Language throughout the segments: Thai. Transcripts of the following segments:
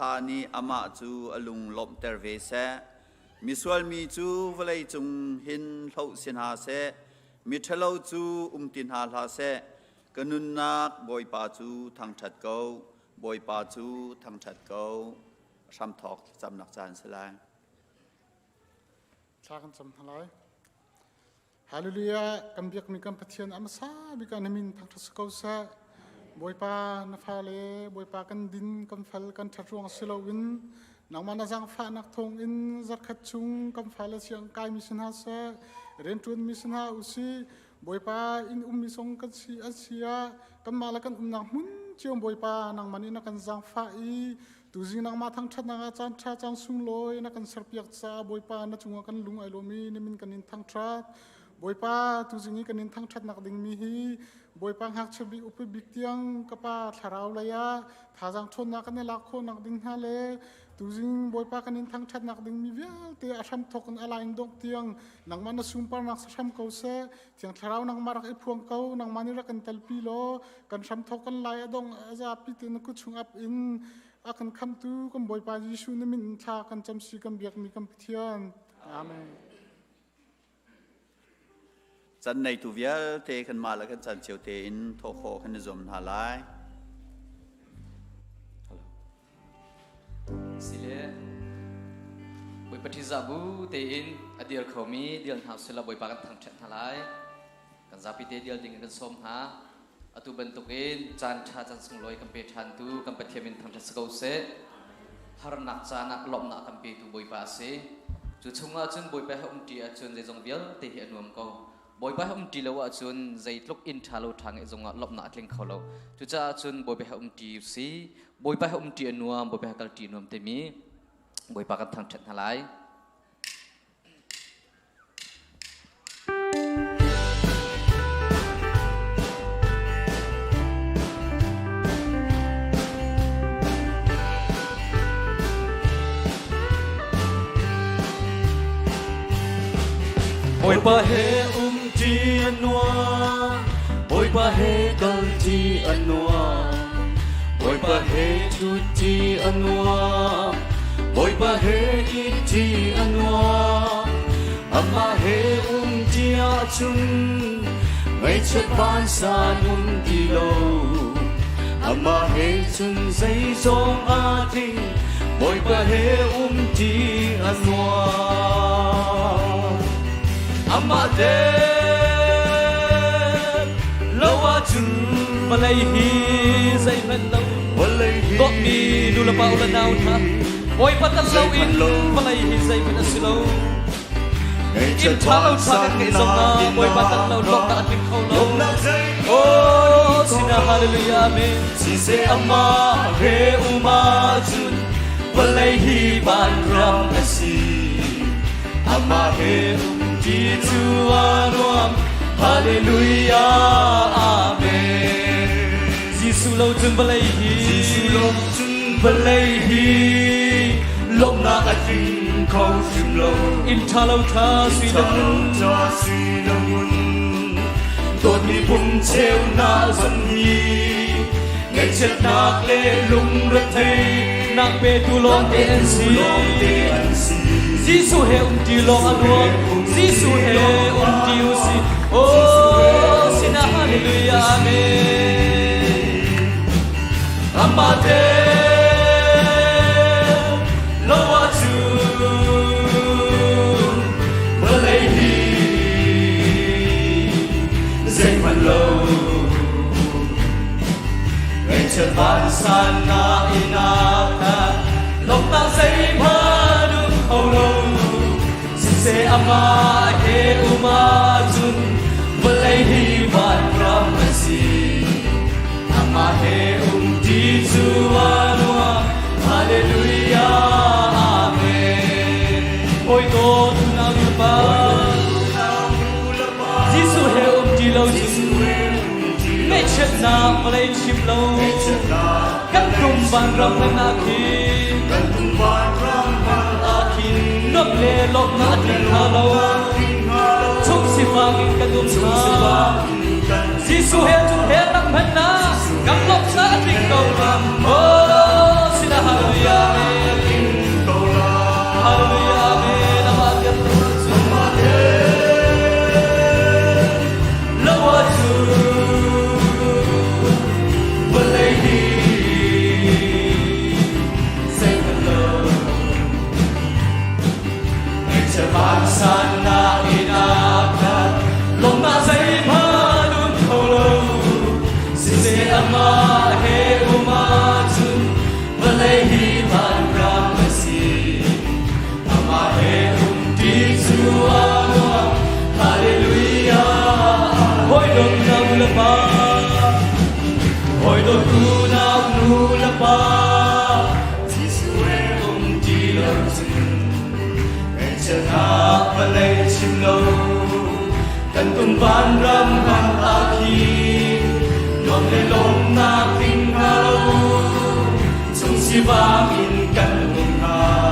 ธานีอามาจูอลุงลมเตอร์เวเซมิสวลมีจูวลัยจุงหินเล่าสินหาเซมิทะเลาจูตินหาลาเซกนุนนักบอยปาจูทางชัดเกาบอยปาจูทางชัดเกาชำทอกจำนักจานสลายชากันจำทลายฮาเลลูยากันเบียกมีกันพัฒนาอัมซาบิการมินทางทัศกาเซบอยปานฟาเลบอยปากันดินกันฟัลกันทัดรวงสิลาวินนักมันจังฟ้านักทงอินจักขัดจุงกันฟัลเสียงกายมิสนาเซเรนตุนมิสนาอุซีบอยปาอินมิสงกันซีอาเซียกันมาละกันนักมุนเจียงบอยปานักมันอินนักกันจังฟ้าอีตูจินักมาทางชัดนักอาจารย์ชัดจังสุงลอยนักกันเสพยากษาบอยปานักจุงกันลุงไอโลมีนิมินกันอินทางชัดบอยปาตูจินีกันอินทางชัดนักดิ่งมีฮีบอยปังหักเชบิอุปบิกเตียงกะปาทาราวเลยะทาจังชนนักเนี่ยลักโคนักดิ่งฮาเลตูจิงบอยปากันอินทางชัดนักดิ่งมีเวียลเตะอาชัมทกันอะไรดงเตียงนักมันสุมปานักสัมเกาเสเตียงทาราวนักมารักไอพวงเกานักมันนี่รักกันเตลปีโลกันสัมทกันไล่ดงอาจาปิตินักชุงอับอินอากันคำตูกันบอยปายิชูนิมินทากันจำสีกันเบียกมีกันพิเทียนอาเมนจันในตัวเวียเตะขึ้นมาแล้วกันจันเชียวเตอินโทโคขึ้นในจมหาลายสิเลบอยปฏิจับูเตอินอดีตเขามีเดียนหาสิลาบอยปากันทางเช็ดหาลายกันซาปิเตเดียลดิ่งกันสมหาอตุบันตุกินจานชาจันสงลอยกันเปทันตูกันเปเทียมินทำจัสกาวเซฮาร์นักจานักลมนักกันเปตูบอยปาเซจุดชงอาจุนบอยไปหอมตีอาจุนในจงเวียลเตหิอันวมเขาบอยไปหอมตีแล้วอาจุนใจลุกอินทาลูทางไอจงลมนักเลี้ยงเขาแล้วจุดจ้าอาจุนบอยไปหอมตีซีบอยไปหอมตีอันวมบอยไปหากลตีนวมเตมีบอยปากันทางเช็ดหาลายบอยปะเฮจีอันนัวบอยปะเฮกัลจีอันนัวบอยปะเฮจูจีอันนัวบอยปะเฮอีจีอันนัวอามาเฮจีอาจุนไม่เช็ดบ้านสานุนดีโลอามาเฮจุนใจจงอาทิบอยปะเฮจีอันนัวAmade lawajun malaihi zaiman law got me dula paula naw tha boy patan law in malaihi zaiman asilaw in thalaw tha ke zonga boy patan law lok ta atin khaw law oh sina hallelujah amen si se amma he umajun malaihi ban ram asi amma he Jitu anuam Hallelujah Amen Jisu lau jun balaihi Jisu lau jun balaihi Lom na ating kau sim lau Inta lau ta sui dangun Tot ni pum cheo na zan hi Ngay chet nak le lung rat thei Nak pe tu long te an si Jisu he ti long anuam Jisu he ti usi oh sina hallelujah amen amate lawaju balaihi zaiman low ngay chân ban san na inaka lok ta zai ma dum holo se ama he umajun balaihi ban ramasi ama he di juanwa hallelujah amen oi to na ba jisu he di lo jisu me chet na malai chim lo kan kum ban ram na ki kan kum ban ram na ki nok le lok na tin halo chuk si mangin kadum sa Jisu he tu he tak mana kam lok sa tin kau oh sina hallelujah chân hạ và lấy chim lâu cần cùng van râm hàng ta khi nón lên lông na kinh hà lâu chung si vang in cần cùng hà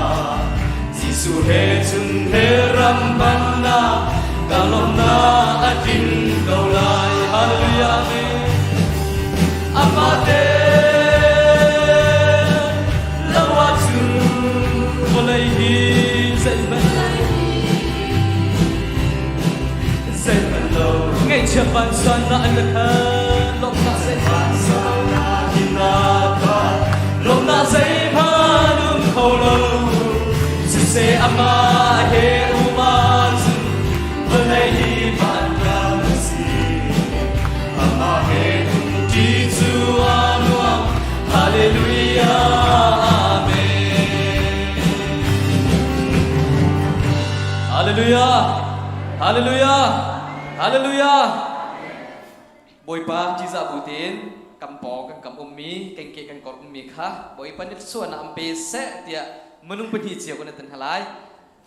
Giêsu he chung he râm ban na cả lòng na adin cầu lại hallelujah amen amate lawa chung volay hi dậy ngày chưa ban xoan na anh được hơn lòng ta sẽ ban xoan na hin na ta lòng ta sẽ ban đúng khâu lâu sự sẽ ama he uman bên đây đi ban làm gì ama he đi chu anu hallelujah amen hallelujah hallelujah Hallelujah. Boy pa chi za butin kam po kan kam ummi kan ke kan kor ummi kha boy pa nit suan na ampe se tia menung peni chiu kan tan halai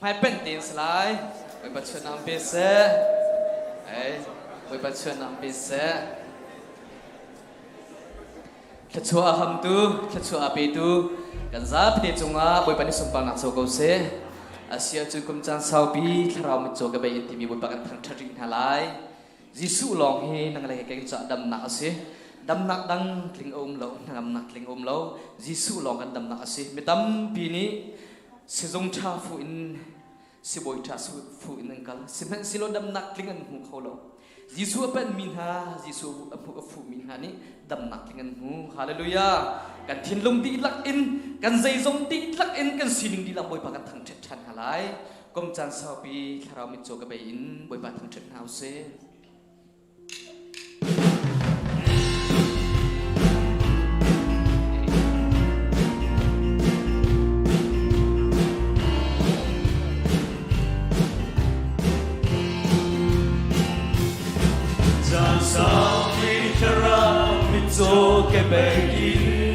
mai pen tin slai boy pa suan na ampe se ai boy pa suan na ampe se khachua ham tu khachua ape tu kan za pni chunga boy pa ni sumpang nak so ko se Asia chu kum chan sau pi thrau mi cho ka bai ti mi bu pa kan thang thring halai Giêsu long he nang lai ka cha dam na ase dam nak dang tling om lo dam nak tling om lo Giêsu long kan dam na ase mi dam pi ni se jong tha fu in si boi tha su fu in ang kal si men silo dam nak tling an hu kho lo Giêsu apan min ha Giêsu fu min ha ni dam nak tling an hu hallelujah kan thin lung di lak in kan zai zong di lak in kan sining di lam boi pa kan thang thet than halai kom chan sau pi tharau mi cho ka bai in boi pa thang thet hau se chan sau pi tharau mi cho ka bai in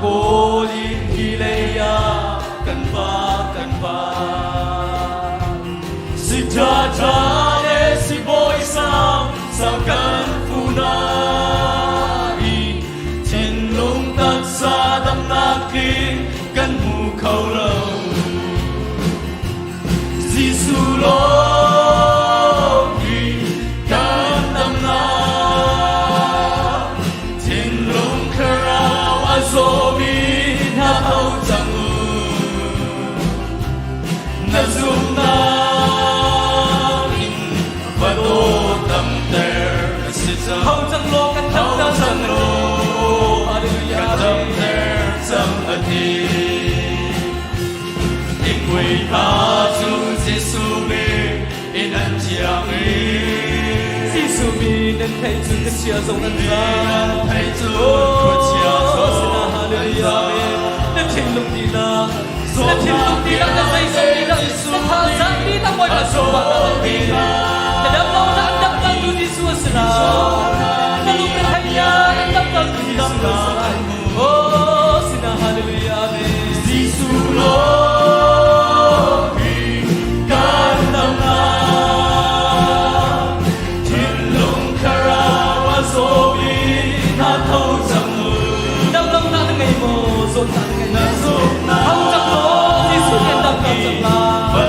Bolin hilaya kanpa si jaja le si boy sam sao kan funai tin lung tan sa dam na king kan mu khâu lâu Giêsu lo hậu chẳng lo căn thâm ta chẳng lo căn thâm there chẳng ân đi in quỳ tha chu Giêsu mi in ân chiang mi Giêsu mi nên thấy chu cái chia dòng ân ra thấy chu cái chia dòng hallelujah nên thiên lục đi la nên thiên lục đi la nên dây dòng đi la nên tha giang đi ta mọi mặt số bằng ân đi la nên đâm lâu đã đâm lâu tu Giêsu sila nalupit hanya ang dapat didamdam oh sina hallelujah amen Giêsu lo kandam na thiên lung karawa zobi na thâu chẳng mơ đau lòng na ngày mồ rộn ràng ngày na rộn na thâu chẳng lo Giêsu khen đam đam chẳng la và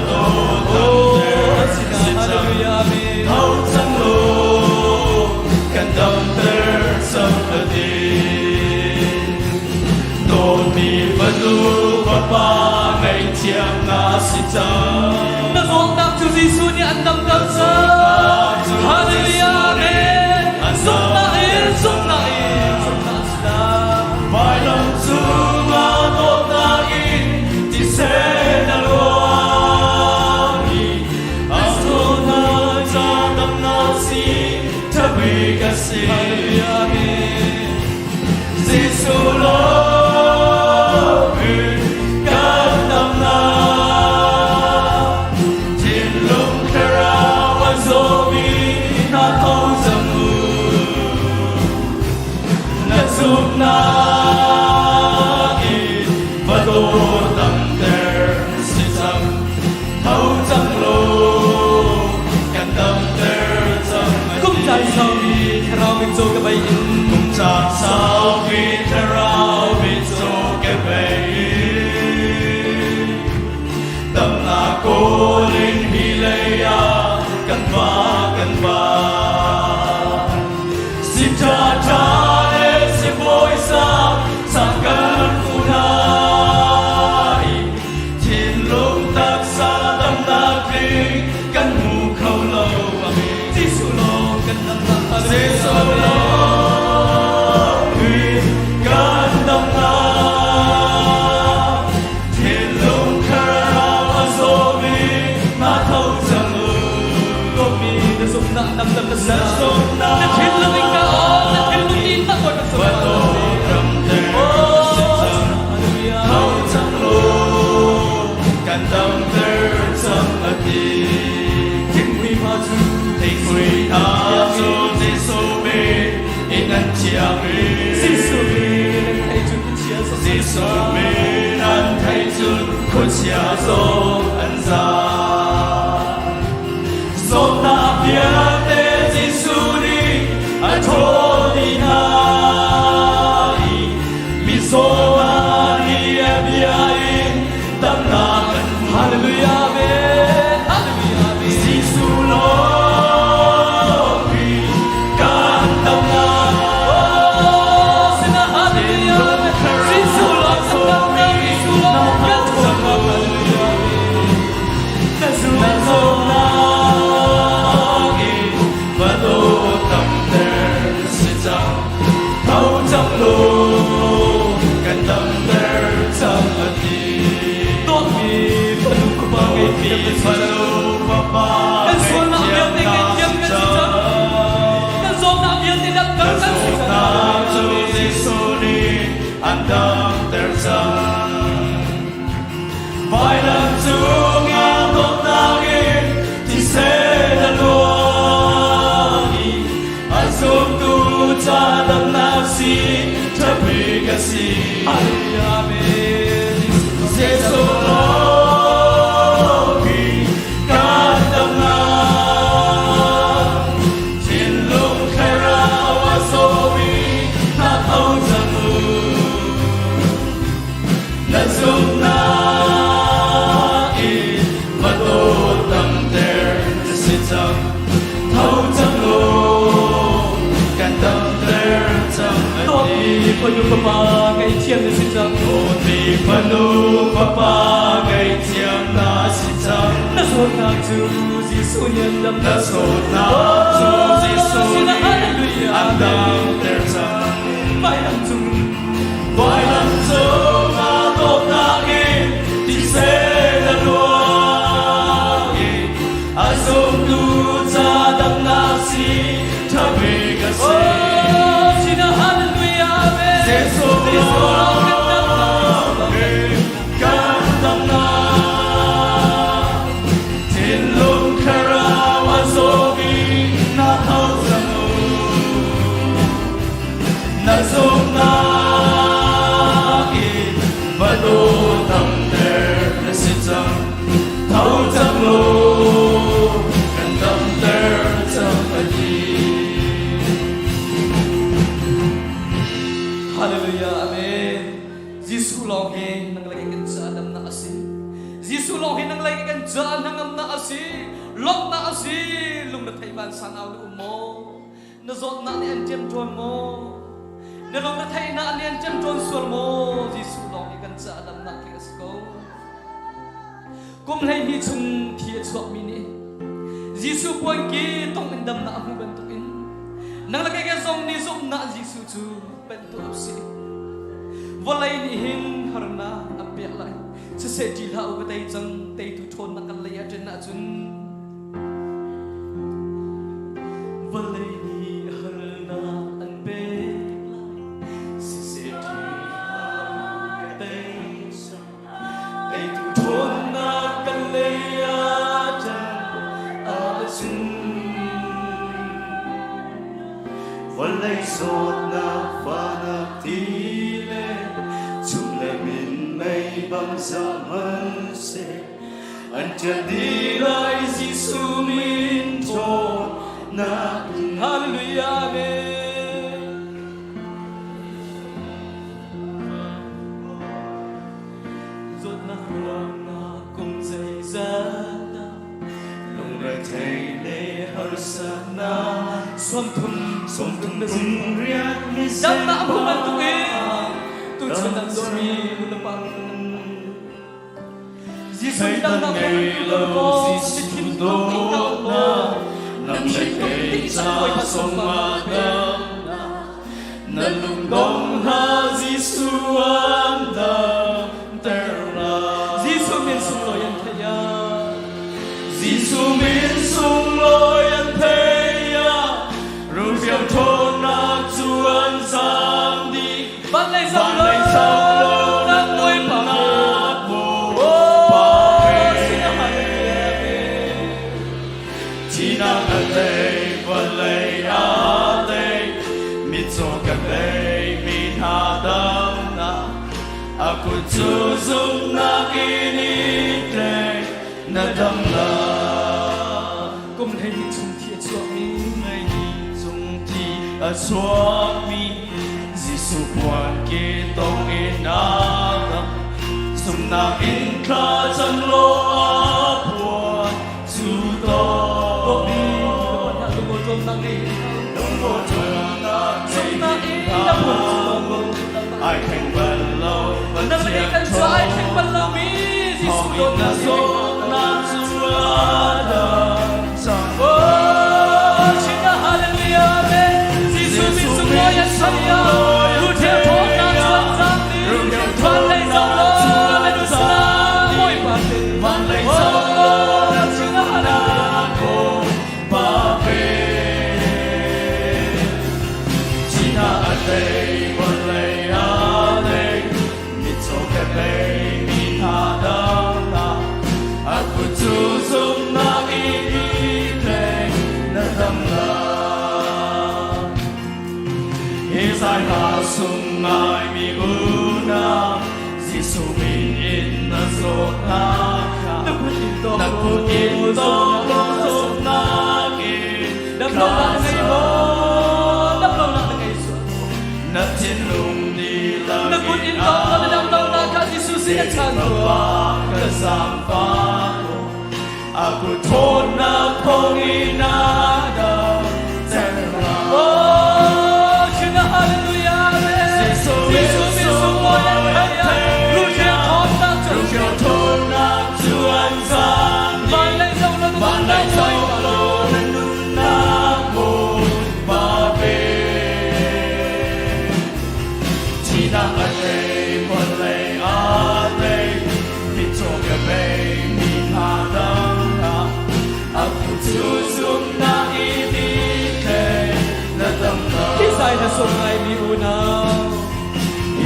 oh sina hallelujah amen thâu chẳng lo can dam there somebody no ni vadu papa ngày chiang na si cha na zong tak chu Giêsu ni an dam dam sa hallelujah amen zong na sila vai lam chu ma do ta in ti se na lo ni aso na cha dam na si Kasi Giêsu lo kandam na thiên lung karawa zobi na Giêsu mình ăn thay chun khuất chia dấu ăn ra dấu na bia te Giêsu đi a thô đi na mi dấu na đi a bia tâm na hallelujah amen hallelujah amen Giêsu lo vài lần chung ngang tốt nagi thì sẽ là luôn azum tu cha đam nasi tapi kasih amen Giêsu lo khi can đam na trên lung khai ra wa sobi na thâu zamu na zum na Panu papa ngày chiêm na xin rằng Oti panu papa ngày chiêm na xin rằng Na sốt na chu Giêsu nhân đâm Na sốt na chu Giêsu ni an đâm ter rằng Vai làm chung na tốt na in Thì sẽ là luôn Azum tu cha đâm na si Tha bê ca si Giêsu lo can na tin lung khara wa sobi na thâu zamu na zum na in va do tam der na sit zam thâu zam lo can tam der zam adi Hallelujah, amen. Giêsu lo he nang lagi kan jalan na asi. Giêsu lo he nang lagi kan jalan nang na asi. Lok na asi, lung na thay ban sanaw na mo. Na zot na ni an jem tron mo. Na lung na thay na ni an jem tron sual mo. Giêsu lo he kan jalan na ki asko. Kum lai hi chung thia chok mi ni. Giêsu point ki tong indam na amu ban tuin. Nang lagi kan zong ni zom na Giêsu chu. Bentuk opsi, walai ni hin harna apiak lai, sesedi lau ketai jeng tei tu thon nakal laya jena jun. Walai ni harna anpek lai, sesedi lau ketai jeng tei tu thon nakal laya jena jun. Walai sốt na pha na ti le chung le min mây băng zaman se an chân đi lại Giêsu min thôn na hallelujah amen rốt na hoàng na cùng dây ra na lung ra thay le har sa na Som tum na tum riak mi se dam na bu man tu e tu chon na do mi lu na pang Giêsu dam na bu lo si tim do na nam sai ke cha som ma da na lung dong ha Giêsu an da ter na Giêsu min sung lo yan thaya Giêsu min sung lo yan thaya Rupiah thôn na chuan sam đi Văn lây sam lo na ngôi pa bo pa Chỉ na ate văn lây ate mit so kan lây min ha aku tuzum na ini kleng na dam la kum thei ni chung thi chuak mi mai ni chung thi a chuak mi Giêsu quan ke tong in na sum na in kha chang lo a puan chu to mi na lu mo tom nang ni Don't go to na i na pu I can well love but na ni kan sai thek ban lo mi ji su do na so na chuada oh china hallelujah me ji su mi su mo ya sa ya lu the pho na chuan sang ni van lai zong lo me du sa moi pa te van lai oh china hana ko pa pe china ate von lai ate mi cho ke pe mi tha da na aku chu zum na i te na dam la Isai na sum nai mi una Giêsu min in na so na na put in to na put in to so na ki đâm lâu là ngày mơ đâm lâu là ngày xuân na tin lung ni la na put in to là đâm lâu là cả Giêsu xin chan wa ka sam pa aku thon na phong ina da oh china hallelujah Giêsu mi su mo ya ya lu che thon na chu Cho thôn na chuan sang van lai zong lo van lai zong lo na mo ba be chỉ na a te mon le a te mi cho ke be mi ha da a ku chu zum na i ni te na dam na khi sai na sum ai mi una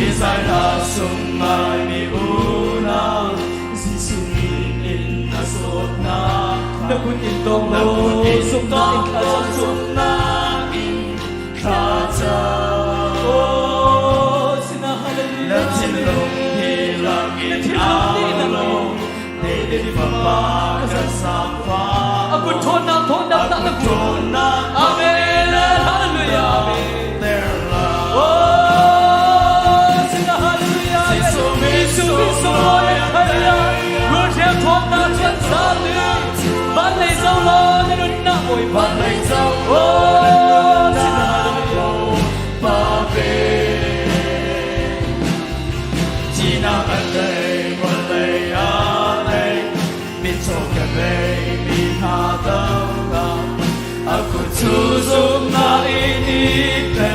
Isai na sum mai mi una Giêsu mi in na so na na put in to na lo put in sum na in kha to chan sum sum na in kha cha oh china na hallelujah chin long hi lang in a lo de de fa pa ka sam fa aku thon na na to na amen hallelujah amen there la oh china hallelujah Giêsu mi Giêsu su mi su mo ya ya lu che thon na chuan sa ni ban lai zong lo na nun na oi ban van lai zong oh china hallelujah ba be chỉ na an đây một lời a đây mi cho cái bề mi tha đâu na aku chu zum na ini pe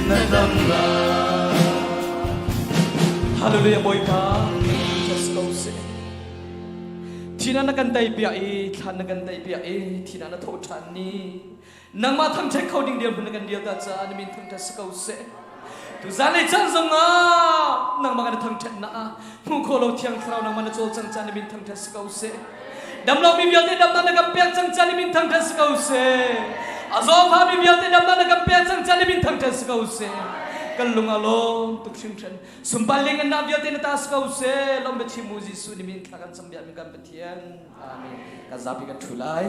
na dam la hallelujah boy pa just go say thina na kan tai pia e than na kan tai pia e thina na tho than ni nang ma tham thek khau ding dia bun kan dia ta cha ni min thang ta sakau se tu za le chan zong na nang ma kan thang thek na mu kho lo thiang thrau nang ma na chol chang cha ni min thang ta sakau se dam lo mi bial te dam na ka pek chang cha ni min thang ta sakau se azom ha mi bial te dam na ka pek chang cha ni min thang ta sakau se kan lung along tuk sing chen sumpaling an navya te na tas kau se lom be chimu Giêsu ni min thakan sambia mi kan pathian amen ka zapi kan thulai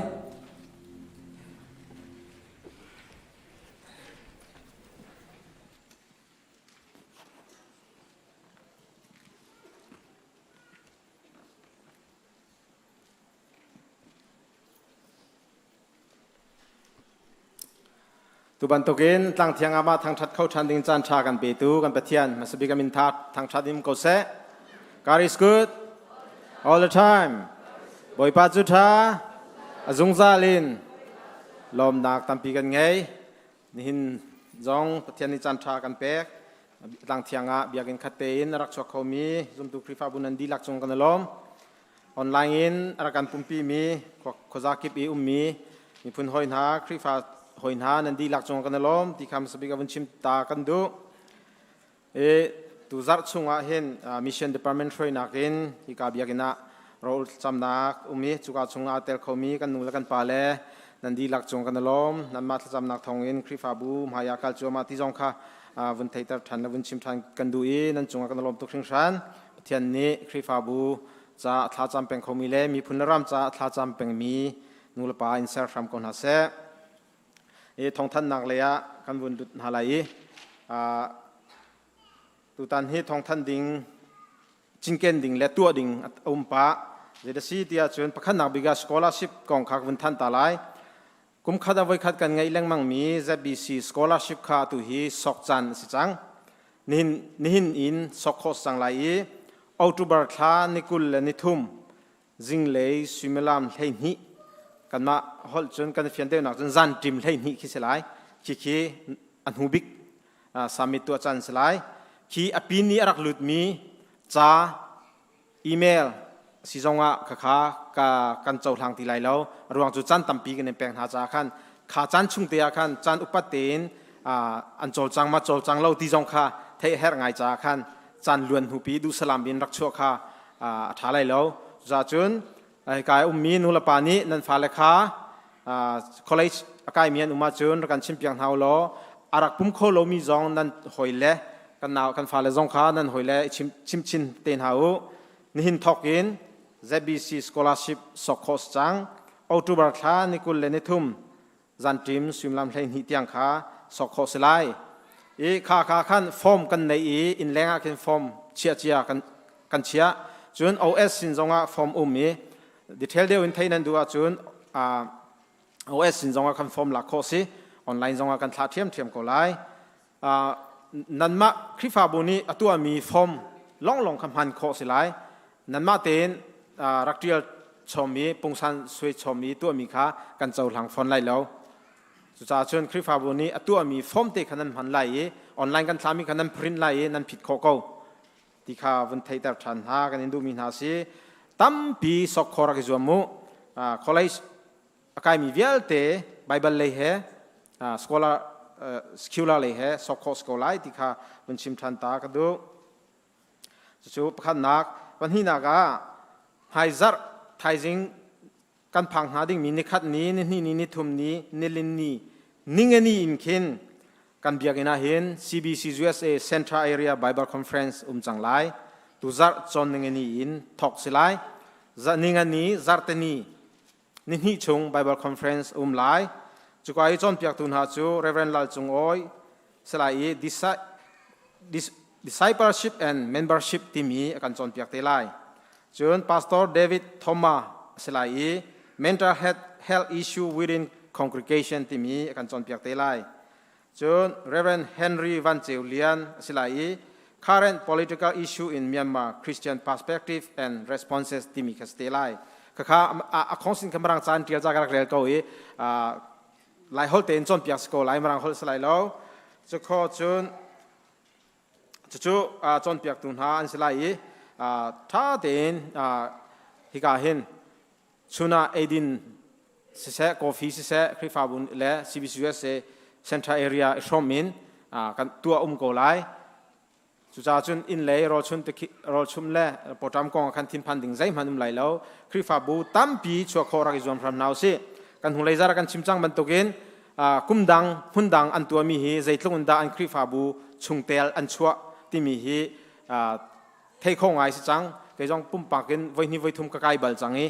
tu ban tokin tlang thiang ama thang that khau than ding chan cha kan pe tu kan pathian masabi kamin that thang that dim ko se God is good all the time boy pa chu tha azung za lin lom nak tampi kan ngei ni hin zong pathian ni chan tha kan pek tlang thiang a biakin khatein rak chok khomi zum tu krifa bunan di lak chung kan lom online in arakan pumpi mi khoza kip e ummi mi phun hoi na krifa hoi na nan di lak chung kan lom ti kham sabi ka chim ta kan du e tu zar chunga hen mission department roi nakin hi ka biakina rol chamnak ummi chuka chunga tel khomi kan nula kan pale nan di lak chung kan lom nan ma chamnak thongin krifa bu maya kal choma ti jong kha วันไทยตัดทันวันชิมทันกันดูอีนั่นจงกันลมตุกชิงชันเทียนนี้คริฟาบูจะท้าจำเป็นเขามีเล่มีพุนรำจะท้าจำเป็นมีนูลปาอินเซอร์ฟรัมคนหาเสทองท่านนักเลยะกันวันดุหาไหลตุตันที่ทองท่านดิ่งจิงเกนดิ่งและตัวดิ่งปะเดี๋ยวสิที่จวนประคันนักบิกาสกอลาชิพกองขักวันท่านตาไลกุมขัดเอาไว้ขัดกันไงเรื่องมั่งมีจะบีซีสกอลาชิพข้าตุฮีสกจันสิจังนินอินสกโคสังไลออตุบาร์ทานิคุลและนิทุมจิงเลยสุเมลามเฮนิกันมาฮอลจนกันเฟียนเดียวนักจนจันจิมเฮนิคิสไลคีอันหูบิกสามิตัวจันสไลคีอภินีรักลุดมีจ้าอีเมลสิจงอ่ะข้ากันเจ้าทางที่ไรแล้วระหว่างจุดจันตั้มปีกันในแปลงหาจ้าขันข้าจันชุ่มเตียขันจันอุปเตนอันโจลจังมาโจลจังเล่าที่จงข้าเทเฮรไงจ้าขันจันล้วนหูปีดูสลามบินรักชั่วข้าท้าไรแล้วจ้าจุนกายมีนุลปานีนันฟ้าเลขาคอลเลจกายมีนมาจุนรักันชิมเปียงเฮาล้ออารักปุ่มโคโลมีจงนันหอยเล่กันนาวกันฟ้าเลจงข้านันหอยเล่ชิมชินเตนเฮานิหินทอกินZBC scholarship สกอสจังออตุบาร์ทานิคุลเลนิทุมจันทิมสุมลำเฮนฮิตยังข้าสกอสไลข้าขันฟอร์มกันในอินแรงกันฟอร์มเชียกันเชียจน OS สินจงอ่ะฟอร์มมีดีเทลเดียวอินไทยนั้นดูอ่ะจนOS สินจงอ่ะกันฟอร์มหลักโคสิออนไลน์จงอ่ะกันท้าเทียมก็ไลนั่นมาคริฟาบุนีตัวมีฟอร์มล่องคำพันโคสิไลนั่นมาเต็นรักเดียวชมมีปุ่งสันสวยชมมีตัวมีค่ากันเจ้าหลังฟอนไล่แล้วสุดท้ายชนคริฟาบุนีตัวมีฟอร์มเตะขนาดพันไล่ออนไลน์กันทำมีขนาดพริ้นไล่นั่นผิดข้อเก่าที่ข้าวันไทยแต่ทันหากันอินดูมีนาซีตั้มปีสกคอรักจวมุคอลเลจอากาศมีเวลเตะไบเบิลเลยเหรอสกอลาสกิลลาเลยเหรอสกคอสกอลไลที่ข้าวันชิมทันตากันดูจู่ประคันนักวันที่นักไฮซัร์ไทจิงกันพังหาดิ่งมีนิคัดนี้นี่ทุมนี้นิลินนี้นิ่งนี้อินคินกันเบียกินาเห็น CBC USA Central Area Bible Conferenceจังไลตุจัร์จอนนิ่งนี้อินทอกสิไลนิ่งนี้จัร์เตนี่ชง Bible Conferenceไลจุกไอจอนเปียกตุนหาจู Reverend ลาจงโอยสลาย Discipleship and Membership ที่มีกันจอนเปียกเตไลจน Pastor David Thomas สลาย Mental Health Issue Within Congregation ที่มีกันจอนเปียกเตไลจน Reverend Henry Van Julian สลาย Current Political Issue in Myanmar Christian Perspective and Responses ที่มีกันเตไลข้าของสิ่งกำลังจานเกี่ยวกับการเรียนเกาหลีหลายฮอลเตนจอนเปียกสโกหลายมรังฮอลสลายแล้วจะขอจนจู่จอนเปียกตุนหาอันสลายถ้าเดินฮิกาเห็นชุนาเอดินสิเสกอฟิสิเสคริฟาบุนและ CBCUS Central Area ชอมมินกันตัวโกไลจุดจุนอินเลยรอชุมเล่ปอดามกองกันทิมพันดิ่งใจมันไหลแล้วคริฟาบูตั้มปีชัวคอรักจวนพรำนาวสิกันหุ่นเลยจาระกันชิมจังบรรทุกินกุมดังหุ่นดังอันตัวมีฮีใจตลุนดาอันคริฟาบูชุงเตลอันชัวที่มีฮีเทคงไงสิจังเกยจงปุ่มปากกินไว้นี่ไว้ทุ่มกระไกบัลจังนี้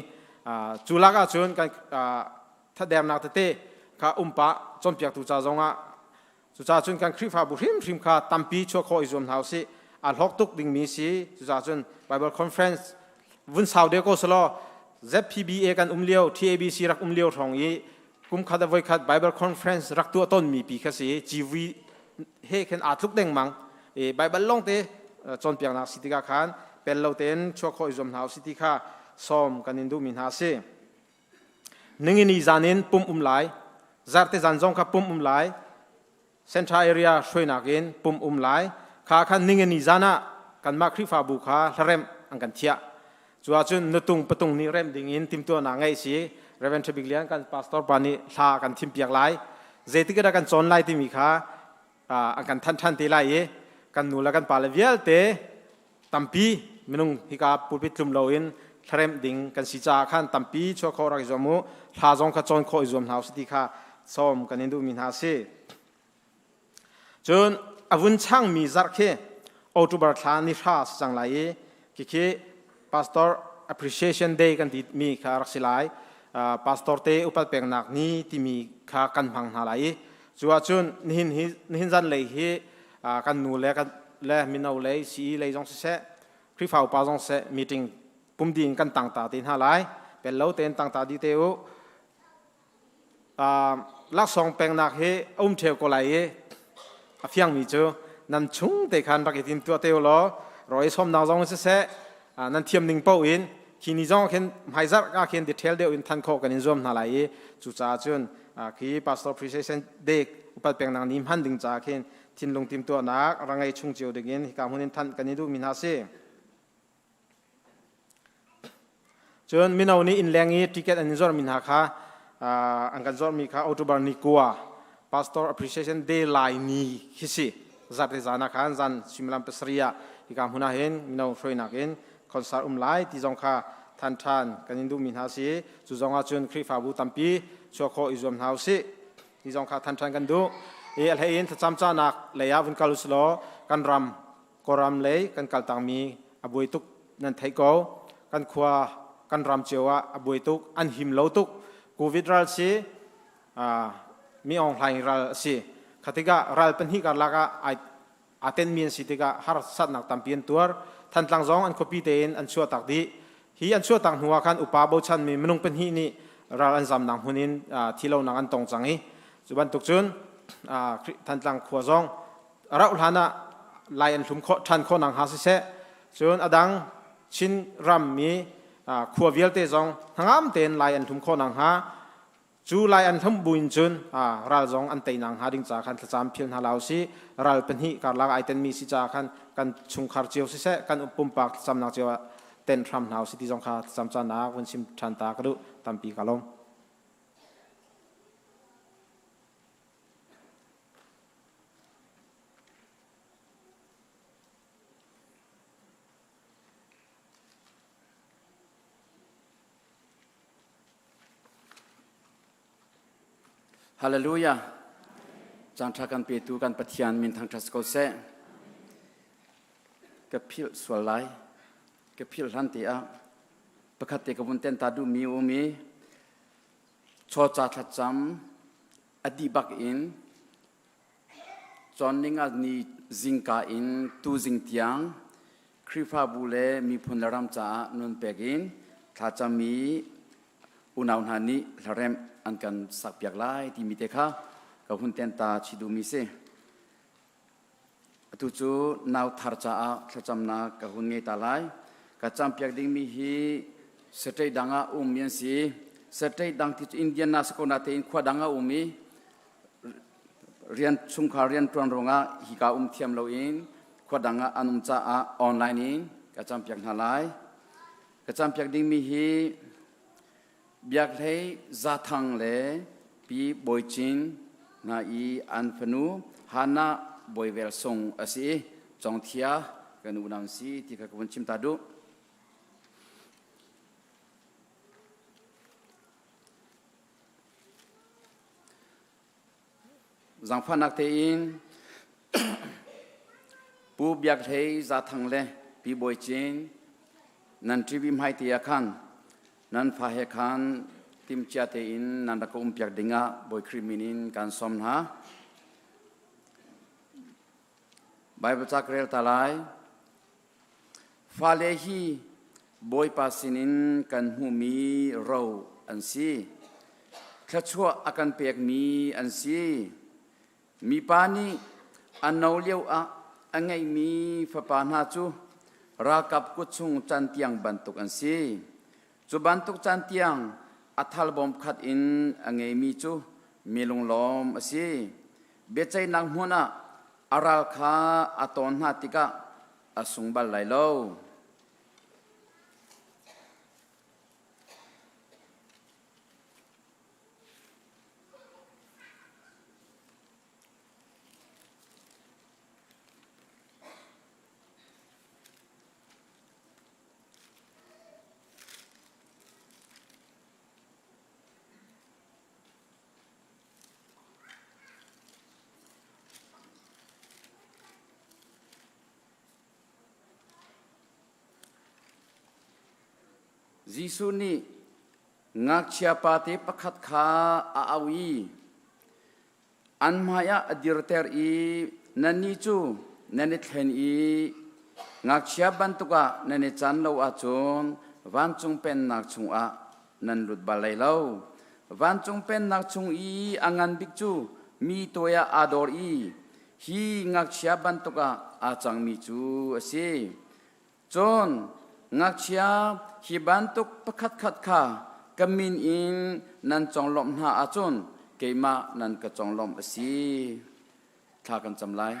จุลักอาชวนกันถ้าเดิมนักเตะข้าปะจนเปียกตุจ่าจงจุจ่าชวนกันคริฟาบุริมข้าตั้มปีชัวคอยจวมเท้าสิอัลฮอกตุกดิ่งมีสิจุจ่าชวน Bible Conference วันเสาร์เดียวก็สโล ZPBA กันเลี้ยว TABC รักเลี้ยวทองนี้กุมขัดไว้ขัด Bible Conference รักตัวต้นมีปีแค่สิจีวีเฮกันอาทุกเด้งมังBible ลงเตะจนเปียกนักสิทธิกาขันเป็นเราเต้นชัวคอยจวมเท้าสิทธิกาซ้อมกันอินดูมินหาสิหนึ่งนี้จานินปุ่มไหลจัดเตจันจงขับปุ่มไหลเซ็นทรัลแอเรียช่วยนักอินปุ่มไหลข้าขันหนึ่งนี้จานะกันมาคริฟาบุคาเริ่มอังกันเทียจวบจนนตุงปตุงนี่เริ่มดิ่งอินทิมตัวนางไงสิเรเวนทบิกเลียนกันพาสตอร์ปานีลากันทิมเปียกไหลเจติกระกันจนไหลที่มีข้าอังกันทันตีไหลกันนูละกันปาเลเวลเตตัมปีมินุงฮิกาปูปิตลุมโลอินเทรมดิ่งกันสิจ่าขันตัมปีชัวคอรักจอมูลาจงขจรคอยจอมหาวสติข้าซ้อมกันอินดูมินหาสิจน วุนช่างมีจักเคอตุบาร์ทานิราสจังไลกิเค pastor appreciation day กันที่มีขารักสิไลpastor เตอุปเปงนักนี้ที่มีขากันพังหาไลจัวจุนนินจันเลยฮีกันนูเลกันเลมินเอาเลยสีเลยจงเสะคริฟ้าอุปจงเสะ meeting ปุ่มดินกันต่างตาตินหาไลเป็นเล่าเต็นต่างตาดีเตวลักษณะแปลงนักเฮเทวก็ไหลเฟียงมีเจอนั่นชุ่งแต่ขันรักตินตัวเตวล้อรอยส้มนาวจงเสะนั่นเทียมนิ่งเป้าอินขีนิจงเข็นหายจักก็เข็นดีเทลเดียวอินทันโคกันนิจมหาไลจุจ้าจุนคือ pastor appreciation day อุปแปลงนักนิมหันดิ่งจ้าเข็นทินลงทิมตัวนักรังไอชุ่งเจียวเด็กอินการหุ่นทันกันนิดูมินาเซจนมินเอานี้อินแรงนี้ทิเก็ตอันนี้จอมินหาค่ะอันกันจอมีค่ะออโตบาร์นิกัว pastor appreciation day ลายนี้ฮิสิจัดที่จานักขันจันชิมลัมเปสเรียที่การหุ่นเห็นมินเอาช่วยนักเห็นคอนเสิร์ตไลที่จงค่ะทันกันนิดูมินหาสิจุจงอาจุนคริฟาบูตัมปีชัวโคอิจอมหาสิที่จงค่ะทันกันดูเอลเฮอินทัศน์จานักเลยอาวินกัลุสโลกันรำกรำเลยกันกัลตังมีอบุยตุกนันไทโกกันขวากันรำเจียวบุยตุกอันหิมโลตุกโควิดรัลซีมีออนไลน์รัลซีขัติการัลเป็นฮิการลักอาเทนมีนสิติกาฮาร์สัตนักตัมเปียนตัวทันตังจงอันคอปีเตนอันชัวตักดีฮีอันชัวตังหัวคันอุปาโบชันมีมนุงเป็นฮีนี่รัลอันจำนังหุนินที่เรานังอันตรงจังฮีจุบันตุกจุนทันตังขัวจงรักหานะลายอันทุ่มทันโคนังหาสิเสจุนอดังชินรัมมีขัวเวลเตจงหางามเต็นลายอันทุ่มโคนังหาจูลายอันทุ่มบุญจุนรัลจงอันเตนังหาดิ่งจากขันจำเพียงหาลาวซีรัลเป็นฮิการลักไอเทนมีสิจากขันกันชุงคาร์เจียวสิเสกันอุปมปักจำนักเจียวเต็นทรัมนาวสิที่จงขาจำจานักวันชิมชันตากระดุตัมปีกาลมฮาเลลูยาจันทรากันเปียตูกันปะเทียนมินทางทัสโกเซกับพิลสวลไลกับพิลรันติอาประคัตเตกับบุญเต็นตาดูมีอุมีโชจัดจำอดีบักอินจอนนิงอันนี้จิงกาอินตูจิงเตียงคริฟาบูเลมีพุนลรำจ่านุนเปกินถ้าจะมีอุณาหานิลเรมอันกันสักเปียกไล่ที่มีเตค่ะกับหุ่นเต็นตาชิดูมิเซตุจูนาวทาร์จ้าขจำนักกับหุ่นเงยตาไลกับจำเปียกดิ่งมีฮีสเตย์ดังอาเมียนซีสเตย์ดังที่อินเดียนาสกุลนาเตอินขวาดังอามีเรียนชุมขาเรียนตรวนรงอาฮิกาเทียมโลอินขวาดังอานุมจ้าออนไลน์อินกับจำเปียกนาไลกับจำเปียกดิ่งมีฮีเบียกให้ซาทังเลปีบอยจินนาอีอันฟนูฮานาบอยเวลซงอาศัยจงเทียกันอุณามสีที่เขาคนชิมตาดูจังฟันนักเตอินปูเบียกให้ซาทังเลปีบอยจินนันทรีวิมให้เตียขันนั้นฟ้าเหขันทีมเชียร์เตอินนันตะกุมเปียกดิ่งะบอยคริมินินการสมนะไบเบิลจักเรลตาไลฟ้าเลฮีบอยปาสินินกันหูมีเราอันซีขชัวอากันเปียกมีอันซีมีปานีอันนาวเลียวอันไงมีฟ้าปานหาจูรากับกุศลจันเตียงบันตุกอันซีจุบันตุกจันเตียงอัฐลบอมขัดอินอังเอมีจูมีลงล้อมสิเบใจนางหัวน่ะอาราคาอัตอนนาติกะอสุงบัลไลโล Jisu ni ngak siapa te pakat kha awi an maya adir ter I nani chu nani thlen I ngak siaban tuka nani chan lo achon van chung pen nak chung a nan lut balai lo van chung pen nak chung I angan bik chu mi toya ador I hi ngak siaban tuka achang mi chu ase chon ngak sia hi bantuk pakhat khat kha kamin in nan chonglom na achon keima nan ka chonglom asi tha kan chamlai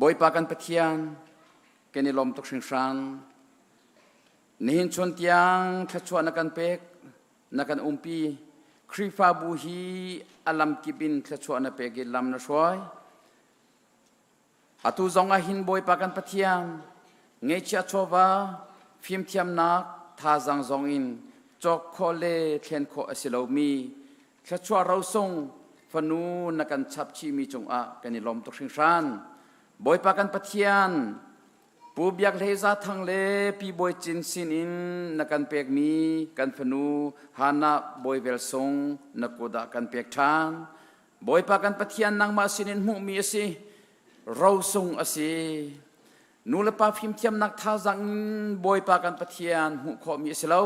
boy pa kan pathian kenilom tok singsan nihin chon tiang thachwa na kan pek na kan umpi khrifa bu hi alam kibin thachwa na pek lam na swai atu zonga hin boy pa kan pathian ngay chia chova phim thiam nak tha zang zong in chok khole thlen kho asilo mi thla chwa rau song fanu nakan chap chi mi chung a kani lom tok sing san boy pa kan pathian pu biak le za thang le pi boy chin sin in nakan pek mi kan fanu hana boy vel song nakoda kan pek than boy pa kan pathian nang ma sinin mu mi ase rau song ase nula pa phim thiam nak tha zang boy pa kan pathian hu kho mi selo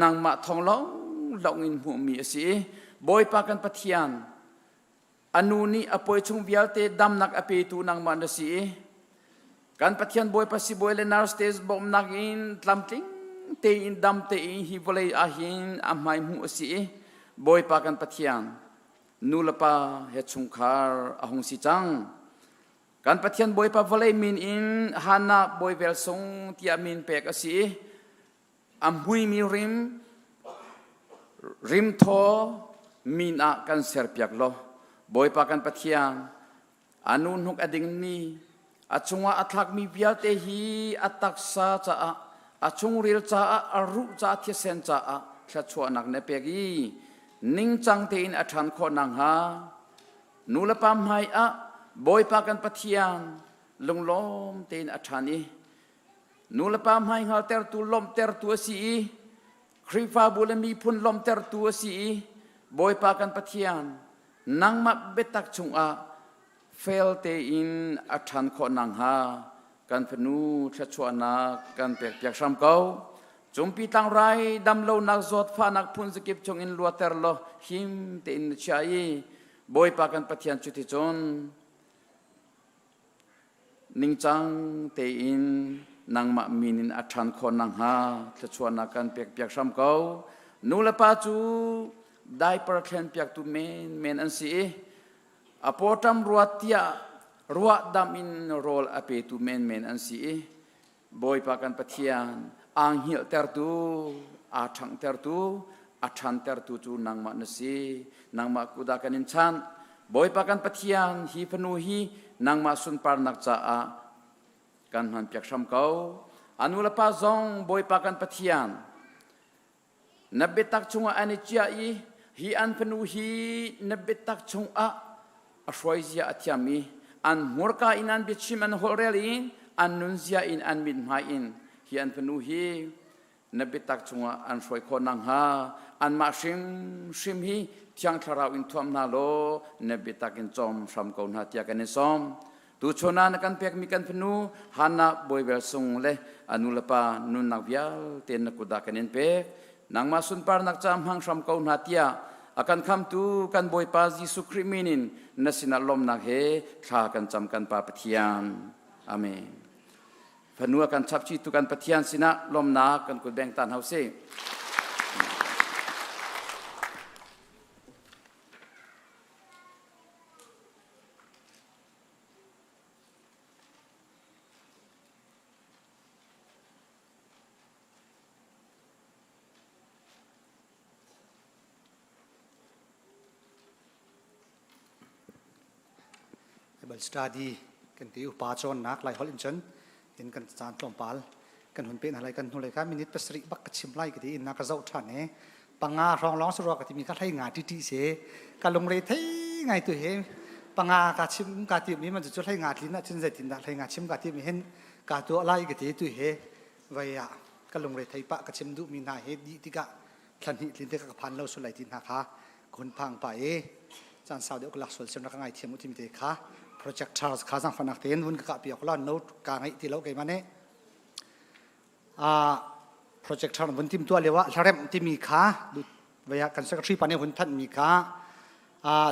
nang ma thong long in hu mi ase boy pa kan pathian anu ni apoi chung vialte dam nak ape tu nang ma na si kan pathian boy pa si boy le nar stage bom nak in tlamting te in dam te in hi volei ahin amai hu ase boy pa kan pathian nula pa he chung khar ahong si chang kan pathian boy pa volei min in hana boy vel song tia min pek asi amhui mi rim tho min a kan ser piak lo boy pa kan pathian anun huk ading ni achunga athak mi bia te hi ataksa cha achung ril cha aru cha thisen cha thla chua nak ne pegi ning chang te in athan kho nang ha nula pam hai a boy pa kan pathian lunglom ten athani nula pam hai ngal ter tu lom ter tu si khrifa bulami phun lom ter tu si boy pa kan pathian nang ma betak chung a fel te in athan kho nang ha kan phnu thachwana kan pek pek sam ko chumpi tang rai dam lo nak zot pha nak phun zakip chung in luater lo him te in chai boy pa kan pathian chuti chon ning chang te in nang ma minin athan khon nang ha thachwana kan pek pek sam ko nula pa chu diaper khen pek tu men an si apotam ruatia ruat dam in rol ape tu men an si boy pa kan pathian ang hil ter tu athang ter tu athan ter tu chu nang ma na si nang ma kuda kan in chan boy pa kan pathian hi panu hi nang ma sun par nak cha a kan han pyak sam ko anula pa zong boy pa kan pathian nabetak chunga ani chia hi an panu hi nabetak chung a aswai zia athiami an murka in an bichim an horelin an nunzia in an min mai in hi an panu hi nabetak chunga an swai kho nang ha an ma shim hi tiang tharau in thuam na lo nabetak in chom sam ko na tia kan som tu chona na kan pek mi kan pnu hana boy vel sung le anulapa nun nak vial ten na kuda kanin pe nang masun par nak cham hang sam ko na tia akan kham tu kan boy pa Jesu kriminin nasina lom nak he kha kan cham kan pa pathian amen phanua kan chapchi tu kan pathian sina lom na kan ku beng tan hause Bible study kan tiu pa chon nak lai hol in chen in kan chan tlom pal kan hun pe na lai kan hun lai ka minute pasri bak chim lai ki in na ka zau than ne panga rong long sro ka ti mi ka thai nga ti ti se ka long re thai ngai tu he panga ka chim ka ti mi man chu thai nga ti na chen zai tin da thai nga chim ka ti mi hen ka to lai ki ti tu he vai ya ก็ลงเรทไทยปะกระชิมดูมีนาเฮดีที่กะทันหิลินเทกพันเราสุไลตินหาค่ะคนพังไปจานสาวเดียวก็หลักส่วนเสนอไงเทียมอุทิมเตค่ะโปรเจกต์ชาร์ลส์ข้าสังฟันนักเต้นวุ้นกะเปียกล้อนโน้ตกางไอที่เราเกี่ยมันเนี่ยโปรเจกต์ชาร์ลส์วุ้นทิมตัวเรียกว่าลาเรมที่มีค่ะดูเวียกันสักทีปันเนี่ยวุ้นท่านมีค่ะ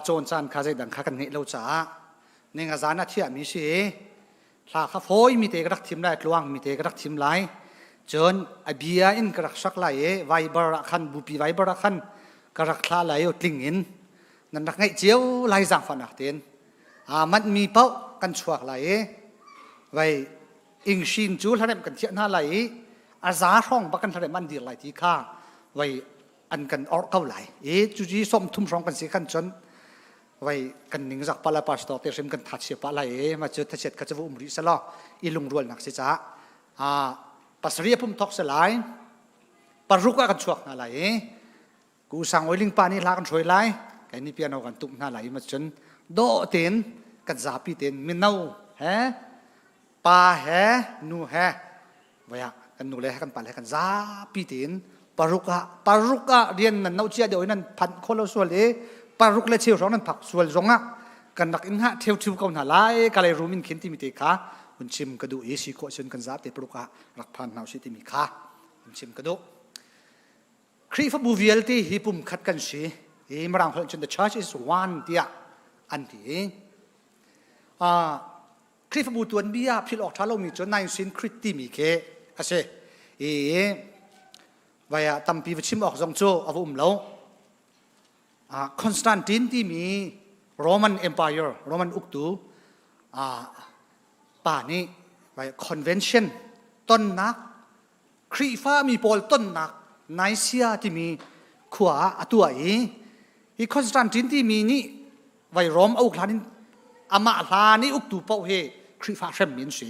โจนจานข้าใจดังข้ากันเงี้ยเราจ้าเนี่ยงานจานน่ะเที่ยมีสิถ้าข้าโฟยมีเตกรักทีมไล่กลวงมีเตกรักทีมไล่จนไอเบียอินกรักสักไล่ไวเบอร์ขันบุปีไวเบอร์ขันกรักคลาไล่อดลิงอินนั่นรักไงเจียวไล่จังฟันนักเต้นมันมีเป้ากันชัวไล่ไว้อิงชินจูลทะเลกันเที่ยน่าไล่อาซาห้องบักกันทะเลมันดีไล่ที่ข้าไว้อันกันออกเก้าไล่จูจีส้มทุ่มร้องกันสิกันจนไว้กันนิ่งจากปลาปาสตอเตอร์เซมกันทัดเสียปลามาเจอทัดเสียก็จะวุ่นริสละอีลุงรวนนักสิจ้าปัสเรียพุ่มทอกสลายปารุกกันชัวน่าไล่กูสั่งไว้ลิงปานี่ลากันช่วยไล่ไอ้นี่เปียโนกันตุกน่าไหลมาจนโดเต็นกันซาปีเต็นมินเอาเฮปาเฮนูเฮวายกันนูเลยกันปาเลยกันซาปีเต็นปารุกะเรียนนั่นเอาเชียเดี๋ยวนั้นพันคนเราส่วนเลยปารุกเลยเชี่ยวร้องนั้นผักส่วนร้องอ่ะกันนักอินหะเที่ยวกันหาไล่กันเลยรู้มินขินที่มีเตะคุณชิมกระดูเอชิโคชนกันซาเตปารุกะรักพันเอาชิติมีค่ะคุณชิมกระดูครีฟบูเวลที่ฮิปุ่มขัดกันสิมรังคนจน the church is one ที่อันที่คริสต์บูตัวนี้พิลออกท้าเรามีจนนายสินคริสต์ที่มีแค่อาเซ่วายตั้มปีวิชิมออกจงโจอาวุธเราคอนสแตนตินที่มีโรมันเอ็มไพร์โรมันอุกตูป่านี้วายคอนเวนชั่นต้นนักคริฟ้ามีโพลต้นนักไนเซียที่มีขวาตัวอีคอนสแตนตินที่มีนี่ไว้ร้อมเอาคลานินอามาลานี่อุกตูเป้าเฮคริฟ้าเชมมินสี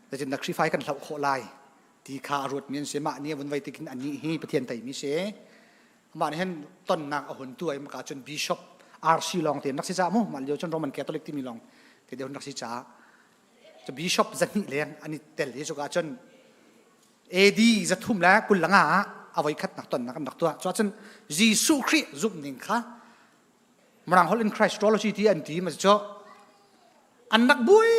แต่จริงนักคริฟ้ากันเหล่าโคไลที่ข้ารวดมินสีมาเนี่ยวันไว้ติกินอันนี้ฮีประเทศไทยมิเสมาเนี่ยเห็นต้นนักเอาหุ่นตัวมันก็จนบิชอปอาร์ซีลองเตียนนักศึกษามั่งมาเลี้ยวจนโรมันแคทอลิกที่มีลองแต่เดี๋ยวนักศึกษาจะบิชอปจะนี่เลี้ยงอันนี้เตลเลยจนก็จนเอดีจะทุ่มแล้วกุลละงาเอาไว้คัดนักต้นนักนักตัวจนยิสุคริจุบหนึ่งค่ะมรังฮอลเลนคริสตอโลจีที่อันที่มันจะอันนักบุย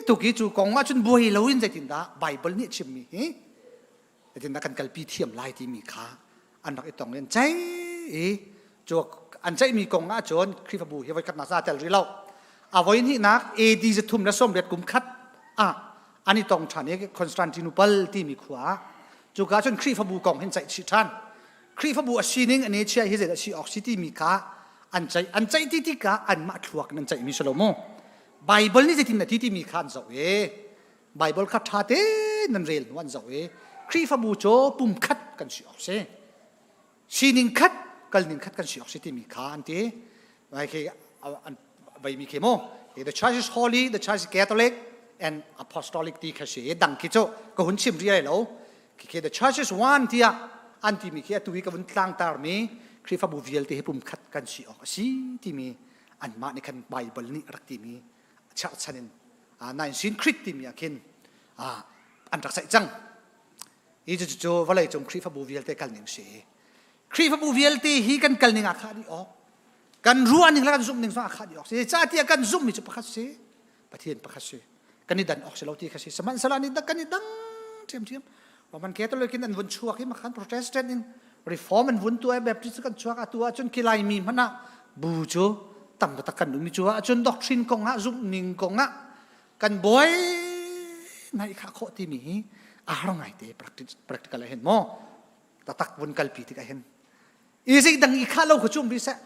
ตุกิจูกงว่าจนบุยเราอินใจตินดาไบเบิลนี่ชิมมีแต่ตินดากันกัลปีเทียมลายที่มีค่ะอันนักไอตองเรียนใจจวกอันใจมีกงว่าจนคริฟบูเฮไว้คัดนักซาเตลรีเราเอาไว้นี่นักเอดีจะทุ่มและส้มเด็ดกุมคัดอันนี้ตรงฉันเนี่ยคอนสแตนติโนเปิลที่มีขวาจุกาจนคริฟบูกองเห็นใจชิทันคริฟบูอาชีนิงอันนี้เชื่อเฮเซตชีออกซิตี้มีค่ะอันใจที่กะอันมาทวกนั่นใจมีสโลโมไบเบิลนี่จะทิ้งนาทีที่มีขันจะไบเบิลคัดท่าเต้นั่นเรียนวันจะคริฟบูโจปุ่มคัดกันชีออกเซชีนิงคัดกันนิงคัดกันชีออกซิตี้มีค่ะอันที่ไว้คือไว้มีเคโม the church is holy the church is Catholic and apostolic ที่เขาเสียดังคิดโจก็หุ่นชิมเรียแล้วคือ the church is one ที่อันที่มีแค่ตัววิกวันต่างตามีคริฟบูเวลที่ให้ปุ่มคัดกันสิออกสิที่มีอันมาในคันไบเบิลนี่รักที่มีชาชันนายสินคริสที่มีอาคินอันรักใส่จังอีจะโจว่าอะไรจงคริฟบูเวลที่กันหนึ่งสิคริฟบูเวลที่ฮีกันกันหนึ่งอาคาดีออกกันรู้อันหนึ่งแล้วกันซุ่มหนึ่งสองอาคาดีออกสิจ้าที่กันซุ่มมีจะประคัตสิประเทศประคัตสิกันนี่ดันออกเสลาที่คัตสิสมันสลานี่ดังกันนี่ดังเทียมว่ามันแค่ตัวเล็กนั่นวันชัวร์ที่มาขันโปรเตสแตนต์รีฟอร์มมันวุ่นตัวแบบที่กันชัวร์ตัวจนกิไลมีมันนะบูโจตั้งแต่กันดูมีชัวร์จนด็อกทรินกงะซุ่มหนึ่งกงะกันบ่อยในข้าโคที่มีอะไรไงเตะ practical เห็นมั้งแต่ตักวนกัลปีที่ก็เห็นอีสิ่งดังอีข้าเราขจุ่มพิเศษ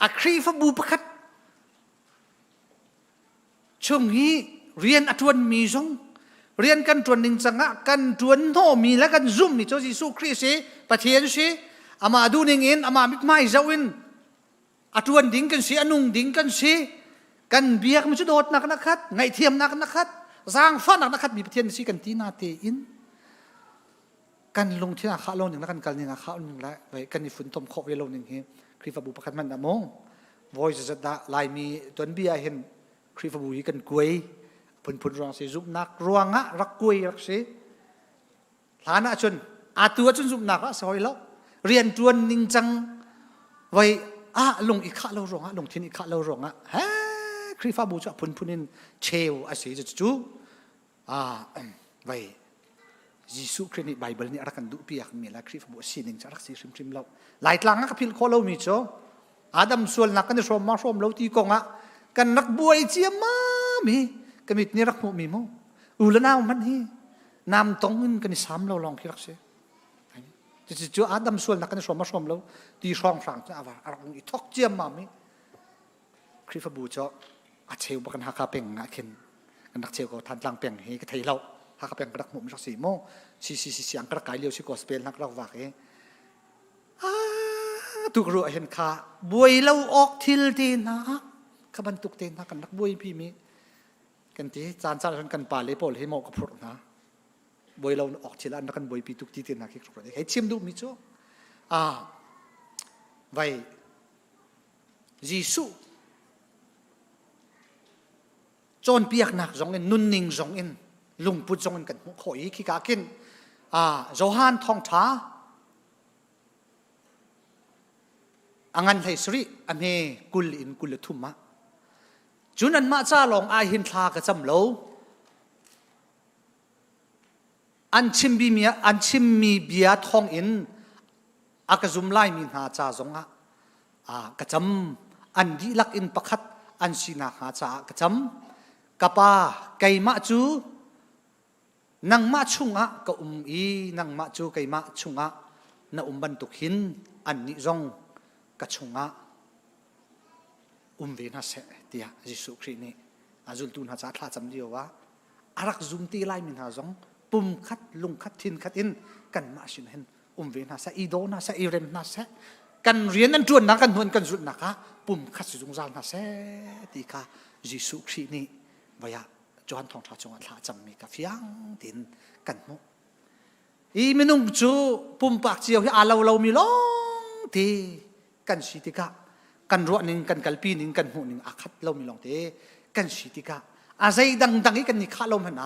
อะครีฟบูประคัดช่วงนี้เรียนอัตวันมีจงเรียนกันจวนหนึ่งจังะกันจวนโนมีแล้วกันซุ่มนี่เจ้าจิสุคริสต์ประเทศสิอามาดูนิ่งอินอามามิกไม่เจ้าอินอัตวันดิ่งกันสิอนุงดิ่งกันสิกันเบียกมันจะโดดนักนักไงเทียมนักนักสร้างฟ้านักนักมีประเทศสิกันที่นาเตอินกันลงที่นาข้าลงหนึ่งแล้วกันกันหนึ่งข้าหนึ่งแล้วไว้กันนี่ฝุ่นตมโควิดลงหนึ่งเฮคริฟบูประคัดมันดะมง voice จะได้ลายมีตัวเบียเห็นคริฟบูกันกุยพุ่นร้องสิจุบนักรวงะรักกุยรักสิ หลานอาจนอาตัวจนสุบหนักสอยแล้วเรียนจวนนิ่งจังไว้ลงอีกข้าเรารองลงทิ้งอีกข้าเรารองเฮ้คริฟ้าบูชาพุนินเชลอาศัยจะจูไว้ยิสุครินิไบเบิลนี่รักกันดูปียกมีละคริฟ้าบูชานิ่งจะรักสีริมเราหลายครั้งก็พิลโคเรามีโจอาดัมส่วนนักกันจะชมมาชมเราตีกงกันนักบวยเจียมามีกันมิดนี่รักมุมีมั้งอุลนาวมันฮีนำตรงกันกันซ้ำเราลองคิดรักเสียจะจู่อาดัมส่วนนักกันจะชมมาชมเราตีช่องฝั่งจะว่าอะไรอีทอกเจียมมามีคริฟ้าบูชาอาเชลบักันฮักกาเป็งอาเข็นกันนักเชลก็ทันลังเป็งเฮก็ไทยเราฮักกาเป็งกระดักมุมสักสีโมสีเสียงกระไก่เลี้ยวสิกอสเปนนักเราว่าเตุกรู้เห็นข้าบวยเราออกทิลตีนะขบันตุกเตนะกันนักบวยพี่มีกันที่จานกันป่าเลยโปลให้หมอกกับพรนะบวยเราออกทิลอันนักกันบวยปีตุกตีเตนะคิดรู้ให้ชิมดูมิโจไว้ยิสุจนเปียกหนักจงเงินนุ่นนิ่งจงเงินลุงพุทธจงเงินกันขอยขี้กากินโจฮันทองท้าอังันไทยสรีอเมกุลอินกุลทุมะจุนันมาจ้าลองอาหินทากระจำโลอันชิมมีเบียทองอินอากจุมไลมีหาจ้าจงกระจำอันดีลักอินประคัดอันสีนาหาจากระจำกะปาไก่มาจูนังมาชุงกะอีนังมาจูไก่มาชุงนะบันตุกหินอันนี้จงกะชงเวนัสเตียยิสุครีนี่อาจุลตุนหาจัดลาจำเดียวว่าอารักจุมตีไลมินหาจงปุ่มคัดลุงคัดทินคัดอินกันมาชินเห็นเวนัสอีโดนัสอีเรมนัสกันเรียนนั้นจวนนักกันหวนกันจุดนักปุ่มคัดจุงจานนัสตีกายิสุครีนี่วายจวนทองท้าจงลาจำมีกาฟิยังดินกันมุอีมินุงจูปุ่มปากเจียวที่อาเรามีล้องทีกันสิติกะกันรัวนิงกันกัลปีนิงกันหูนิงอาคัดเรามีลองเตกันสิติกะอาศัยดังอีกันนิข้าเรามัน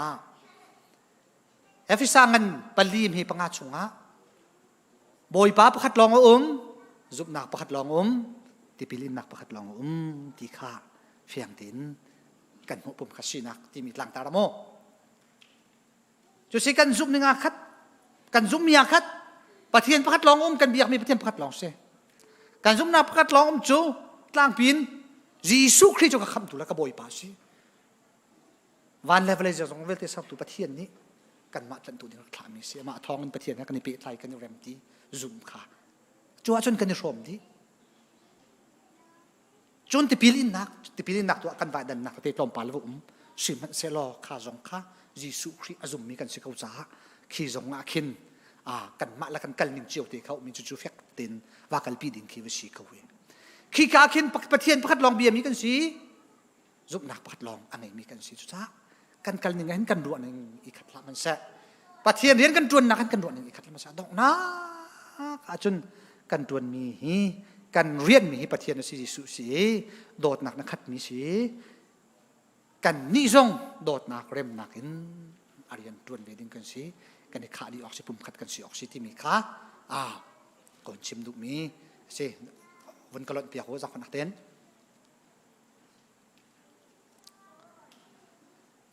เอฟิสังันปลีมเฮปังอาชงบอยป้าประคัดลองจุบนักประคัดลองติปิลินนักประคัดลองติข้าเฟียงตินกันหูปุ่มขัดสินักที่มีหลังตาละโมจุสิกันจุบนิงอาคัดกันจุบมีอาคัดปะเทียนประคัดลองกันเบียกมีปะเทียนประคัดลองเสการจุ่มน้ำประคัดลองจูกลางปีนยิสุคริสต์จะคำตุละก็บ่อยป่าสิวันเลเวลจะส่งเวลเตสับตุประเทศนี้กันมาจันตุนี่รักษามีเสียมาทองกันประเทศนี้กันในปีไทยกันในเรมตีจุ่มขาจัวจนกันในชมดีจนติปิลินนักตัวกันวายดันนักเตะปลอมปาลวุ้มสิมันเซลล์ขาจงขายิสุคริสต์จุ่มมีกันสิเขาจ้าขี้จงอาคินกันมาแล้วกันกัลนิงเจียวเตะเขามีจุดเฟกตินว่ากัลปีดิงขี้วสีเขาเองขี้กาคินประเทศประคัดลองเบียมีกันสิจุบนักประคัดลองอันไหนมีกันสิจุดจ้ากันกัลนิงเห็นกันด่วนหนึ่งอีกขัดละมันแสะประเทศเรียนกันจวนนักกันด่วนหนึ่งอีกขัดละมันแสะดอกนะอาจนกันจวนมีกันเรียนมีประเทศนั้นสิสุสีโดดนักนักขัดมีสิกันนิจงโดดนักเร็มนักอินอาเรียนจวนเบียดิงกันสิกันในขาดีออกสิปุ่มขัดกันสิออกสิที่มีขาก่อนชิมดูมีสิวันกลอนเปียกหัวจากคนนักเต้น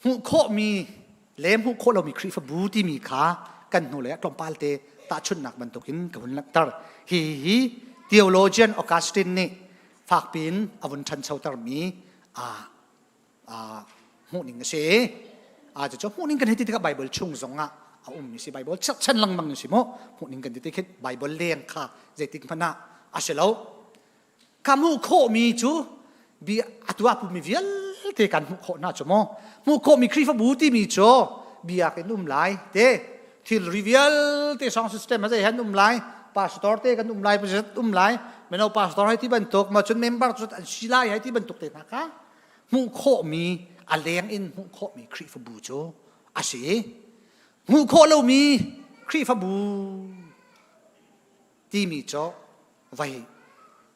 หุโคมีเล่มหุโคเรามีครีฟบูที่มีขากันหนูเลยกลมปาลเตตาชุนหนักบรรทุกินกับวันลักตร์ฮีเทโอโลเจียนออกัสตินนี่ฝากปีนอวันชันเชาตร์มีหูนิ่งเสจะจบหูนิ่งกันให้ที่กับไบเบิลชุ่งสงมีสิไบเบิลฉันลังมังสิโมหูนิ่งกันที่คิดไบเบิลเลี้ยงค่ะเจติกพนะเสร็จแล้วคำหูโคมีจูบีอัตัวผู้มีเวียลเตกันหูโคน่าจะโมหูโคมีครีฟบูที่มีจูบีอากันไหลเตที่รีเวียลเตสองสิสเต็มมาจะเห็นไหลพาสตอร์เตกันไหลประเสริฐไหลไม่เอาพาสตอร์ให้ที่บรรทุกมาจนเมมเบอร์จนศิลาให้ที่บรรทุกเตนะคะหูโคมีอะไรอินหูโคมีครีฟบูจูสิหูโคเรามีครีฟบูที่มีจูไว้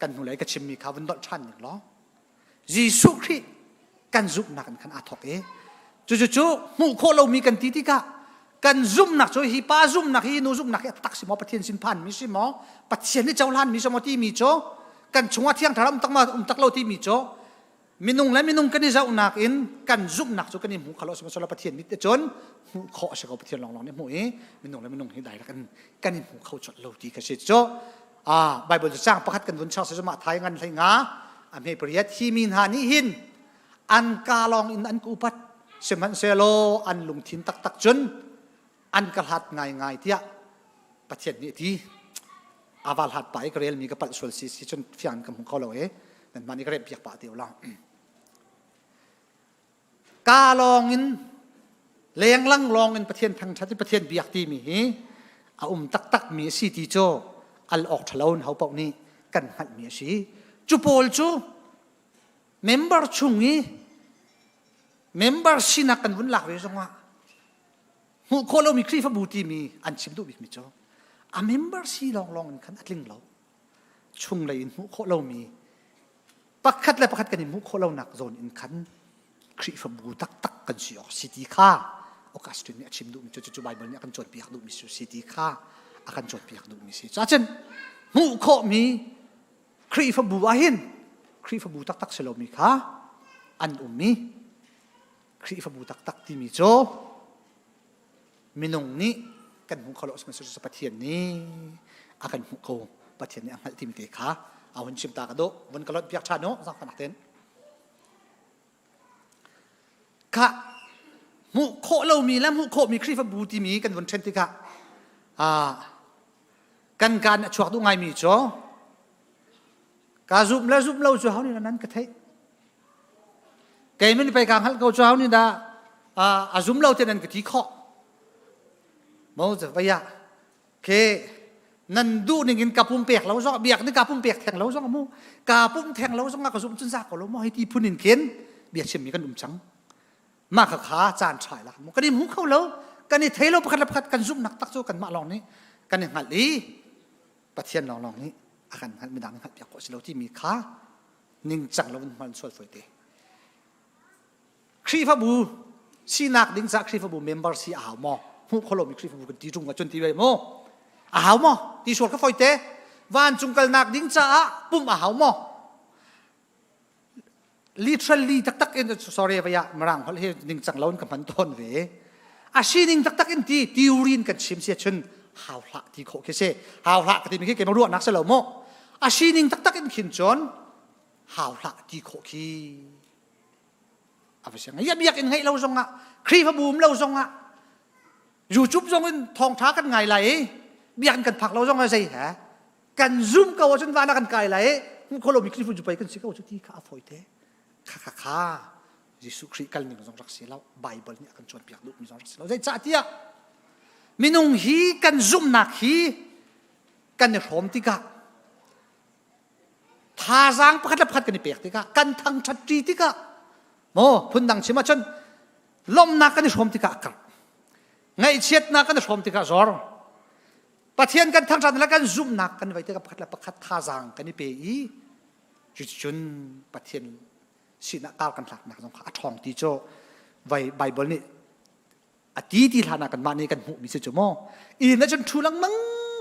กันหูไหลก็ชิมมีข้าววันดอลชันอย่างล้อยิสุคริกันจุบนักกันอาทอกจู่หูโคเรามีกันตีที่กะ กันซุ่มหนักช่วยฮีป้าซุ่มหนักฮีนูซุ่มหนักฮีตักสิมอประเทศสินพันมิสิมอประเทศนี่เจ้าล้านมิสมอที่มีโจกันชงว่าเที่ยงทารัมตักมาตักเล่าที่มีโจมินุงและมินุงกันนี่เจ้าหนักอินกันซุ่มหนักช่วยกันนี่หูขลุ่มสมสารประเทศมิตรจนหูขอเสกประเทศลองเนี่ยหูมินุงและมินุงให้ได้ละกันนี่หูเข้าจดเล่าที่กันเสียโจไบเบิลจะสร้างประคัดกันบนชาวสมัยไทยงันไทยงาอเมริกาที่มีหานิหินอันกาลองอินอันกูปัดเสมันเซโลอันลุงทินตักจนอันกระหัดง่ายๆที่ประเทศนี้ที่อาวาลหัดไปก็เรียนมีกระปัดส่วนสีจนฟิอันกับของเขาเลยนั่นมันนี่ก็เรียนเปียกปะเดียวเรากาลองอินเลี้ยงลังลองอินประเทศทางชาติประเทศเบียกที่มีตักมีสีที่โจอัลออกทะเลาเขาบอกนี่กันหัดมีสีจูโพลจูเมมเบอร์ชุงนี้เมมเบอร์สินักกันวุ่นหลักเลยจังวะหูโคเรามีครีฟบูตีมีอันชิมดูบิกมิจ้าเมมเบอร์สิลองกันอัดลิงเราชุงเลยหูโคเรามีปักขัดเลยปักขัดกันหูโคเราหนักโซนอินคันครีฟบูตักกันสิออกสิติค่าโอกาสตัวนี้ชิมดูมิจู่ไบเบิลเนี่ยกันจดเปียกดูมิสิติค่าอากันจดเปียกดูมิสิจ้าเช่นหูโคมีครีฟบูอาหินครีฟบูตักเสลมีค่าอันมีครีฟบูตักที่มีโจมินงนี้กันหูเขาหลอกสมัยสุดประเทศนี้อากันหูเขาประเทศนี้อันที่มีเตะขาเอาวันชิมตากระโดวันกระโดเปียกชาโนสักขนาดเต็นค่ะหูโคเรามีแล้วหูโคมีครีฟบูที่มีกันวันเช่นที่ค่ะกันการช่วยดูไงมีโจการซุ่มแล้วซุ่มเราช่วยเขานี่นั้นก็เท่แกไม่ได้ไปกลางเขาช่วยเขานี่ดาซุ่มเราเท่านั้นก็ที่ข้อมองจะไปยะเคนั่นดูนี่กินกาปุ่มเปียกเราซ้อเบียกนี่กาปุ่มเปียกแทงเราซ้อมูกาปุ่มแทงเราซ้อกระสุนจุนซากของเราไม่ให้ที่พูนินเขียนเบียกเชื่อมีกันดุมจังมากขาจานฉายละมันก็ได้หมูเข้าแล้วกันนี่เทเราประคัดกันซุ่มหนักตักโซกันมาลองนี้กันนี่หัดลีประเทียนลองนี้อาการหัดไม่ดังหัดเปียกก็สิเราที่มีขานิ่งจังเรามันสวยฝอยเตะครีฟบูสีนักดิ้งจากครีฟบูเมมเบอร์สีอ่าวมอหูเขาลมีคลิปบุกตีจุงกับจนตีไปโม่อาหาวมอตีสวดก็ฝอยเตะวันจุงกัลนักดิ้งจ้าปุ่มอาหาวมอ literallyตักอิน sorry ไปยะมรังเขาเรียกดิ้งจังล้นกับมันต้นเวอาชีดิ้งตักอินตีอูรินกันชิมเสียชนหาวละที่โคเคเซ่หาวละก็ที่มีแค่เกมรู้นักเสลโม่อาชีดิ้งตักอินขินจนหาวละที่โคคีอะไรเสียงยับยักอินให้เราส่งอ่ะคลิปบูมเราส่งอ่ะอยู่จุ๊บจงเป็นทองท้ากันไงไหลเบียนกันผักเราจงอะไรฮะกันซุ่มกับว่าจนวานากันไกลไหลคนเรามีคลิปจุ๊บไปกันสิเขาจุดที่ข้าฝอยเตะข้ายิสุคริกันหนึ่งจงรักเสียแล้วไบเบิลเนี่ยกันชวนเปียกลุกมีจงรักเสียแล้วใจจ่าเตี้ยมินุงฮีกันซุ่มหนักฮีกันเนี่ยหอมติกะท่าจางพัดกันนี่เปียกติกะกันทางชัดจีติกะโมพุ่นดังชิมาชนลมหนักกันนี่หอมติกะกันไงเช็ดนักกันชมติกาจอร์ประเทศกันทั้งชาติแล้วกันซุ่มนักกันไว้ที่กับประคัดท่าจางกันนี่เปย์จุนประเทศสินักการกันหลักนักสงฆ์ทองที่โจไว้ไบเบิลนี่อดีตที่ฐานะกันมานี่กันหูมีเสจโมอีนั่นจนทุลังมัง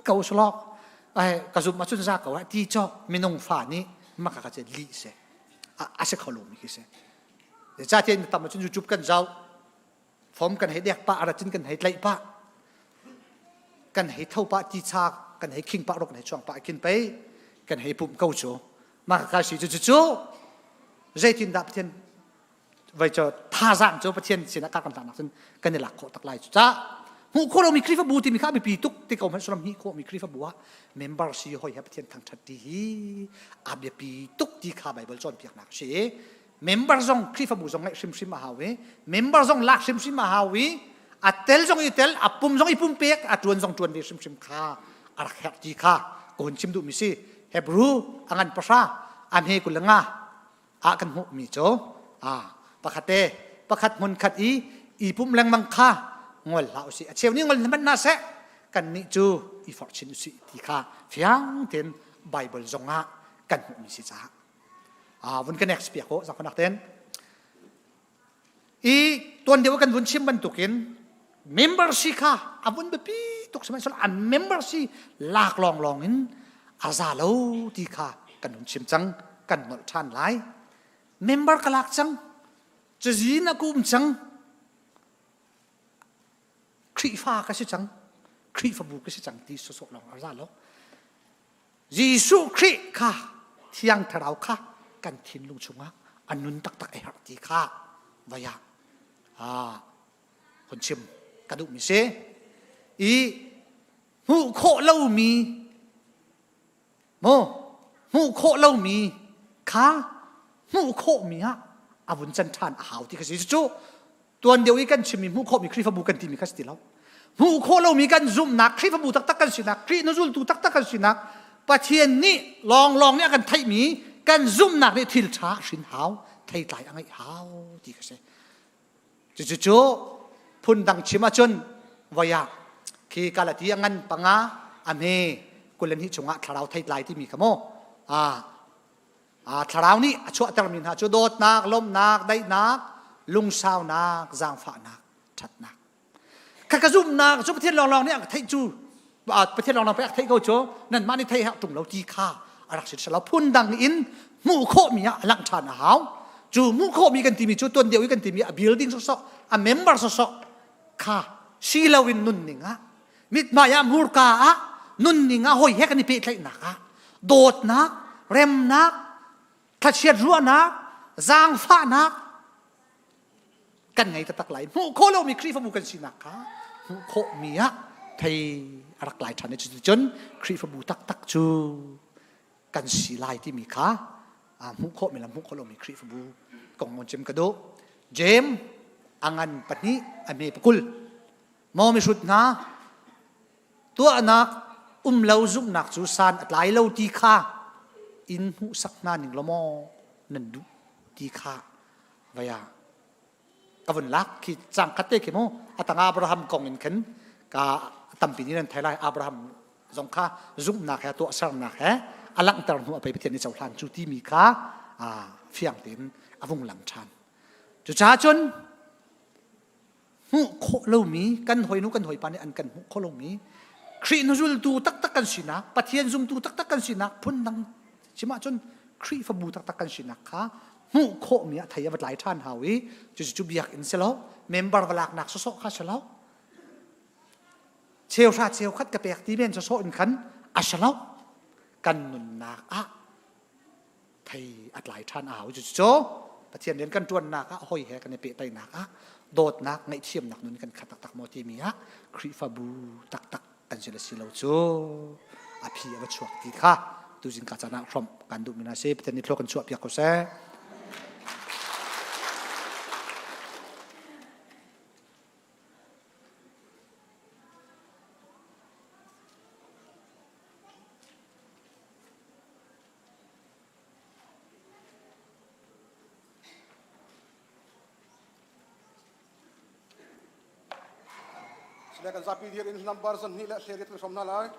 เก่าสลอกไอ้กระสุนมาจุนซาเก่าที่โจมีนงฟ้านี่มักกะจะลีเสอาเสกขลุ่มมีเสเดี๋ยวจ้าเทียนทำมาจุนจุบกันเจ้าฟอมกันให้เด็กป้าอะไรจินกันให้ไล่ป้ากันให้เท่าป้าจีชากันให้คิงป้ารกกันให้ช่วงป้ากินไปกันให้ปุ่มเก้าโจมากการสิจู่ใจจินดับเทียนไว้จะท่าจางโจประเทศสินักการต่างๆซึ่งกันในหลักโคตักไล่จ้าหูโคเรามีคลิปบูที่มีข้ามีปีตุกที่เขาไม่สนมีโคมีคลิปบัวเมมเบอร์ซีหอยประเทศทางชัดดีอาเบียปีตุกที่ข้าไบเบิลจอนเปียกหนักเชเมมเบอร์ซองคลิปบูซองไงชิมมาฮาวิเมมเบอร์ซองลักชิมมาฮาวิอัดเตลซองอีเตลอับปุ่มซองอีปุ่มเปียกอัดจวนซองจวนเวชิมข้าอารักแฮจีข้าโอนชิมดูมิสิเฮบรูอังันภาษาอันเฮกุลงาอากันหูมิโจประคัดเตประคัดมุนขัดอีปุ่มแรงมังค่างวลลาวสิเชียวนี้งวลมันน่าเสะกันนิจูอีฟอร์ชินสิที่ข้าเฟียงเต็นไบเบิลซองะกันหูมิสิจ้าวันกันเน็กซ์เปียกโคสักคนนักเต้นอีตัวเดียวกันวันชิมบรรทุกิน membership ค่ะอาวุธแบบปีตกสมัยสละmembership ลากลองอินอาซาโลดีค่ะกันหุ่นชิมจังกันนอลชันไล member กลักจังจะจีนักกุมจังครีฟ้าก็สิจังครีฟ้าบุก็สิจังที่สุดลองอาซาโลยิสุครีค่ะเที่ยงทราวค่ะกันทินลุงชงอ่ะอันนุนตักไอหักดีค่ะวายาคนชิมกระดูกมิเซอีหูโคเล่ามีหูโคเล่ามีค่ะหูโคมีฮะอาวุธจันทานหาวที่เขาสิจูตัวเดียวกันชิมมีหูโคมีครีฟบูกันที่มีคัสติแล้วหูโคเล่ามีกันซุ่มนักครีฟบูตักกันสินักครีนซุลตูตักกันสินักปะเทียนนี่ลองเนี่ยกันไทยมีกันซุ่มนักเนี่ยทิลช้าสินหาวไทยตายอะไรหาวที่เขาสิจูพุนดังชิมาจนวายาคีกาลที่งั้นปังอาอเมกุลนิชงะทาราวไทยลายที่มีขโมทาราวนี้ช่วยตรมินหาช่วยโดดนักล้มนักได้นักลุงสาวนักจางฝานักชัดนักข้ากระซุ่มนักช่วยประเทศลองเนี่ยไทยจูประเทศลองไปไทยเขาโจนั่นมาในไทยหักตุ่มเราดีค่าอารักษิตเราพุนดังอินมู่โคมีอะหลังชาหาวจูมู่โคมีกันที่มีจูตัวเดียวกันที่มีบิลดิ้งสอกเมมเบอร์สอกค่ะชีลาวินนุนนิงะมิดมายามูร์กาอะนุนนิงะหอยเฮกันนี่เป็นไรนักโดดนักเร็มนักทัชเชียรัวนักจางฟ้านักกันไงตักไหลมูโคเรามีครีฟมูกันสินักมูโคมีอะไทยรักไหลชันในจุดจนครีฟมูตักจูกันสีลายที่มีค่ะมูโคมีละมูโคเรามีครีฟมูกองมันเจมกระโดเจมangan patni ame pakul mo mi sut na tua anak lau zum nak chu san atlai lo ti kha in hu sakna ning lomo nan du ti kha vaya kavun lak ki chang khate ke mo atanga abraham kong in khen ka tampi ni nan thailai abraham zong kha zum nak ha to sar nak ha alang tar nu apai pithen ni chawlan chu ti mi kha fiang tin avung lam chan chu cha chunหูโคเล่ามีกันหอยนุกันหอยปานนี่อันกันหูโคเล่ามีครีนจุลตูตักกันสินะปะเทียนซุมตูตักกันสินะพุ่นดังชิมาจนครีฟบูตักกันสินะค่ะหูโคมีอะไทยวัดหลายท่านหาวิจุบอยากอินเสลาเมมเบอร์วลากนักโซข้าเสลาเชลชาเชลคัดกระเปียกที่เบนโซอินขันอาเสลากันนุนนักอะไทยอัดหลายท่านหาวิจุปะเทียนเรียนกันจวนนักอะหอยแหกันในเปไตนักอะโดดนักในเทียมนักนุนกันขัดตักโมทีมีฮะครีฟาบูตักกันเจริญสิเราโจอภิวัตชวกตีค่ะตุจินกาจานะพร้อมกันดูมินาเซปเทนิโลกันชวกเปียกโกเซ Silakan Zapi here in number son nila share it from nalai.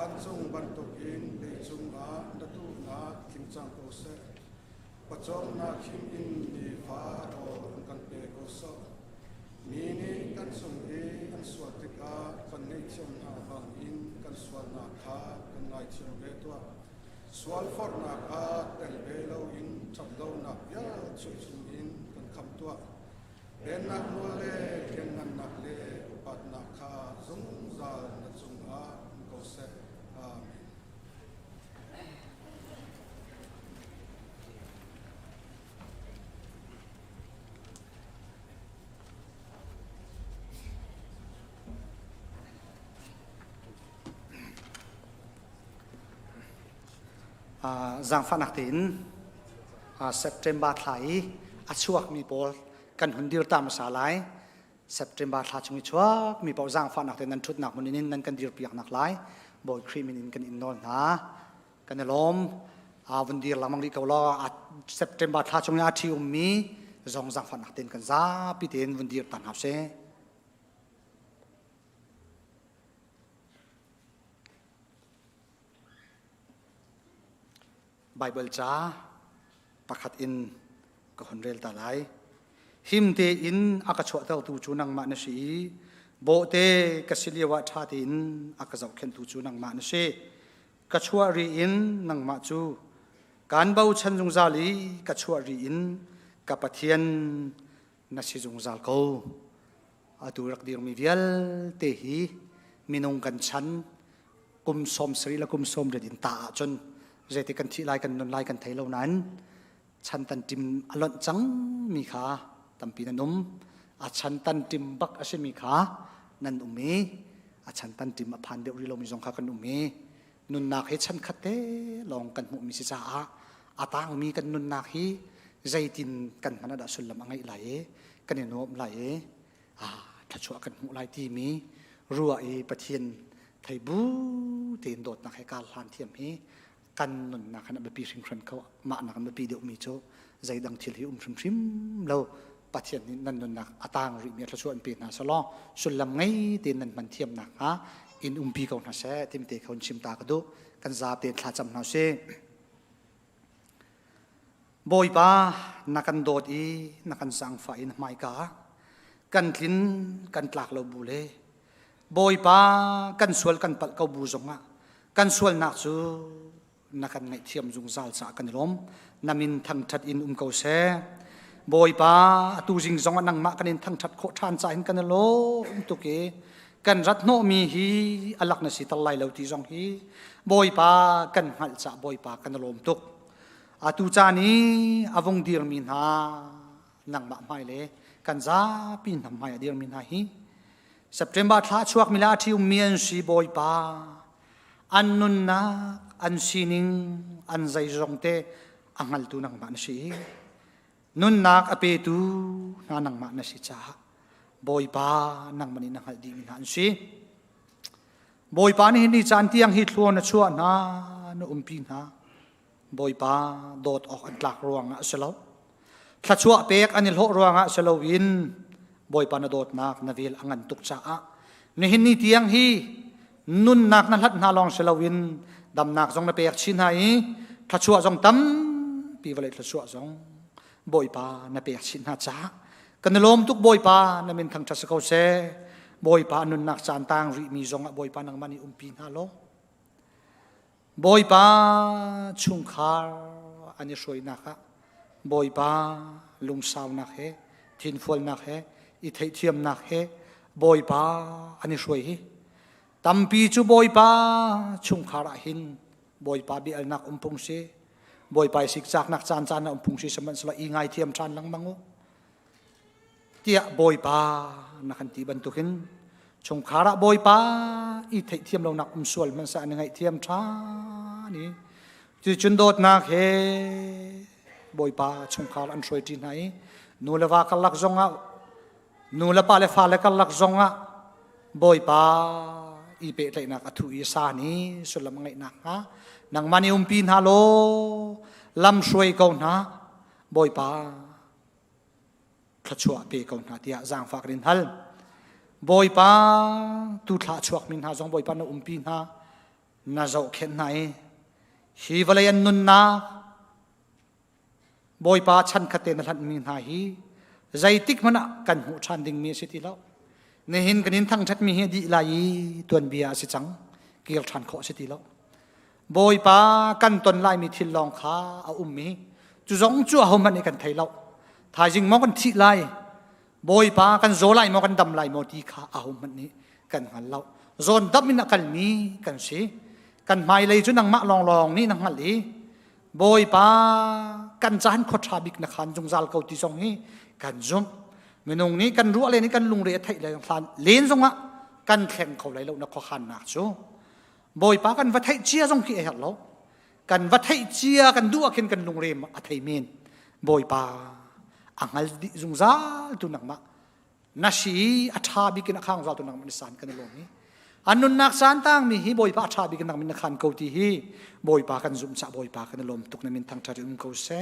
kan chung ban to in le chung a da tu na kim chang ko se pachom na kim in ni fa ro kan pe ko so ni ni kan chung e kan swat ka kan nei chom na bang in kan swal na kha kan nai chom ve to swal for na kha tel ve lo in cham lo na ya chu chung in kan kham to en nak mo le ken nan nak le pat na kha zum za na chung a ko se amen giang phan nak tin September thai chuak mi pol kan hundir tam sa lai September thla chungi chuak mi pol giang phan nak tin nan thut nak munin nan kan dir piak nak lai boy crimin kan innol na kan lom vundir lamang ri ko lo September thla chungi a thi mi zong giang phan nak tin kan za pi tin vundir tan hap se Bible cha pakhat in ka honrel ta lai him te in aka chwa taw tu chu nang ma na si bo te ka siliwa tha te in aka zau khen tu chu nang ma na se ka chwa ri in nang ma chu kan bau chan jung za li ka chwa ri in ka pathian na si jung zal ko atu rak dir mi vial te hi minung kan chan kum som sri la kum som de din ta chon zeti kan thi lai kan non lai kan thei lo nan chan tan tim alon chang mi kha tampi nan a chan tan tim bak ase mi kha nan me a chan tan tim a phan de ri lo mi jong kha kan me nun nak he chan khate long kan mu mi si cha a tang mi kan nun nak hi zaitin kan hana da sulam angai lai kan no lai tha chua kan mu lai ti mi ruwa e pathian thai bu tin dot nak he kal han thiam hi kan nun na kan be ring khan ko ma na kan be de mi cho zai dang thil hi shrim lo pathian nan nun na atang ri mi thla chuan pe na salo sulam ngai tin nan man thiam na ha in pi ko na se tim te khon chim ta ka do kan za te thla cham na se boy pa na kan dot i na kan sang fa in mai ka kan tlin kan tlak lo bu le boy pa kan sual kan pal ko bu zonga kan sual na chu na kan ngai thiam jung zal cha kan rom namin thang that in ko se boy pa tu jing zong nang ma kanin thang that kho than cha in kan lo tu ke kan rat no mi hi alak na si talai lo ti zong hi boy pa kan hal cha boy pa kan lom tuk atu cha ni avong dir min ha nang ma mai le kan za pin ham mai dir min ha hi September thla chuak mila thiu mian si boy pa an nun na an sining an zai zong te angal tu nang ma na si nun nak ape tu na nang ma na si cha boy pa nang mani nang hal di min han si boy pa ni ni chan tiang hi thluan na chua na no pi na boy pa dot ok an tlak ruang a selo thla chua pek anil ho ruang a selo win boy pa na dot nak na vil angan tuk cha a ni hin ni tiang hi nun nak na hlat na long selo win dam nak zong na pek chin hai thla chua zong tam pi vale thla chua zong boy pa na pek chin ha cha kan lom tuk boy pa na min thang cha ko se boy pa nun nak chan tang ri mi zong a boy pa nang mani pi na lo boy pa chung khar ani soi na kha boy pa lung saw na he thin fol na he i thei thiam na he boy pa ani soi hi tampi chu boy pa chung khara hin boy pa bi al nak pung se boy pa sik chak nak chan chan na pung se saman sala i ngai thiam chan lang mangu tia boy pa na kan ti ban tukin chung khara boy pa i thei thiam lo nak sual man sa ngai thiam tha ni chu chun dot nak he boy pa chung khar an soi tin hai nu lawa kal lak zonga nu la pa le fa le kal lak zonga boy pa i pe tlai nak athu i sa ni sulam ngai nak ha nang mani pin ha lo lam soi ko na boy pa thla chua pe ko na tia jang fak rin hal boy pa tu thla chuak min ha jong boy pa na pin ha na zo khen nai hi valayan nun na boy pa chan khate na hlan mi na hi zai tik mana kan hu chan ding mi si ti lo ne hin kanin thang that mi he di lai tuan bia si chang kil than kho si ti lo boy pa kan ton lai mi thil long kha a mi chu zong chu a hom man kan thai lo thai jing mo kan thi lai boy pa kan zo lai mo kan dam lai mo ti kha a hom man ni kan hal lo zon dam min kal mi kan si kan mai lei chu nang ma long long ni nang hal li boy pa kan chan kho tha bik na khan jung zal ko ti song hi kan zum minung ni kan ru le ni kan lung re thai le khan len song a kan khen kho lai lo na kho khan na chu boy pa kan va thai chia jong ki hel lo kan va thai chia kan du khen kan lung re a thai men boy pa angal di jung zal tu nang ma na shi a tha bik na khang zal tu nang ma san kan lo ni anun nak san tang mi hi boy pa tha bik nang min khan ko ti hi boy pa kan zum cha boy pa kan lom tuk na min thang thar ko se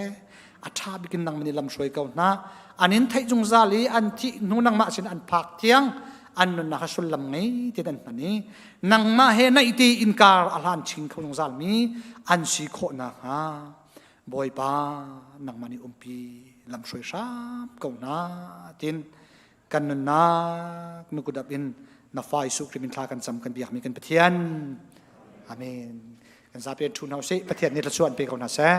a tha bik nang min lam shroi ko na anin thai jung zali an thi nu nang ma sin an phak thiang anun nak sul lam ngai ti dan pani nang ma he na iti inkar alan ching ko jung zal mi an si kho na ha boy pa nang mani umpi lam shroi sam ko na tin kan na nu kudap in na fai su krimin tha kan cham kan biak mi kan pathian amen kan zapi thu nau se pathian ni la chuan pe ko na sa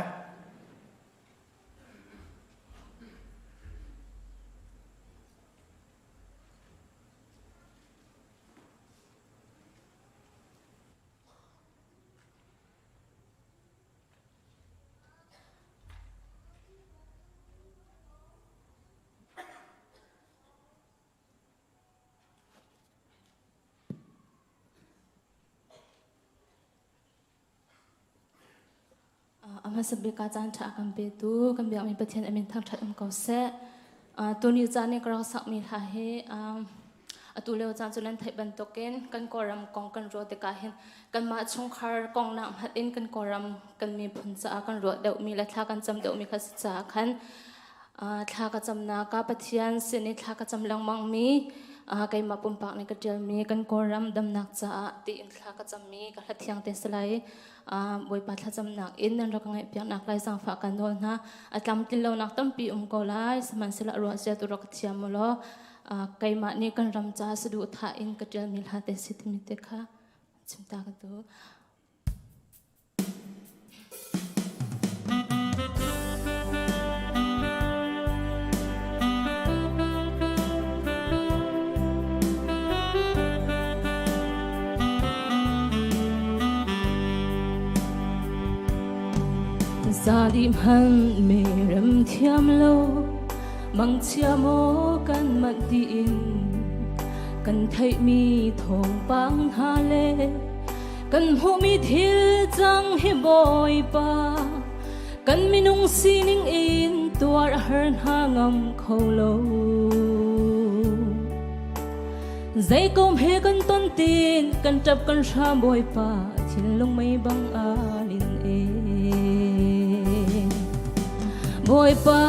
ama sabi ka chan tha kan pe tu kan biak mi pathian amin thang that ko se tu ni chan ne kra sak mi tha he atu leo chan chulan thai ban token kan koram kong kan ro te ka hen kan ma chung khar kong nam hat in kan koram kan mi phun cha kan ro deu mi la thla kan cham deu mi kha cha khan thla ka cham na ka pathian se ni thla ka cham lang mang mi kai ma pum pak ne ka tel mi kan koram dam nak cha ti in thla ka cham mi ka hla thiang te salai boy pa thla cham nak in nan rak ngai piak nak lai sang fa kan no na atlam tin lo nak tam pi ko lai saman sila ro se tu rak thiam lo kai ma ni kan ram cha su du tha in ka tel mi la te sit mi te kha chimta ka tu gia đình hắn mê rầm thiam lâu mang chia mô căn mặn tin căn thấy mi thong bang hà lê căn hộ mi thiel chẳng hi bồi pa căn mi nung sining in tuar hơn ha ngam khâu lâu dây công he căn tôn tin căn chập căn sa bồi pa thiên lung mây băng a lin e boy pa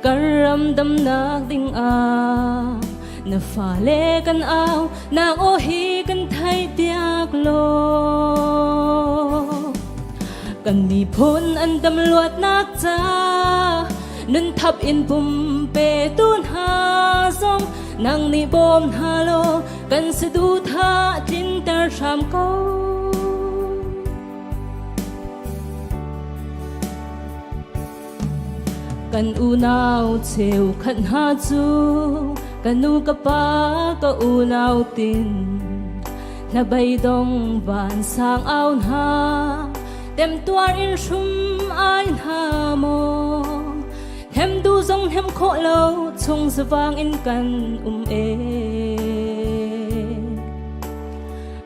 karam dam nak ding na fa le kan au na o hi kan thai piak lo kan mi phun an dam luat nak cha nun thap in pum pe tun ha song nang ni bom ha lo kan se du tha tin tar sham ko kan unaw cheu khan ha chu kanu ka pa ka unaw tin na bay dong van sang aun ha tem tuar in shum ai ha mo hem du zong hem kho lo chung zawang in kan e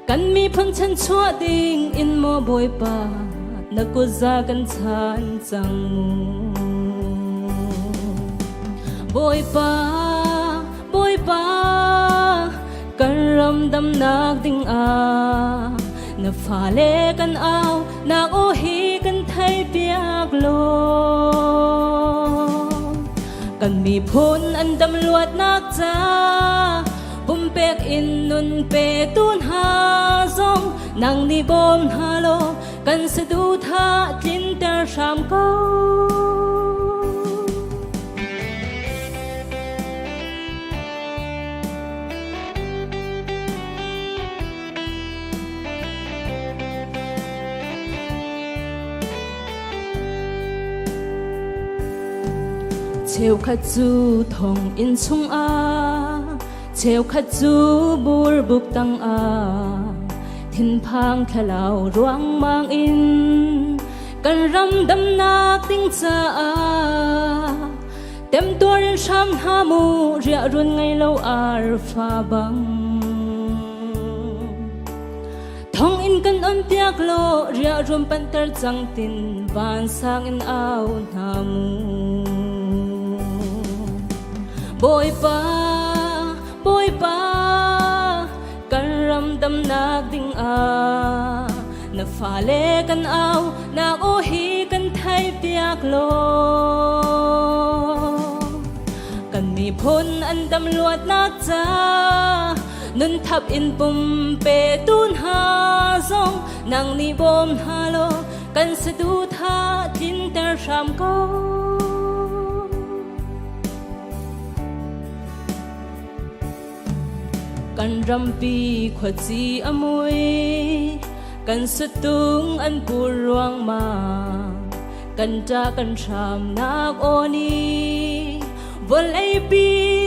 kan mi phun chan chua ding in mo boy pa na ko za kan chan chang mu boy pa kan ram dam nak ding na fa le kan au na o hi kan thai piak lo kan mi phun an dam luat nak cha pum pe bek in nun pe tun ha zong nang ni bom ha lo kan se du tha tin ter sham ko Cheu khát du thong in chung a Cheu khát du bur buk tang a Thin phang thalau ruang mang in Kan ram dam nak ting cha a Tem tua rin sham ha mu ria run ngay lâu ar pha bang Thong in kan on piak lo ria rum pan tar chang tin van sang in au na mu Boy pa kan ram dam nak ding a na pha le kan au nak o hi kan thai piak lo kan mi phun an dam luat nak cha nun thap in pum pe tun ha zong nang ni bom ha lo kan se du tha tin ter sham ko Kan rampi khwaji amoi kan sutung an purwang ma kan ta kan sham nak oni vol ai pi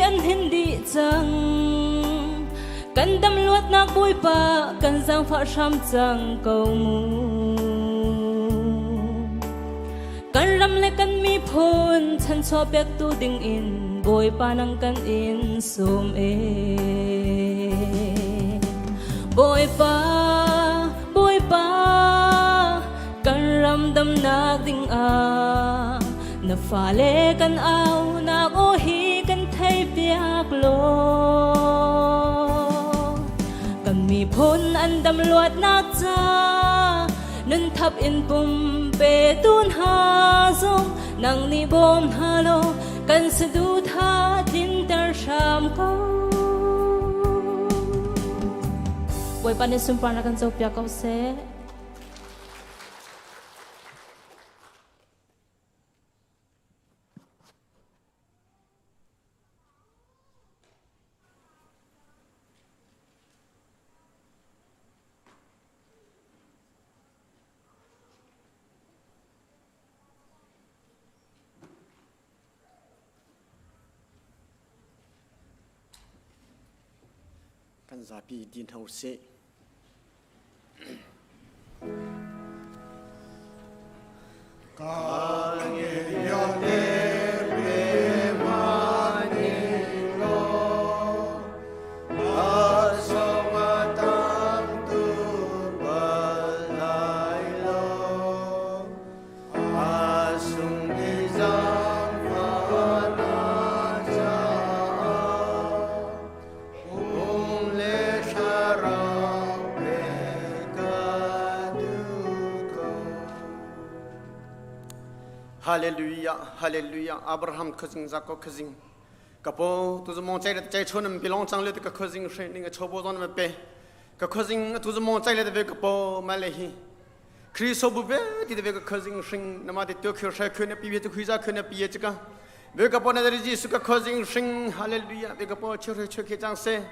an hindi chang kan dam luat nak bui pa kan jang pha sham chang ko mu kan ram le kan mi phun chan cho pek tu ding in boi pa nang kan in sum e Boy pa kan ram dam nak ding a na pha le kan au nak o hi kan thai piak lo kan mi phun an dam luat nak cha nun thap in pum pe tun ha zong nang ni bom ha lo kan se du tha tin tar sham ko Boy pa ni sumpa na kan zo pya ko se Kan Zapi din hau se Hallelujah, Hallelujah. Abraham cousin Zako cousin. Kapo to the mountain that Chonum belongs on little cousin training a chobos on the bay. Cousin to the mountain at the Kapo Malahi. Chris Obube did the cousin sing Namati Tokyo Shakuna Pia to Kuza Kuna Piatica. Wake up on the Jisuka cousin sing Hallelujah. Wake up on Church Janse.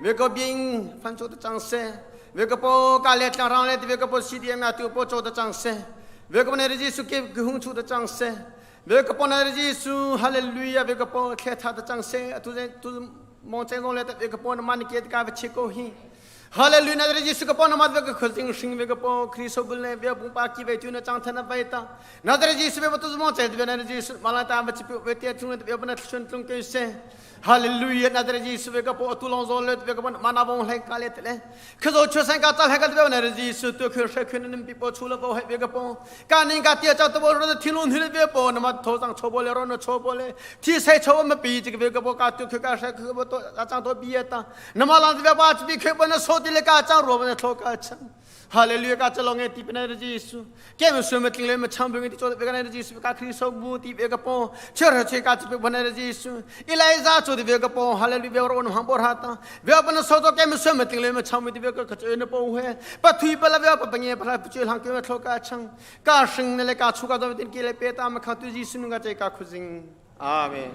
Wake up being Fancho the Janse. Wake up on Galet around wake up on CDM to Pocho the Janse. Wake up on the Jisu gave Gung to the Janse. Wake up on the Jisu, hallelujah, wake up on Keta the Janse, to the mountain, let wake up on the Manikate Gavachico he. Hallelujah, the Jisu upon a mother cousin, sing wake up on Chrisobule, Paki, Vetuna Jantana Veta. Another Jisu to the mountain, when Jesus Malata, with the tune of the Open say. Hallelujah, another Jesus wake up or Toulon, let wake up on Manabon like Caletele. Because Chosanka Hagel, Jesus took her second and people Chulabo wake up on. Canning got the out of the Tilun Hill Vapor, Matos and Chobole on a Chobole. Tis a Choma beach, wake up to Kukasha, Bieta. Namalan Vabach became a so delicate and Roman Tokachan. Hallelujah ka chalong e tip na Jesus ke me sumet le me cham bing ti chot be ka na Jesus ka khri so bu ti be ka po chher che ka chi be na Jesus Eliza chot be ka po hallelujah be ron ham bor hata be apna so to ke me sumet le me cham ti be ka khe ne po he pa thui pa la be pa pang ye pa chul hang ke me thlo ka chang ka sing ne le ka chu ka do tin ke le pe ta ma kha tu Jesus nu ga che ka khuzing amen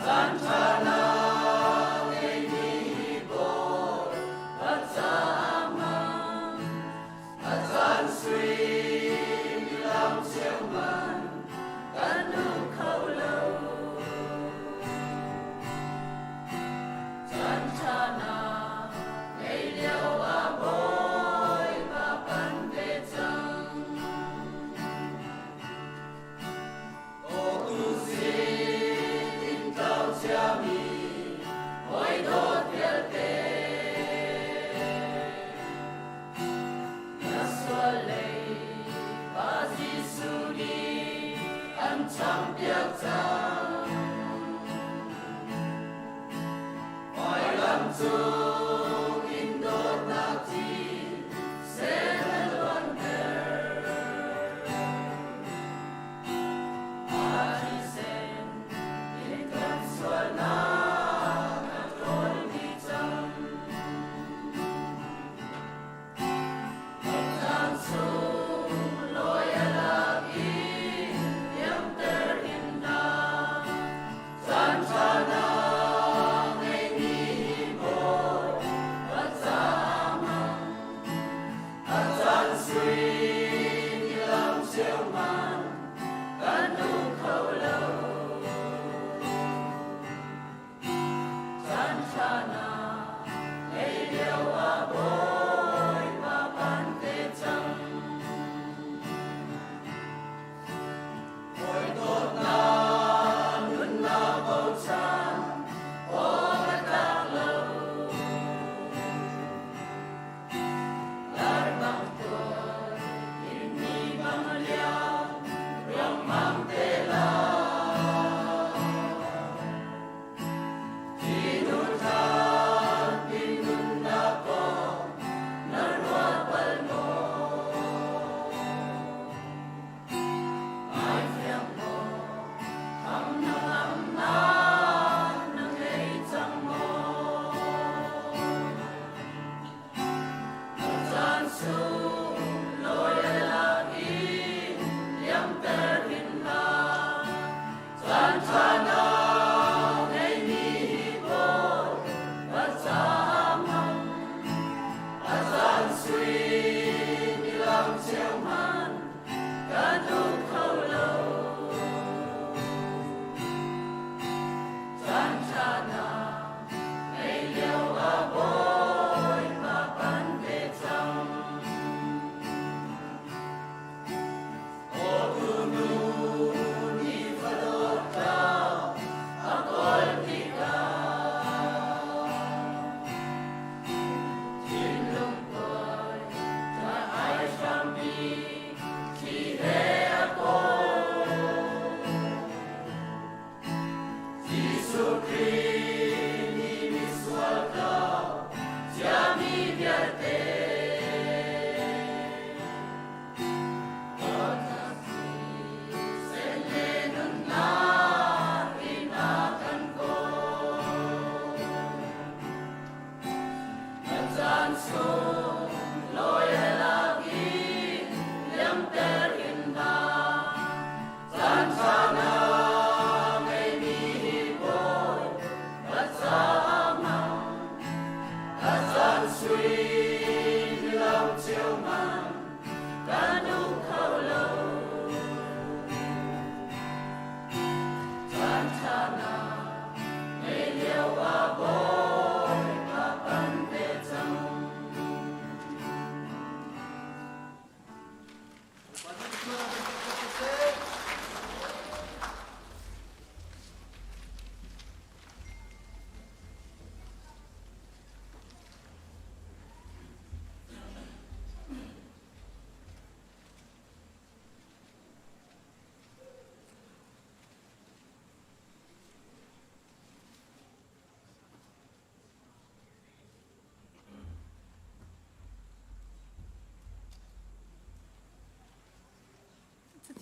Santana,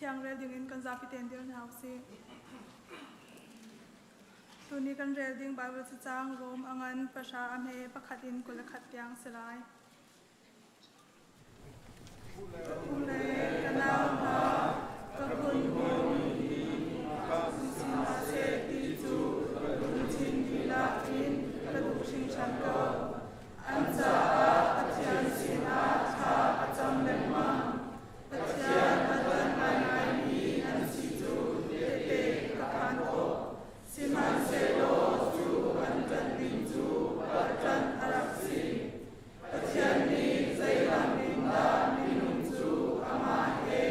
thiang rel ding in kan Zapi ten dir na si tuni kan rel ding Bible chi chang rom angan pasha ame pakhatin kul khat piang selai ule kanal ha kapun hon ka sin se ti chu chin di la in ka du sing chan ko an cha athian sin a tha acham le ma athian atan ai ni an si chu te te ka khan ko siman se lo chu an tan din chu atan arab si athian ni zai lam in da min chu ama he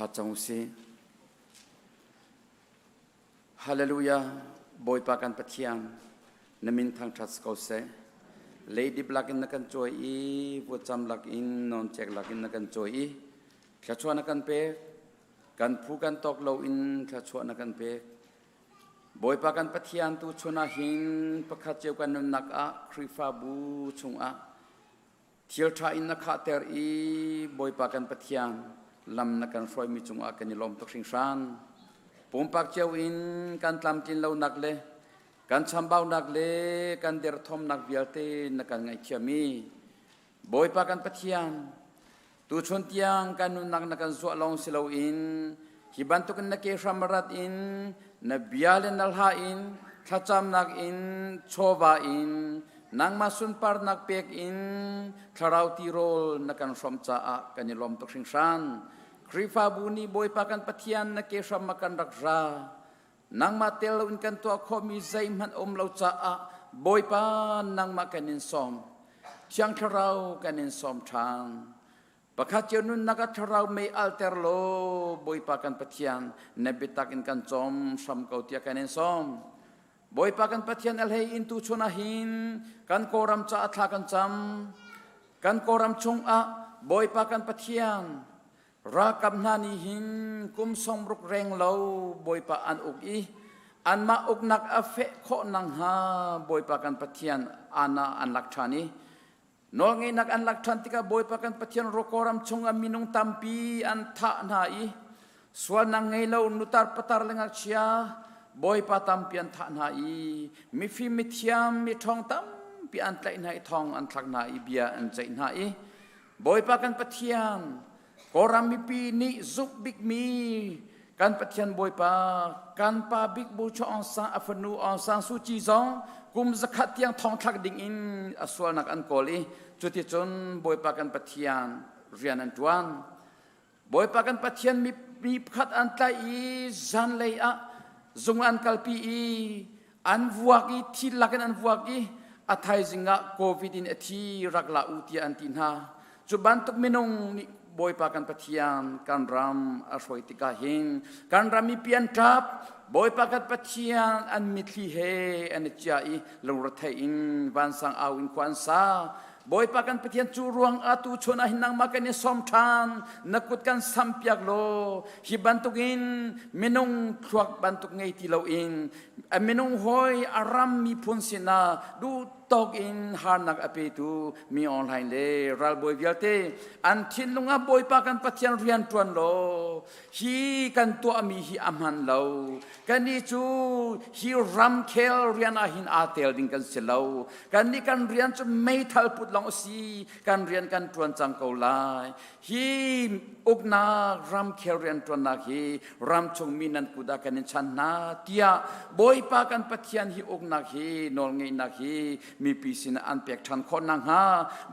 ทัดจังอุสีฮาเลลูยาบอยปากันปะเทียนนมินทางทัดสกอเซเลดี้บลักอินนักันจอยอีผู้จำลักอินนอนเช็คลักอินนักันจอยอีขะชวนนักันเปกันผู้กันตอกเลาอินขะชวนนักันเปบอยปากันปะเทียนตูชวนาหินประคัดเจียวกันนักอะคริฟาบูชงอะเที่ยวชาอินนักขาเตอร์อีบอยปากันปะเทียนลำนักกันฟอยมีจงอากันนิลมตกสิงชานปุ่มปักเจ้าอินกันตำจินเลานักเลกันชำเบานักเลกันเดรทอมนักเบียเตนักกันไงเขียมีบอยปากันปะเทียนตูชนเตียงกันนุนักนักกันสวลองสิเลาอินฮิบันตุกันนักเกชามรัดอินนเบียเลนัลฮาอินทัจามนักอินโชวาอินนางมาสุนปาร์นักเปกอินทาราวตีโรลนักกันสมจ่ากันนิลมตกสิงชานคริฟาบุนีบอยปากันปะเทียนนักเกชามกันรักรานางมาเตลอินกันตัวขมีใจมันอมเราจ่าบอยปานางมากันนินสมเชียงทาราวกันนินสมทางประคัดเจนุนนักทาราวไม่อัลเทอร์โลบอยปากันปะเทียนเนบิตักอินกันจอมสัมเกาเตียกันนินสมบอยปากันปะเทียนเอลเฮอินตูชนาหินกันโกรัมจ่าทากันจำกันโกรัมชงอะบอยปากันปะเทียนรักกับนานีหินกุมสมรุกแรงเลาบอยปาอันอุกอีอันมาอุกนักอเฟะโคนังฮาบอยปากันปะเทียนอานาอันลักชานีนองนักอันลักชันติกาบอยปากันปะเทียนรโกรัมชงอามินุงตัมปีอันทะนาอีส่วนนางไงเลานุตารปตารเลงักเชียบอยปาตัมปีอันทะนาอีมิฟิมิเทียมมิทองตัมปีอันไตนาอีทองอันทักนาอีเบียอันใจนาอีบอยปากันปะเทียนกอรามิปีนิซุกบิกมีกันปะเทียนบอยปากันปาบิกบูชองซาอัฟนูองซาสุจีซองกุมสกัดยังทองทักดิ่งอินอสวนักอันกอลีจุดที่จนบอยปากันปะเทียนเรียนอันจวนบอยปากันปะเทียนมีขัดอันไตอีจันเลยอะจงอันกัลปีอีอันวักอีที่ลักอันวักอีอัทายจิงะโควิดอินที่รักลาอุติอันตินฮาจุบันตุกมินงบอยปากันปะเทียนกันรำอสวยติกาหิงกันรำมีเพียนทับบอยปากันปะเทียนอันมิทลีเฮอันเจียอีลงรถไทยอินวันสังอาวินควันซาบอยปากันปะเทียนจูรวงอาตูชนะหินังมากันในสมทานนักกุดกันสัมเปียกโลฮิบันตุกินมินงควักบันตุกไงที่เราอินมินงหอยอารัมมีพุนสินาดูตอกอินฮานักอภิตูมีออนไลน์เลยรัลบอยเวียเตอันทินลุงอาบอยปากันปะเทียนเรียนตวนโลฮีกันตัวมีฮีอามันโลกันนี่จูฮีรัมเคลเรียนอาหินอาเตลดิงกันเสลากันนี่กันเรียนจะไม่ทัลพุดลองสีกันเรียนกันตวนจังเกาลายฮีอุกนารัมเคลเรียนตวนนักฮีรัมชงมีนันกุดากันนิชันนาเตียบอยปากันปะเทียนฮีอุกนักฮีนอลเงยนักฮีมีปีสินะอันเปียกทันคนนังฮา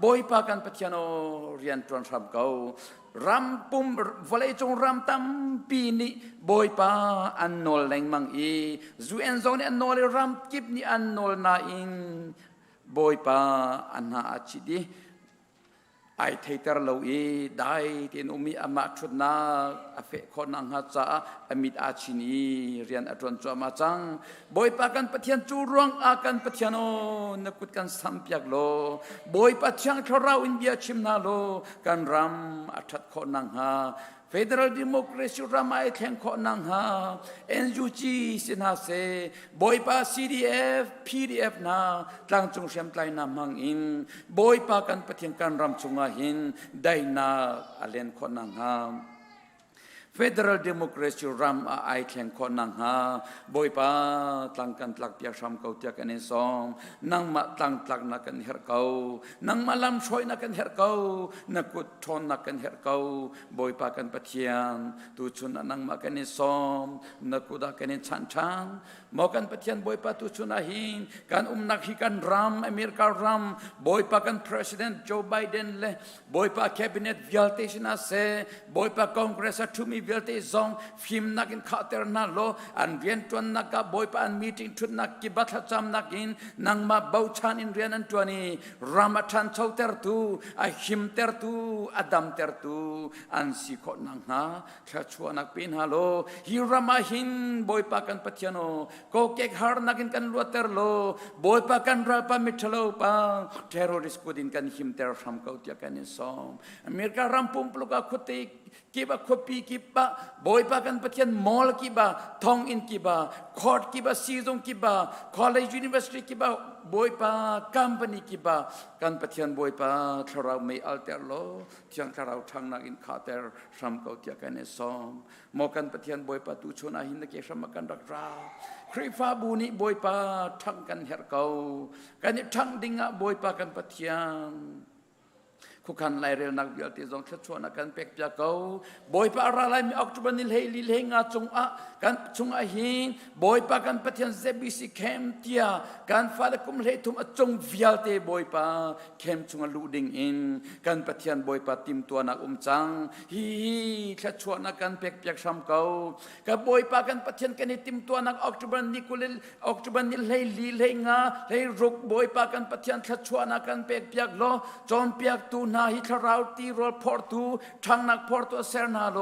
บอยปากันปะเทียนเรียนตวนรับเการำปุ่มวลัยจงรำตั้มปีนี้บอยปาอันนอลแรงมังอีจูเอ็นโซนี่อันนอลรำกิบนี่อันนอลนาอินบอยปาอันนาอาชิดีไอเทเตอร์เราอีได้ที่นุมีอามาชุดนาอเฟคนนังฮัจจะอมิดอาชินีเรียนอัตรนจวมาจังบอยปากันปะเทียนจูรวงอากันปะเทียนโอนักกุดกันสัมเปียกโลบอยปะเทียนคราวอินเดียชิมนาโลกันรำอัตรคนนังฮาFederal Democracy ramai theng kho nang ha NUG sin ha se boipa CDF PDF na tlang chung sem tlai na mang in boipa kan pathian kan ram chunga hin daina alen kho nang ha Federal Democracy ram ai theng kho nang ha boipa tlang kan tlak pia sam kau tia kan en som nang ma tlang tlak na kan her kau nang malam soi na kan her kau na kut thon na kan her kau boipa kan pathian tu chun nang ma kan en som na kuda kan en chan chan mo kan pathian boipa tu chun a hin kan nak hi kan ram America ram boipa kan President Joe Biden le boipa cabinet vialtation a se boipa Congress a thumi เวลเตซองฟิมนักอินข้าเตอร์นาโลอันเรียนจวนนักกับบอยปานมีติ้งทุนนักกิบัตจำนักอินนังมาเบาชันอินเรียนอันจวนีรามาชันเช่าเตอร์ตูไอหิมเตอร์ตูอดัมเตอร์ตูอันสิโคนังฮาเธอชวนนักเป็นฮัลโหลฮิรามาหินบอยปากันปัจจโนโกเกกฮาร์นักอินกันรัวเตอร์โลบอยปากันราปามิทโลปาเทโรริสกุดินกันหิมเตอร์ทำเขาเตียกันนิสอมอเมริการัมปุมปลุกาคุติkiba kopi kiba boy pakan patian mall kiba thong in kiba court kiba season kiba college university kiba boy pa company kiba kan patian boy pa tharau me alter lo thiang tharau thang nak in khater ram ko tia kan som mo kan patian boy pa tu chona hin ke ram kan rak ra krifa buni boy pa thang kan her kau kan ni thang dinga boy pa kan patianคุกันไล่เร็วนักวิทยาศาสตร์ชวนกันเป็กจะเกาบอยปาอะไรมีออกจุบันนิลเฮลิลเฮงาจงอะกันจงอะหินบอยปากันปะเทียนเซบิสิเข้มเตียกันฟ้าเลกุมเลทุมจงวิลเตบอยปาเข้มจงลูดิงอินกันปะเทียนบอยปาติมตัวนักจังฮีชวนกันเป็กจะช้ำเกากับบอยปากันปะเทียนกันติมตัวนักออกจุบันนิคุลออกจุบันนิลเฮลิลเฮงาเฮรุกบอยปากันปะเทียนชวนกันเป็กจะโลจอมเป็กตูนาฮิทราวตีรอลพอร์ตูทางนักพอร์ตูเซอร์นาโล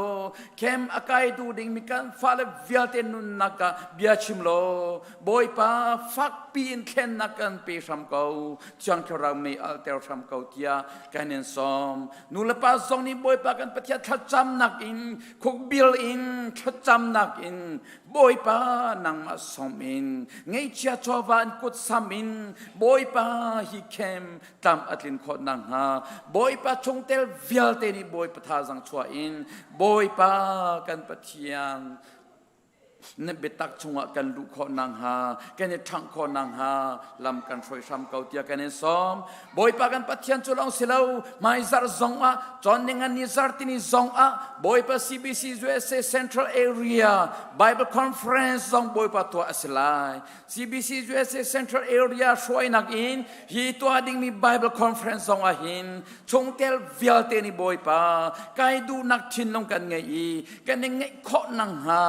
เข้มอากาศดูดิ่งมีการฟ้าเลวิลเตนุนนักเบียชิมโลบอยปาฟักปีนเข็นนักกันเปรำเกาจังทราวไม่อัลเตอร์รำเกาเทียกันเนซอมนูเลปาซองนี้บอยปากันปะเทียทัดจำนักอินคุกบิลอินทัดจำนักอินบอยปานังมาสอมอินไงเชียชวานกุดซามินบอยปาฮิเข้มตามอัตลินโคนังฮาบอยปาชงเตลวิลเตนีบอยปาทาจังชัวอินบอยปากันปะเทียงนเบตักชงกันลูกขอนางฮากันเนี่ยทังขอนางฮาลำกันช่วยทำเกาเตียกันเนี่ยซ้อมบอยปากันปัจจัยจุลองเสลาไม่ซาร์ซองอะจอนเนี่ยนิซาร์ตินิซองอะบอยปา CBC USA Central Area Bible Conference ซองบอยปาตัวอสลาย CBC USA Central Area ช่วยนักอินฮีตัวดิ่งมี Bible Conference ซองอะหินชงเตลวิลเตนีบอยปาไกดูนักชินลงกันไงอีกันเนี่ยไงขอนางฮา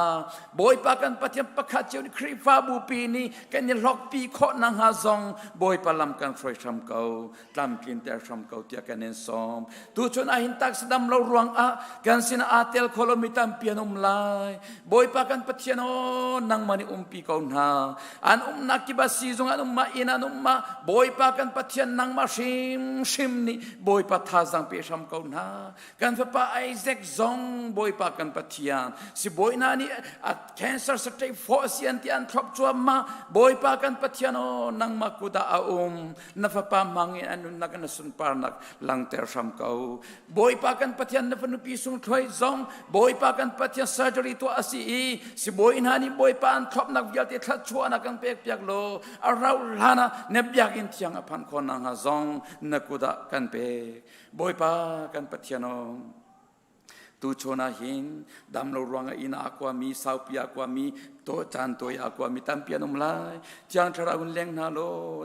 บอยปากันปฏิบัติขัดเจ้าครีฟ้าบูปีนี้กันเนี่ยล็อกปีขอนังฮาซองบอยปลำกันฟรอยทำเก่าตามกินแต่ทำเก่าเตียกันเนี่ยซ้อมตัวชนอาหินตักสดำเรารวงอะกันสินอาเตลโคลมิตัมเปียนลายบอยปากันปฏิโนนังมันปีเก่าหน้าอันนักกิบาซีซงอันมาอินอันมาบอยปากันปฏินังมาชิมนี่บอยปาทาซังเปียทำเก่าหน้ากันฟ้าป้าไอเซกซองบอยปากันปฏิญสิบอยนานี่อัดแคนสเตย์ฟอร์ซีอันที่อันทบจวบมาบอยปากันปัจจัยโนนังมาคุดานัฟปามังอินนักนัสุนปานักลังเตอร์ชัมเกาบอยปากันปัจจัยนัฟนุปีสุงถอยซองบอยปากันปัจจัย surgery ตัวอาศีสิบอยนานี่บอยปาอันทบนักวิทยาทัดชัวนักกันเปียกเปียกโลอาเราลานะเนบยากินที่ยังอภันคนนังฮะซองนักคุดากันเปียกบอยปากันปัจจัยโนตูชนาหินดำเรารวงอินาความีสาวปียความีโตจานตัวยาความีตัมเปียนมลายจางทาราอุนเลี้ยงนาโล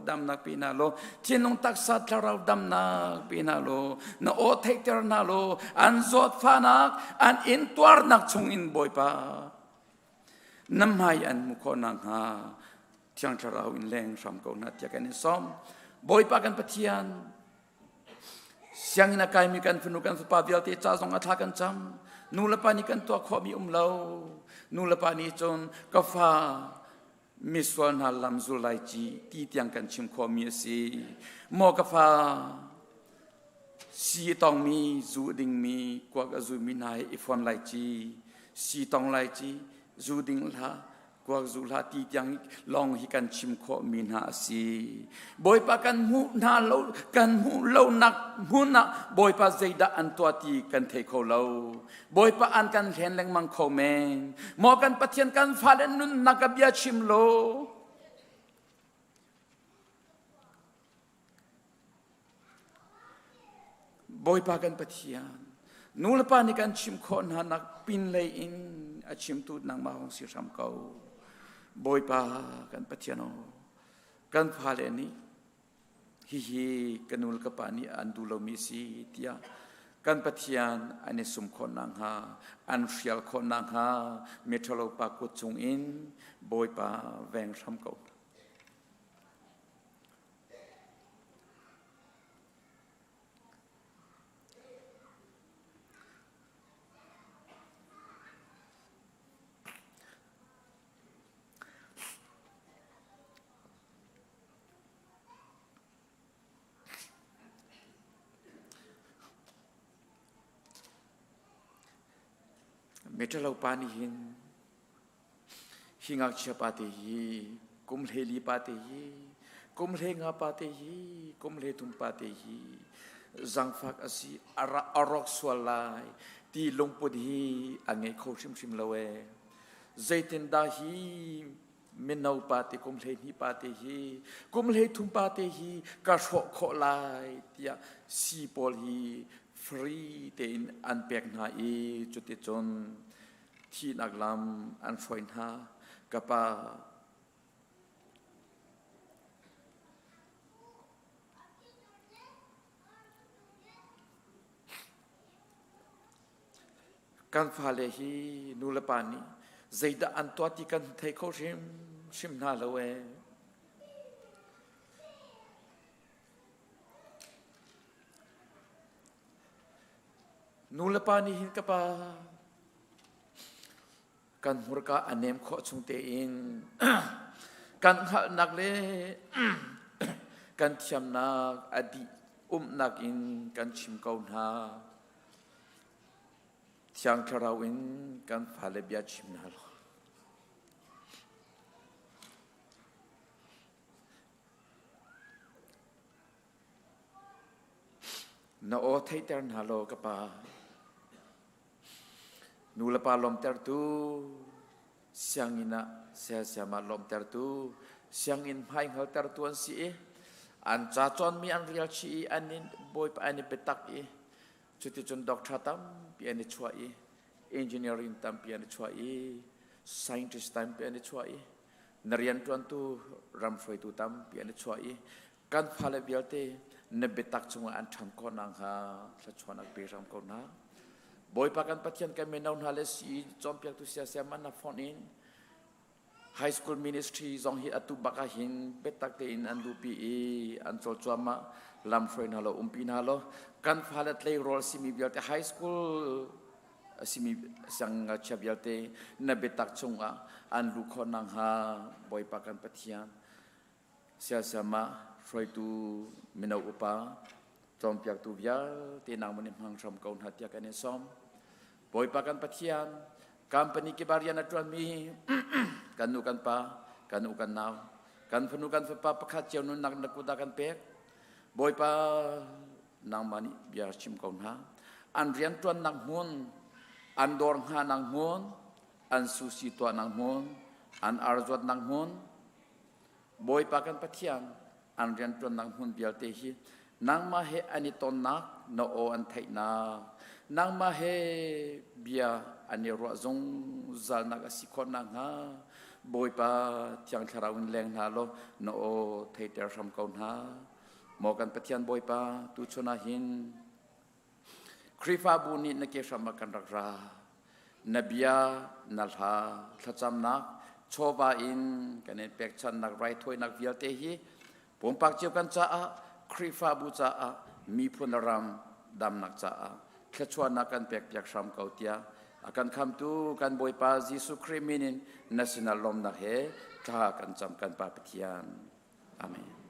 ดำนักปีนาโลที่นงตักสัตทาราดำนักปีนาโลนโอเทกเตอร์นาโลอันจอดฟานักอันอินตัวนักชงอินบอยปาน้ำหายอันมุขนังฮาจางทาราอุนเลี้ยงสามกนัดจากกันซ้อมบอยปากันปะเทียนเสียงนักการมีการฝนุกันสุภาพวิลเตจ้าทรงอัฐกันจำนูละปานิกันตัวขอมีเลานูละปานิจนกฟ้ามิสวนฮัลลัมซุไลจีตีเตียงกันชิมขอมีสีโมกฟ้าสีตองมีจูดิงมีกว่าจูมินายอิฟอนไลจีสีตองไลจีจูดิงละกว่าจุลาตียังลองให้กันชิมขอมีนาสีบอยปากันหูนาโลกันหูโลนักหูนักบอยปาใจดาอันตัวตีกันเทโคโลบอยปาอันกันเห็นแรงมังโคเมงมอกันปะเทียนกันฟ้าเลนุนนักเบียชิมโลบอยปากันปะเทียนนูละปานิกันชิมขอนานักปินเลยอินอาชิมตูนังมาของสิรำเกาบอยปากันปัจจัยโนกันพาเลนีฮิกันนูลกปานีอันดูลมิสีเตีย กันปะเทียนอันนี้สมคนนางฮาอันเชียลคนนางฮาเมทโลปากุจงอินบอยปาแวงทำเก่าเมทโลปานิหินhinga chia pate hi kum le li pate hi kum le nga pate hi kum le tum pate hi zang fak asi ara arok swalai ti longput hi ange kho sim sim lawe zaitin da hi minau pate kum le ni pate hi kum le tum pate hi ka sho kho lai tia si pol hi free te in an pek na e chuti chon thi naklam an foin ha kapa kan phale hi nulapani zaida antwati kan thai kho sim na lawe nulapani hin kapa kan murka anem kho chungte in kan hal nak le kan thiam nak adi nak in kan chim kau na thiang tharawin kan phale bia chim na lo na o thai ter na lo kapa nulapa lom ter tu siang ina sia siama lom ter tu siang in phai hal ter tuan si an cha chon mi an real chi anin boy pa ani petak e chuti chon doctor tam pi ani chua e engineering tam pi ani chua e scientist tam pi ani chua e narian tuan tu ram foi tu tam pi ani chua e kan phale bialte ne betak chunga an tham ko nang ha la chona pe ram ko na boy pakan patian kan menaun halesi chompiak tu sia sia mana phone in high school ministry zong hi atu baka hin betak te in andu pi e an chol chama lam froin halo umpin halo kan phalat lei rol simi bialte high school simi sang chabialte na betak chunga an lu khonang ha boy pakan patian sia sama froi tu menau upa chompiak tu bial te nang manim hang ram kaun hatia kan som boy pakan patian company ke barian atuan mi kanu kan pa kanu kan naw kan phanu kan pa pakhat cheu nun nak nakuda kan pek boy pa nang mani biar chim kaun ha an rian tuan nang mun an dor ha nang mun an susi to nang mun an arzot nang mun boy pakan patian an rian tuan nang mun bial te hi nang ma he ani ton nak no o an thai na nang ma he bia ani ro zong zal nak asikon nang ha boy pa tiang tharawin leng na lo no o thai ter ram kaun ha mo kan patian boy pa tu chona hin krifa buni na ke ram kan rakra nabia nalha thacham nak choba in kan pek chan nak right thoi nak vial te hi pom pak chiu kan cha a krifa bu cha a mi phunaram dam nak cha a khechwa na kan pek pek ram kautia akan kham tu kan boy pa jisu kriminin national lom na he tha kan cham kan pa pithian amen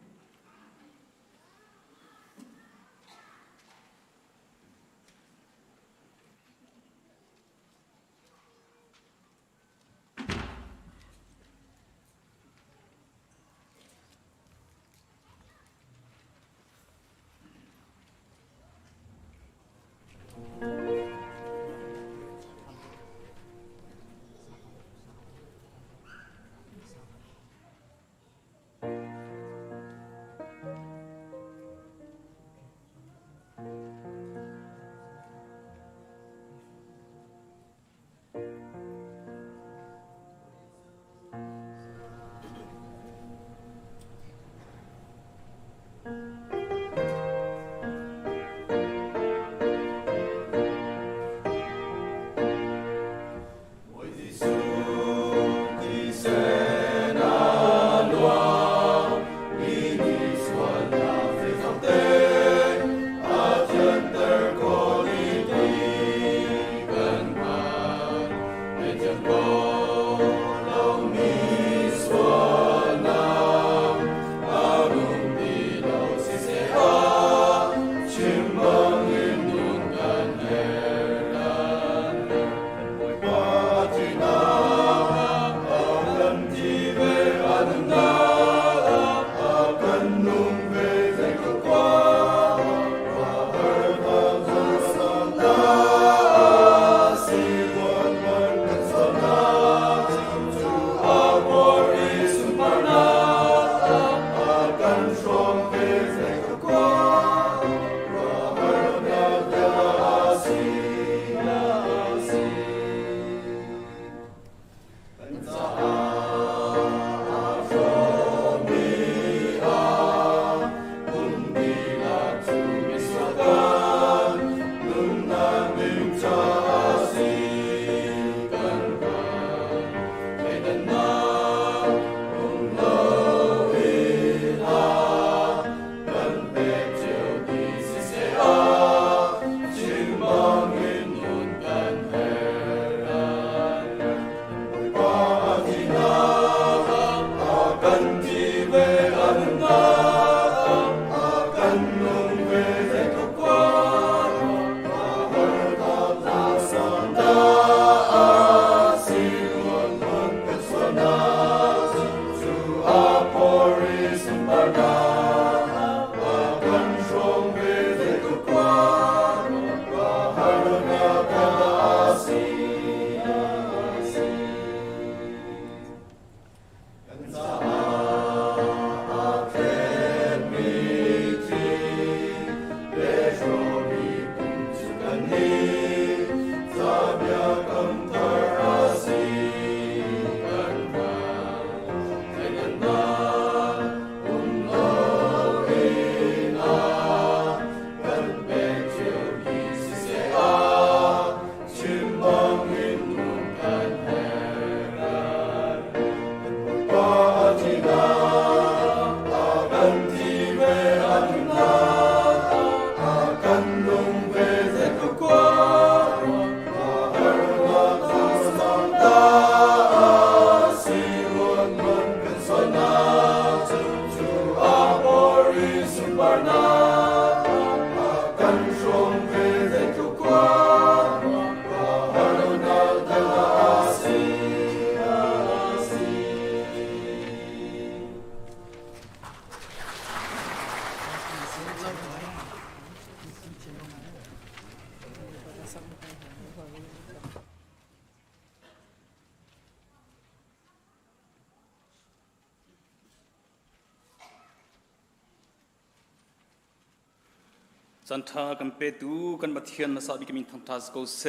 จันทากันเปตูกันมาเทียนมาสาบิกมินทางทัสโกเซ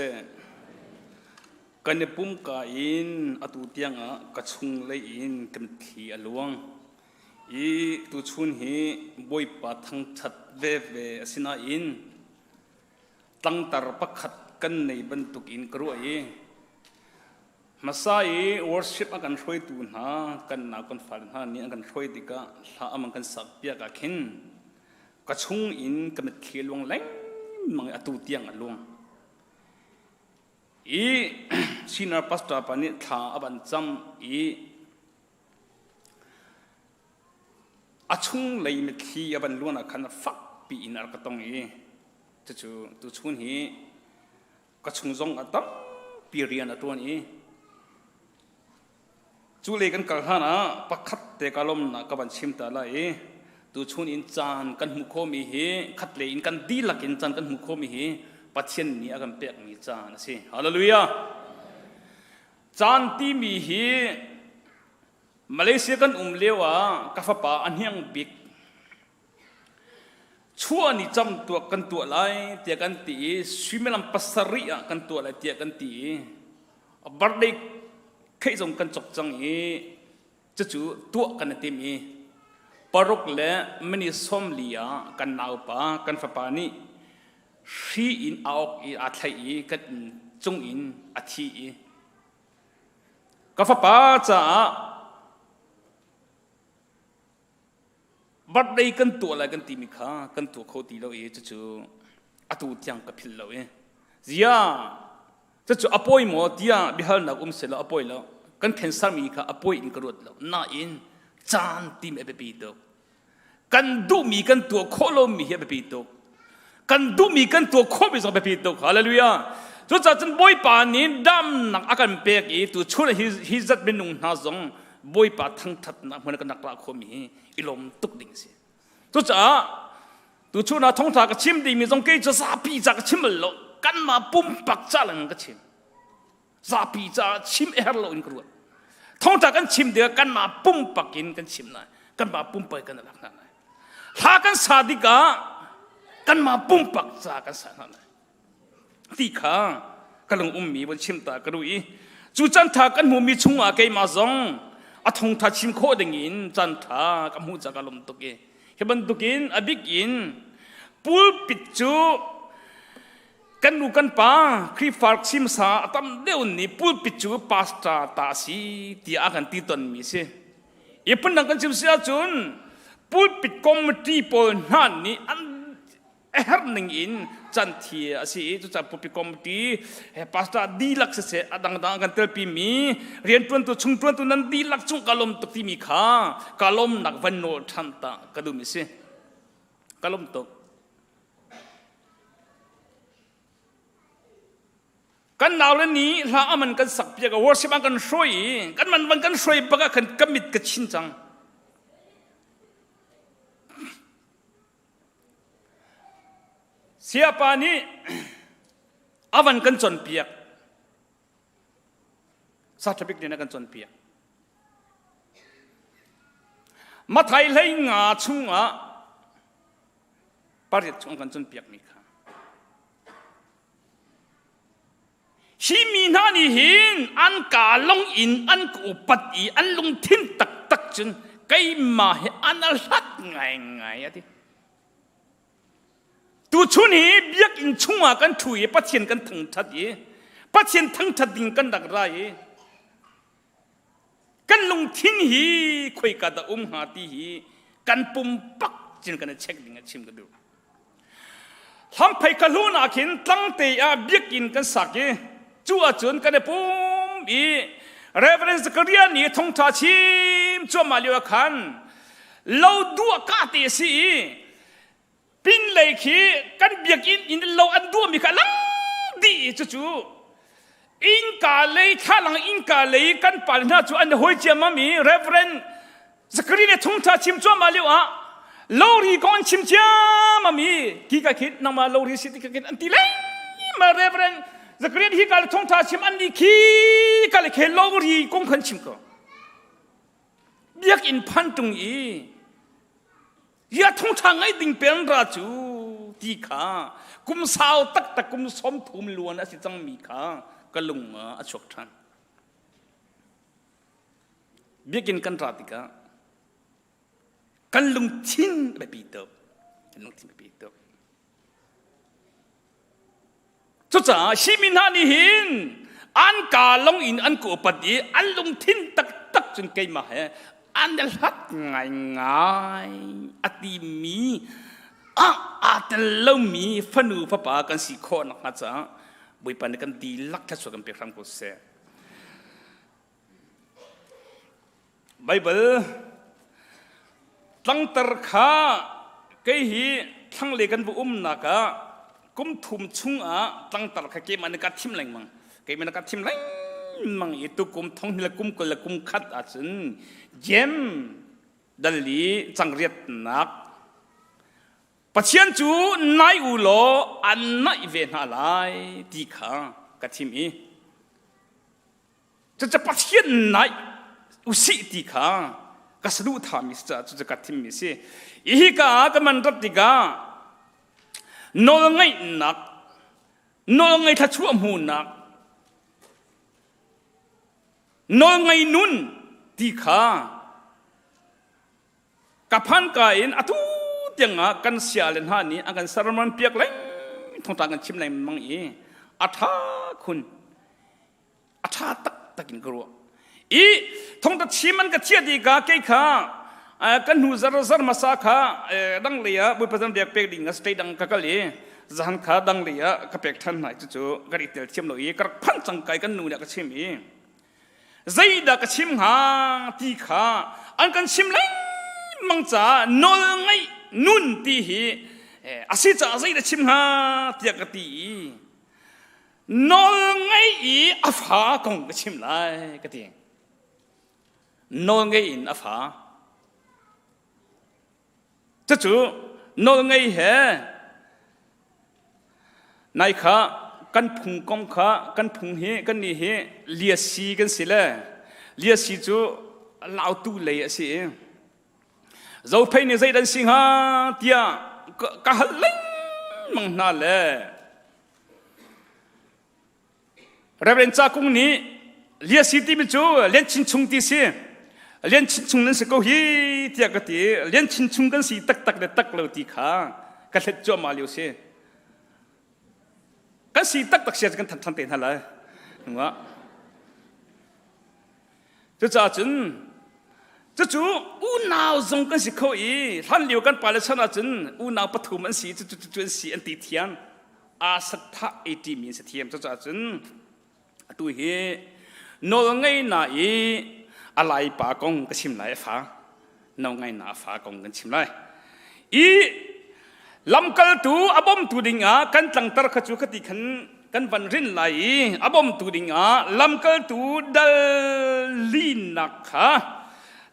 กันเนี่ยปุ่มกาอินอตุเตียงอ่ะกระชุงเลยอินกันทีอลวงอีตุชุนฮีบอยปะทางชัดเวสินาอินตั้งตาประคัดกันในบรรทุกอินกรัวอีมาใส่วอร์ชิปกันช่วยตูนหากันนากันฝันหานี่กันช่วยติกะถ้ามันกันสับเปียกะขินกระชุงอินกันเขียลวงเล้งมังอตุเตียงอลวงอีชินาปัสตาปานิท่าอบันจำอีอาชุงเลยไม่ขี้อบันล้วนขันฟักปีอินอะไรก็ต้องอีจู่ตุชุนฮีกระชุงจงอัตปีเรียนตัวนี้จูเลกันกัลฮานะปักขัดเตะกาลมนะกับบันชิมตาลายตุชุนอินจานกันมุโคมีฮีขัดเลยอินกันดีลักอินจานกันมุโคมีฮีปัจเจนนี้อากันเปียกมีจานสิฮาเลลูยาจานที่มีฮีมาเลเซียกันเลี้ยวกาฟปาอันยังบิกชั่วนี่จำตัวกันตัวไรเตียกันตีชิมลำปัสริยกันตัวไรเตียกันตีบัดเด็กเคยส่งกันจบจังอีจะจู่ตัวกันตีมีปรกเละมันนี่สมเลียกันนาวปากันฟปานี่ชีอินเอาอีอาทัยอีกันจงอินอาทีอีกาฟปาจ้าบัดได้กันตัวอะไรกันตีมิขากันตัวเขาตีเราเองจะจู่อตุยังกับพิลเราเองเสียจะจู่อภัยหมดเดียบิฮัลนักเสร็จแล้วอภัยแล้วกันเข็นสามีข้าอภัยอินกระโดดแล้วน่าอินจานตีมเอเบปีโตกันดูมีกันตัวโคโลมีเอเบปีโตกันดูมีกันตัวโคบิสเอเบปีโตฮาเลลูยาจู่จันบอยปานี้ดำนักอาการเปียกอีตัวช่วยฮิจัดเป็นนุ่งนาซงบอยปาทั้งทัดนักเหมือนกันนักลาโคมีอิลมตุกดิ่งสิตัวจ้าตัวชูน่าท่องทากชิมดีมีจงเกจซาปีจากชิม了กันมาปุ่มปักจ้าหลังก็ชิมซาปีจ้าชิมเอร์โลอินกรัวท่องทากันชิมเดียวกันมาปุ่มปักกินกันชิมนายกันมาปุ่มไปกันหลักนั่นนายถ้ากันสาดิกากันมาปุ่มปักจ้ากันสานั่นนายที่ข้ากันลงมีบนชิมตากระดุยจู่จันทากันหูมีชุ่งอาเกยมาซองอาทงทัดชิมโคดึงินจันทากำหูจากอารมณ์ตุกีเฮบันตุกินอบิกินปูปิจูกันนูกันป้าครีฟาร์ชิมสาตั้มเดี๋ยวนี้ปูปิจูพาสต้าตาสีที่อากันตีตันมีเสเอพันนังกันชิมเสียจุนปูปิดคอมตีโปนนั่นนี่อันเอฮร์นิงอินจันทีอาศัยจุดจับปูปิคอมตีพาสต้าดีลักเสะดังกันเตลปีมีเรียนตัวตัวชุ่งตัวตัวนั้นดีลักชุ่งกาลมตุกที่มีข้ากาลมนักวันโนทันตากระดูมิเสกาลมตุกกันนาวเลนี้ถ้ามันกันสักเพียงวอร์ชิมันกันช่วยกันมันกันช่วยปะกันกมิดกันชินจังเสียปานี้อาวันกันจนเปียกสัตว์พิกเนี่ยกันจนเปียกมาไทยเลยงาชุ่งปาริตชุ่งกันจนเปียกมีค่ะชีมีนานี่หินอันกาลงอินอันกูปัดอีอันลงทิ้งตักจนไกมาเฮอันอะไรไงอะที่ตัวชุนี้เบียกอินชุ่งกันถุยปัจเจียนกันทั้งทัดเยปัจเจียนทั้งทัดดิ่งกันดักไรกันลงทิ้งฮีคุยกันตะหาตีฮีกันปุ่มปักจินกันเช็คดิ่งชิมกันดูทำไปกันรู้นักหินตั้งเตะเบียกอินกันสักเยจั่วจนกันปุ่มอีเรเวอเรนซ์กเรียนนี่ทงท่าชิมจั่วมาเลียวขันเราดูอากาศเตสีปินเลยขี้กันเบียกอินเราอันดูมีกันลังดีจู่อินกาเลยข้าหลังอินกาเลยกันปาลน่าจู่อันหอยเจียมามีเรเวอเรนซ์กเรียนทงท่าชิมจั่วมาเลียวเรารีก่อนชิมเจียมามีกี่กะคิดนำมาเรารีสิติกะคิดอันตีเลยมาเรเวอเรนจะเรียนที่การท่องท่าชิมอันนี้ขี้การเขียนโลกรีกงขันชิมก็เบียกอินพันตรงอีอย่าท่องท่าไงดิ่งเป็นราจู ตีขากุมสาวตักตะกุมสมทุมล้วนอสิจังมีขากะลุงอชกทันเบียกินกันราติกากันลุงทิ้งไปปีเตอร์กันลุงทิ้งไปปีเตอร์จุดจ้าชิมินานิหินอันกาลงอินอันกูปฏิอันลุงทิ้งตักจนเกยมาเหอันเดลัดง่ายอติมีอาจจะเล่ามีฟันูพระปากันสีโคนักนะจ๊ะบุยปันกันดีลักทัศกันเปียกรำกุศลไบเบิลตั้งตระขาเกหีทั้งเลกันบุนักกุมทุมชุงตั้งตระขาเกมันกัดทิมแรงมังเกมันกัดทิมแรงมังitu kum thong hila kum kala kum khat achun jem dali changriat nak pachian chu nai u lo an nai ve na lai ti kha ka thim i cha pachian nai u si ti kha ka sadu tha mi cha chu ka thim mi si i ka man rat ti ga nol ngai nak nol ngai tha chu am hu nak nol ngai nun ti kha kapan kain atu tianga kan sialen ha ni akan sarman piak leng thong ta kan chim lai mang i atha khun atha tak takin gro i thong ta chiman ka chia di ga ke kha kan hu zar masa kha dang leya bu pasan biak pek ding stay dang ka kali zahan kha dang leya ka pek than nai chu gari tel chim lo i kar phan chang kai kan nu ya ka chim i zaida ka chim ha ti kha an kan chim lai mang cha nol ngai nun ti hi asi cha zaida chim ha ti ka ti nol ngai i afa kong ka chim lai ka ti nol ngai in afa cha chu nol ngai he nai khaกันพุงกงขากันพุงเฮกันนี่เฮเลียสีกันสิละเลียสีจูลาวตู้เลยสิเราเพย์ในใจดันสิงหาเตียกะฮัลลิงมังนาเลยเรื่องจากุงนี้เลียสีที่มิจูเลี้ยนชินชุงที่สิเลี้ยนชินชุงนั้นสิก็ฮีเตียกตีเลี้ยนชินชุงกันสิตักเดตักเราตีขากันเล็ดจ่อมาเลียวสิกันสีตักเสียกันทันเต็นทันเลยหัวจะจ่าจนจะจู่อูนาวจงกันสิเขาอีท่านเลี้ยวกันไปแล้วชนะจนอูนาวปฐมอันสีจนสีอันติเทียนอาสัทธะเอติมีสเทียมจะจ่าจนตัวเฮโนไงน่าอีอะไรปากงกันชิมไหลฟ้าโนไงน่าฟ้ากงกันชิมไหลอีลำกัลตูอบอมตูดิงากันตั้งตระขจุกติขันกันวันรินไหลอบอมตูดิงาลำกัลตูดัลลีนักฮะ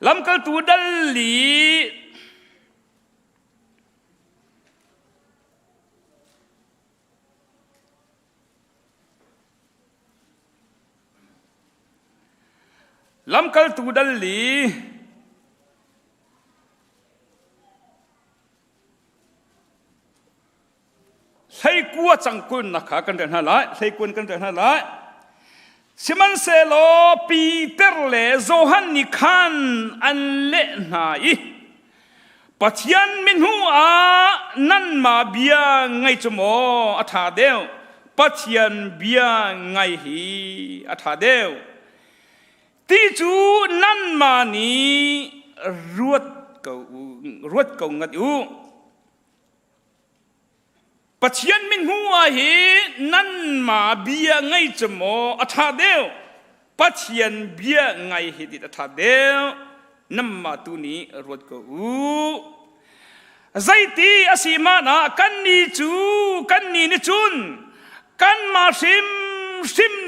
ลำกัลตูดัลลีลำกัลตูดัลลีใช้กัวจังกุนนะคะกันเดินหาละใช้กุนกันเดินหาละสิมันเซโลปีเตอร์เลโซฮันนิคันอันเล่นายปัจจัยมินหัวนั่นมาเบียไงจโมอัฐาเดวปัจจัยเบียไงฮีอัฐาเดวที่จูนั่นมานี้รวดเก่างัดอยู่ปัจจัยมินหัวเฮนั่นมาเบียไงจโมอัฐาเดวปัจจัยเบียไงเฮดิอัฐาเดวนั่นมาตุนีรวดกูใจตีอาศิมานะกันนี่จูกันนี่นิจุนกันมาซิม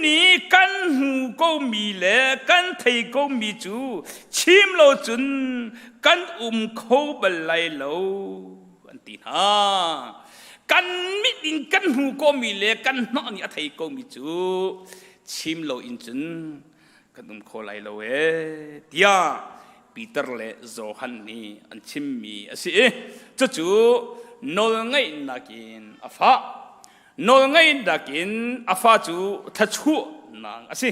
นี้กันหูก็มีเล่กันไทยก็มีจูชิมโลจุนกันเขาบลายโลอันตีน่ากันมิดินกันหูก็มีเล่กันนอนี่ไทยก็มีจูชิมโลอินจุนกันเขาไลโลเอเดียปีเตอร์เลโซฮันนี่อันชิมมีสิจู่ นอลไงนักินอาฟ้านอลไงนักินอาฟ้าจูทัชชัวนางอาศิ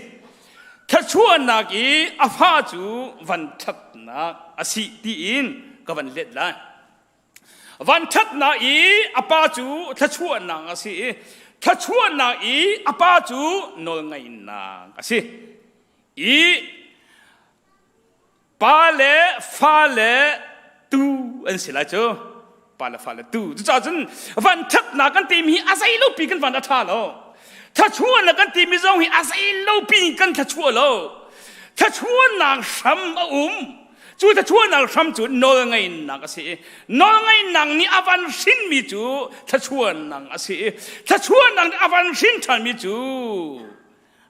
ทัชชัวนักีอาฟ้าจูวันทัดนักอาศิตีอินก็วันเล็ดละวันทัดนักอีอาป้าจูทัชชัวนางอาศิทัชชัวนักอีอาป้าจูนอลไงนางอาศิอีปาเลฟาเลตูอันสิละจูปาเลฟาเลตูจ้าจนวันทัดนักกันตีมีอาศัยลูกปีกันวันอัฐาโลถ้าชวนนักกันตีมีจงหิอาศัยลูกปีกันถ้าชวนโลถ้าชวนนางช้ำจูถ้าชวนนางช้ำจูนอไงนางอาศัยนอไงนางนี่อวันสินมีจูถ้าชวนนางอาศัยถ้าชวนนางอวันสินทันมีจู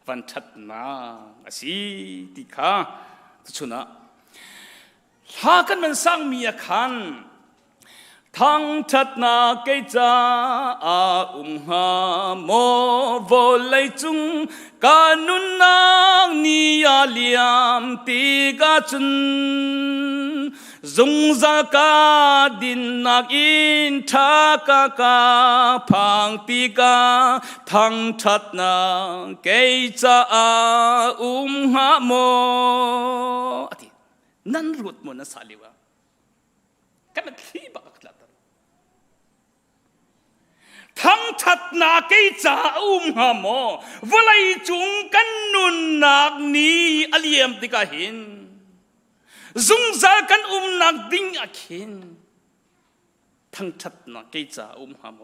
วันทัดนางอาศัยติข้าชุนะถ้ากันมันสร้างมีอาคารทั้งทัดนาเกจาหาโมโวไลจุงกานุนนางนิยาเลียมตีกาจุนจงจากาดินนักอินทากากาพังตีกาทั้งทัดนาเกจาหาโมนั่นรุดมันน่ะสาลีวะกันนักขี้บักทั้งทัดนาเกจ่าหาโมวลัยจุงกันนุนนักนี้อเลียมติกาหินจุงซากันนักดิ้งอาคินทั้งทัดนาเกจ่าหาโม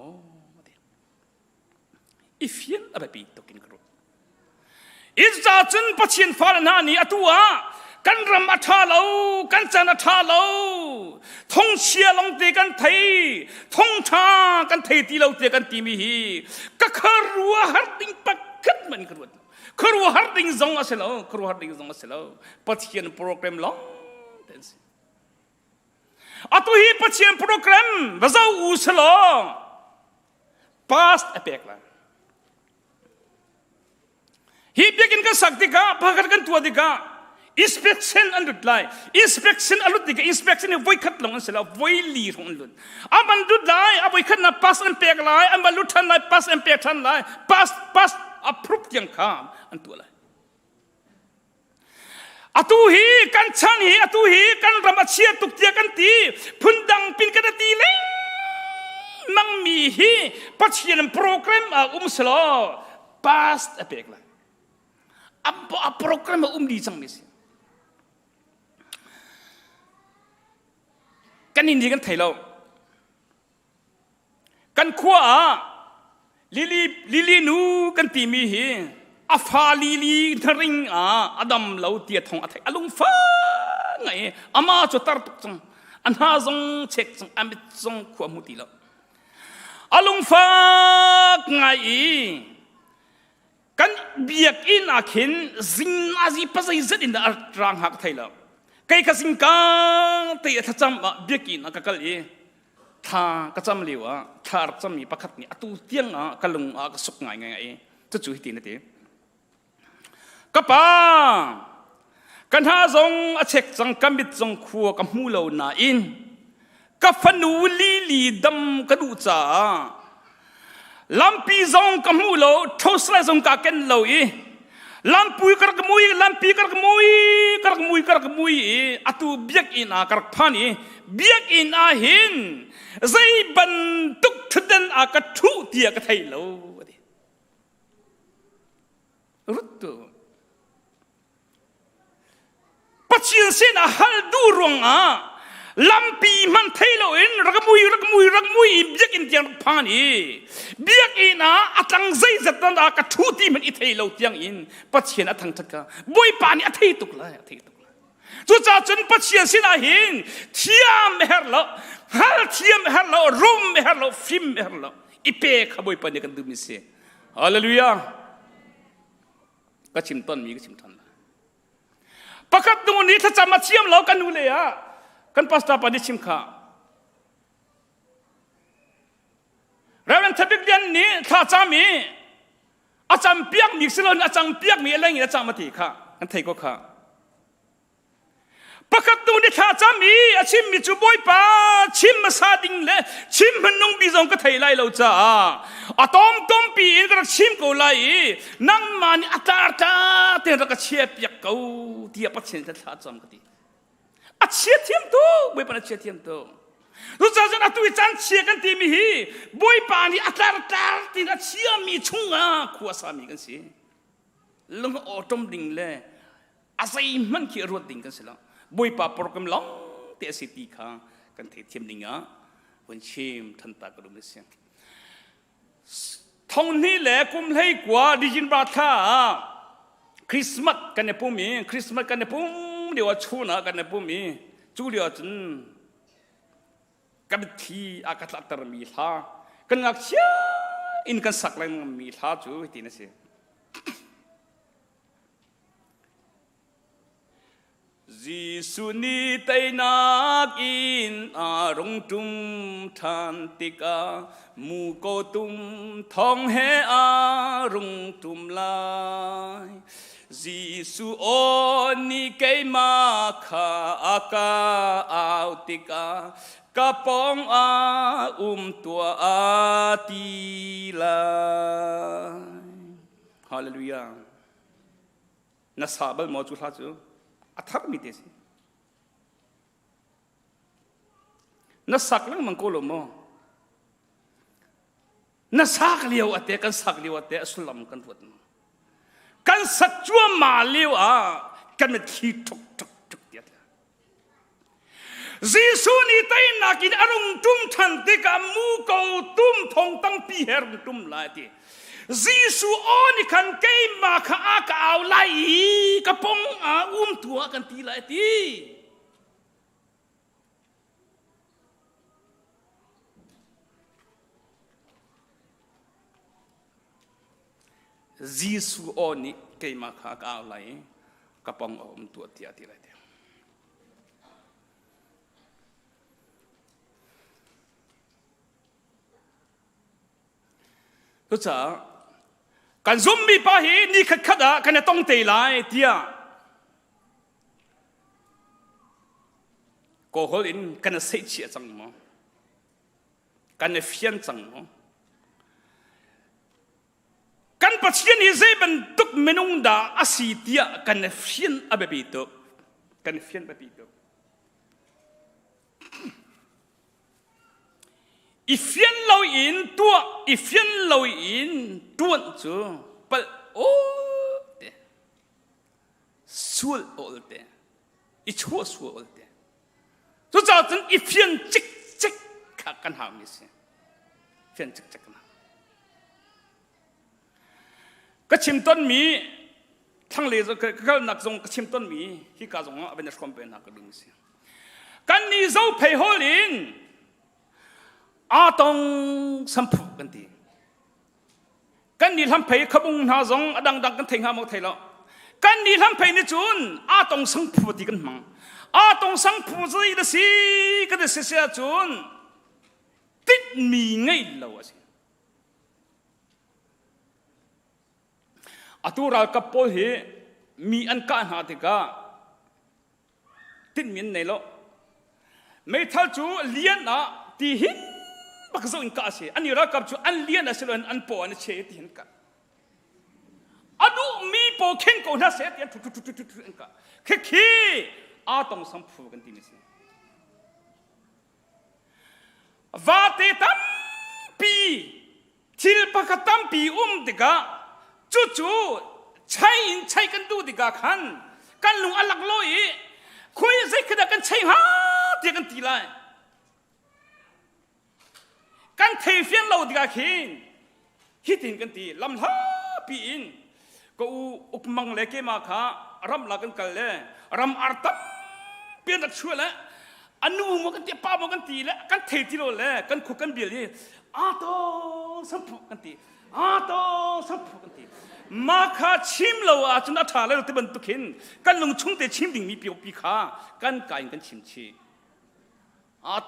อีฟินอะไรปีตกินกรุอิจาจุนปัจฉินฟาร์นานีอตัวกันรำอัฐาเรากันจันอัฐาเราทงเชียลงเตกันไทยทงท่ากันไทยตีเราเตกันตีมีฮีก็ครัวฮัดดิ้งปักขัดมันครัวฮัดดิ้งซงอาเซลครัวฮัดดิ้งซงอาเซลปัจเจียนโปรแกรมลองเดนส์อัตุฮีปัจเจียนโปรแกรมวะเจ้าอุสลอ past epic la hi begin ka sakti ka bhagar kan tua dika inspection andut lai inspection alut dika inspection e voi khat long sela voi li rong lut aman dut lai aboi khat na pass and pek lai aman lut than lai pass and pek than lai pass approved yang kham an tu lai atu hi kan chan hi atu hi kan ramachia tuk tia kan ti phundang pin kan ti le mang mi hi pathian program a selo pass a pek lai a program di sang mis kan hindi kan thailo kan khwa lili nu kan ti mi hi afa lili thring adam lo tia thong athai alung fa ngai ama chu tar tuk chung anha zong chek chung amit zong khwa mu ti lo alung fa ngai kan biak in akhin zing azi pasai zet in da rang hak thailo kai ka sing ka te thacham biak in akakal e tha ka cham liwa thar cham mi pakhat ni atu tiang kalung ka suk ngai ngai chu chu hi ti na te kapa kan ha zong a chek chang kamit zong khuwa ka mu lo na in ka fanu li dam ka du cha lampi zong ka mu lo thosla zong ka ken lo i lampui kar kemui lampi kar kemui atu biak in kar phani biak in hin zai ban tuk thuden ka thu tia ka thai lo ruttu pachin sin hal du rong lampi man thailo in ragmui biak in tiang phani biak in atang zai zatan ka thu ti man i thailo tiang in pachin athang thaka boi pani athei tukla chu cha chun pachin sin hin thiam herlo hal thiam herlo rum herlo fim herlo ipe khaboi pani kan dumi se hallelujah ka chimton mi ka chimton pakat tu ni tha chama chiam lo kan nu le kan pasta pani chimkha rawan thabik dian ni tha chami acham piak mi silon acham piak mi leng acham ti kha kan thai ko kha ประคัตตูนี่ข้าจะมีอาชิมมิจูบอยป้าชิมมาซาดิงเล่ชิมมันนงบีจงก็ไทยไล่เราจ้าอะตอมปีอินก็ชิมกูไล่นั่งมานี่อัตตาเตียนรักเชียบยักกูที่อาปัจเจนจะท่าจำกันดีอาเชียเทียมตัวบอยป้าเชียเทียมตัวรู้จักจันตุวิจันเชียกันทีมีฮีบอยป้านี่อัตตาที่อาเชียมีชุ่งขวาสามีกันสิลงออตอมดิ่งเล่อาศัยมันขี้รวดดิ่งกันสิละบอยป้าโปรแกรมลองเตะสิตีข้ากันเทียมดิ่งวันเชื่อมทันตากระดุมเสียงท่องนี้แหละกุมให้กว่าดิจินบราธาคริสต์มาสกันในปุ่มมีคริสต์มาสกันในปุ่มเดี๋ยวชูนะกันในปุ่มมีจูเดียวจนกันทีอากาศตระมีท่ากันงักเชียอินกันสักแรงมีท่าจูที่นั่นสิJisu ni tay nak in arong tum than tika mu ko tum thong he arong tum lai Jisu o ni kay ma kha aka au tika kapong tua ati lai Hallelujah Nasabal mo chu tha chu athar mi desi na saklang mangkolo mo na sakliw ate kan sakliw ate asulam kan tuat mo kan sakchua maliw kan met hi tok dia Jisu ni tay nakin arong tum than te ka mu ko tum thong tang pi her tum la ti Jisu oni kan kay ma kha aka aw lai kapong tua kan ti lai ti Jisu oni kay ma kha aka aw lai kapong tua ti lai tiรู้จักกันซุ่มมีป้าฮีนี่ขัดกันจะต้องเตะไล่เดียก็ฮอลินกันจะเสียเชียจังมั้งกันจะเฟียนจังมั้งกันปัจจัยนี้จะเป็นตุกเมนุงดาอาศัยเดียกันจะเฟียนอาเบบีโตกันจะเฟียนอาเบบีโตอีเฟียนเราอินตัวอีเฟียนเราอินตัวจูเปิลโอ้เดสูลโอเดอีชัวสูลเดทุกเจ้าจึงอีเฟียนจิกขัดกันหามิเสียเฟียนจิกกันหาก็ชิมต้นมีทั้งเลยก็นักจงก็ชิมต้นมีที่กาจงเป็นนักคอมเป็นนักกระดุมเสียกันนี่เจ้าเพย์ฮอลินต้องสัมผัสกันทีกันนี่ทำเพย์ขบุงหาจงดังกันเทงหามกไทยแล้วกันนี่ทำเพย์นี่จุนต้องสัมผัสที่กันมังต้องสัมผัสที่ละสิกันเสียจุนติดมีไงแล้วสิตัวเรากับพอเหมีอันการหาติกาติดมีในแล้วไม่ท่าจูเลี้ยนที่หินปักโซอินกาเสียอันนี้เรากับจูอันเลี้ยนเสร็จอันปออันเชติหินกาดูมีปอเข่งกูน่าเสียติอันทุอินกาขี้ต้องสัมผัสกันที่นี่สิว่าแต่ตั้มปีทิลปักตั้มปีติกาจู่ใช้กันดูติกาขันกันลุงอัลลักลอยคุยใส่ขนาดกันใช้หาเดียกันตีไลกันเทเฟียนเราติกาขินฮิตินกันตีลำหาปีอินก็อุปมังเล็กมาค่ะรำลากันกันเลยรำอาร์ตัมเปลี่ยนตัดช่วยแล้วอนุมกันตีป้ามันกันตีแล้วกันเทติโลเลยกันคุกกันเบียร์ต้องสัมผัสกันตีต้องสัมผัสกันตีมาข้าชิมเราจนอัฐาแล้วที่บรรทุกเห็นกันลงชุ่งแต่ชิมดิ่งมีเปียวปีขากันกายกันชิมชี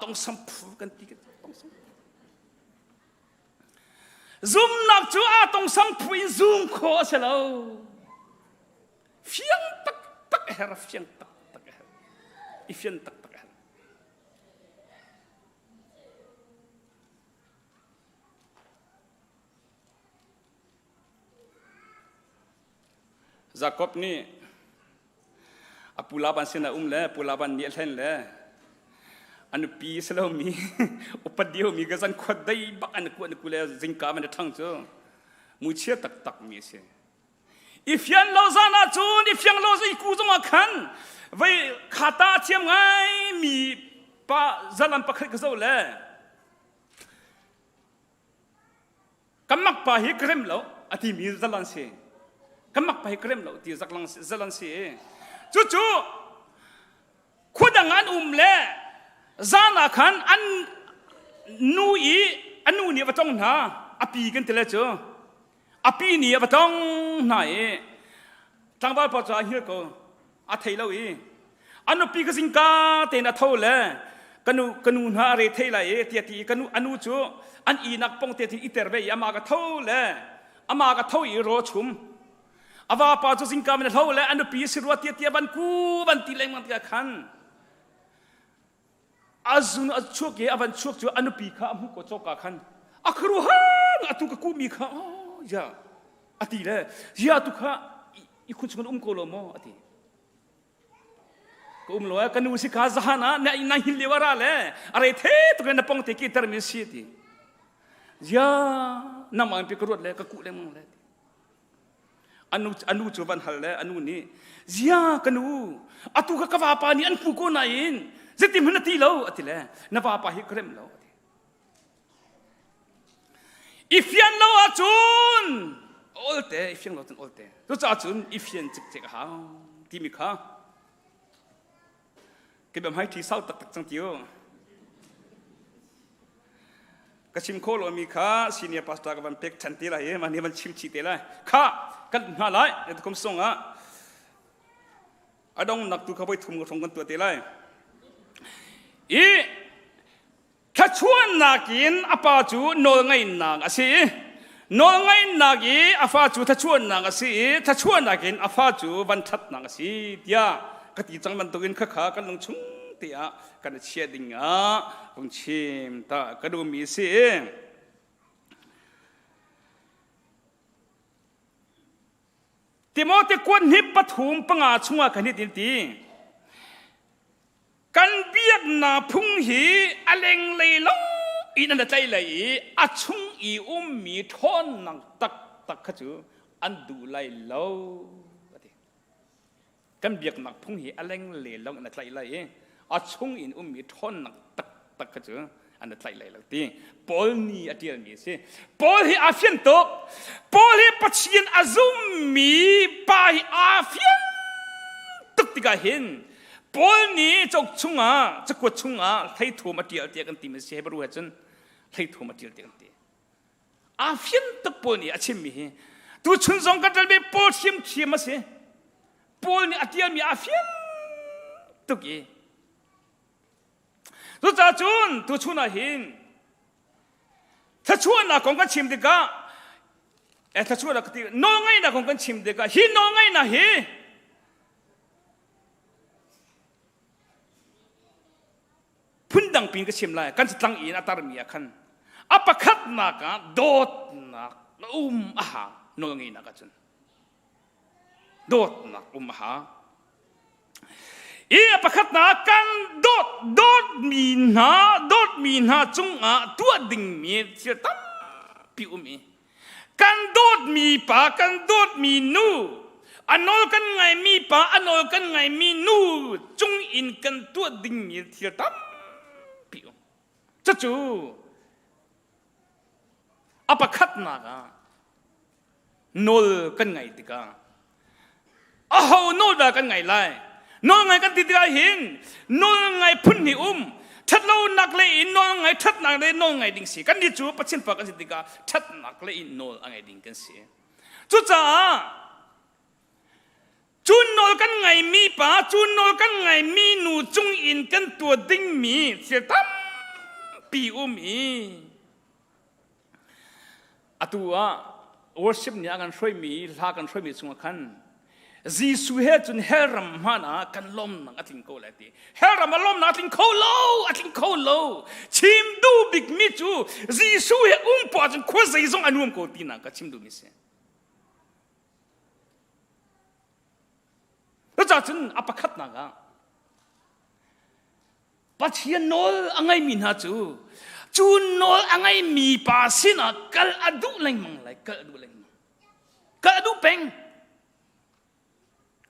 ต้องสัมผัสกันตีกันต้องสัมผัสซุ่มนักจูต้องสัมผัสซุ่มโคเสแล้วเฟียงตักเฮรเฟียงตักเฮร อีเฟียนตักกันจากบนี่ปูลาบันเสนาเลยปูลาบันเนียเล่นเลยอันปีสโลมีอุปเดียวมีกษันขวดได้บักอันกูเลยจิงกามันทั้งเจ้ามุเชียตักมีเสียอีเฟียนเราซานาจูนอีเฟียนเราจะกูจะมาขันไว้ขาตาเทียมไงมีป้าจัลันปักก็เจ้าเลยกำมักป้าฮิกเรมเราอธิมีจัลันเสียกำมักป้าฮิกเรมเราที่จัลันเสียจู่ๆขุดงานเลยจานาขันอันนูนี่ว่าต้องหาอปีกันทีละเจ้าอปีนี่ว่าต้องไหนทางบ้านพอจะเฮียก็อาเทลอีอันนูปีก็สิงกาเตน่าเท่าเลยกันนูหาเรเทลายเตียตีกันนูอันนูจู่อันอีนักปงเตียตีอิเตอร์เบย์อามาก็เท่าเลยอามาก็เท่าอีโรชุมอาว่าพอจะสิงกามันเท่าเลยอันนูปีสิรัวเตียตีบันกูบันตีเลงมันตีขันอาจุนอาชุกเออาวันชุกจูอันนุปีข้ามุกโจกาขันอัครุฮันอาตุกกูมีข้าอ๋อยาอติเลยยาตุข้าอีคุณชงโกโลโมอติกูลอยกันนูสิข้าจะหานะเนี่ยนั่งหินเลวราเลยอะไรเท่ตุกันนับปองเตกิตร์มิสิติยาน้ำมันไปกรวดเลยก็กูเลยมึงเลยอันนูจูบันฮัลเลยอันนูนี่ยากันนูอาตุข้ากว่าปานี่อันกูโกนาอินจะติมันตีเราอติเลยนับว่าปะฮิกเรมเราอีเฟียนเราอาจุนโอลเตอีเฟียนเราจุนโอลเตตัวอาจุนอีเฟียนจิกหาที่มีข้าเก็บแบบให้ที่เศร้าตักจังเดียวกระชิมโคโลมีข้าซีเนียร์พาสต้ากับมันเป็กทันทีไรมันนี่มันชิมชีเตเลยข้ากันหาไรเดี๋ยวผมส่งอดองนักตัวเขาไปทุ่มกระทงกันตัวเตเลยอีถ้าชวนนักกินอาปาจูโนไงนักสิโนไงนักอีอาฟาจูถ้าชวนนักสิถ้าชวนนักกินอาฟาจูบันทัดนักสิเดียกติจังมันตัวกินข้าขากันลงชุ่มเตียกันเชียดิงคงชิมตากระดูมีสิติโมติกวนหิบปฐุมปังอาชัวกันนิดตีกันเบียกนาพุ่งหีอเลงเลยลงอีนั่นใจเลยอาชุงอีมีทอนนังตักขจูอันดูไลโลกันเบียกนาพุ่งหีอเลงเลยลงนั่นใจเลยอาชุงอีมีทอนนังตักขจูอันนั้นใจเลยแล้วตีปอลนี่อดีตมีสิปอลฮีอาเฟียนตกปอลฮีปัจเจียนอาซุมมีไปอาเฟียนตกติกาเห็นปอลนี่จกชุงจะกวดชุงไทยถูมาเดียวกันตีมันเสียบรู้เหรอจันไทยถูมาเดียวกันตีอาเฟียนตกปอลนี่อาชิมมีตัวชุนสองกันจะเป็นปอลชิมมาเสียปอลนี่อาเดียวมีอาเฟียนตกยี่ตัวจ่าจุนตัวชุนหินถ้าชวนของกันชิมดีกาถ้าชวนก็ตีน้องไงนะของกันชิมดีกาหินน้องไงนะหิพุ่นดังปีนก็ชิมไล่กันจะตั้งอีนอัตารมีขันอัปคัดนักโดดนักน้องไงนะกันจนโดดนักหาอีประคัตนากันโดดมีนาจุงตัวดิ่งมีเสียตั้มปิวมีกันโดดมีป่ากันโดดมีนูอันนอลกันไงมีป่าอันนอลกันไงมีนูจุงอินกันตัวดิ่งมีเสียตั้มปิวจู่อประคัตนากันนอลกันไงติกาโนดากันไงไล่น้องไงกันติดได้เห็นน้องไงพุ่นหิทัดเราหนักเลยน้องไงทัดหนักเลยน้องไงดิ่งสีกันดิจูปัจฉิมปากันสิติกาทัดหนักเลยน้องไงดิ่งกันสีจู่จ้าจูนน้องกันไงมีป่าจูนน้องกันไงมีนูจุงอินกันตัวดิ่งมีเสียตั้มปีมีตัวworshipเนี่ยกันช่วยมีลากันช่วยมีสงขัน จีสุเฮจุนเฮรัมมานะกันลมนังอัติงโกเลยทีเฮรัมมาลมนังอัติงโคโลอัติงโคโลชิมดูบิกมิจูจีสุเฮปอจุนควาใจซงอนุมโกตีนังก็ชิมดูมิเสแล้วจากจุนอปคัดนังปัจเจียนโนลอังไงมินฮาจูนโนลอังไงมีปาสินะกัลอดุเลงมังไลกัลอดุเลงมังกัลอดุเป็ง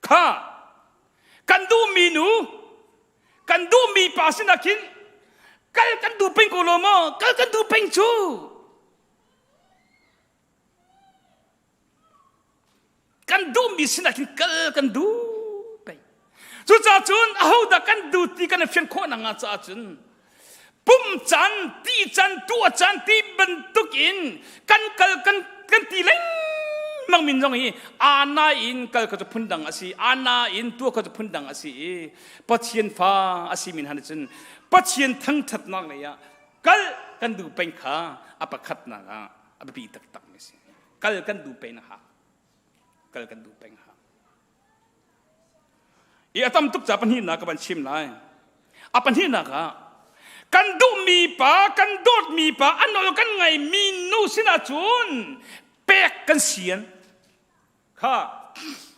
ข้ากันดูมีหนูกันดูมีปาสินะกินกันดูเป็งโกโลโมกันดูเป็งจูกันดูมีสินะกินกันดูเป็งจุจ้าจุนเอาดักกันดูตีกันเฟียนโคนังอาจ้าจุนปุ่มจันตีจันตัวจันตีบรรทุกอินกันตีเล้งมังมินจงฮีอานาอินก็จะพุ่นดังอาศีอานาอินตัวก็จะพุ่นดังอาศีปัจเจียนฟ้าอาศีมินฮันจุนปัจเจียนทั้งทัดนักเลยอะกันดูเป็นข้าอปคัดนักอปปีตักไม่ใช่กันดูเป็นฮะกันดูเป็นฮะอีอาตมตุกจับปัญหากับปัญชิมไลอาปัญหากันดูมีปากันโดดมีปาอันนั้นกันไงมีนูสินาจุนเป๊กกันเสียนข้า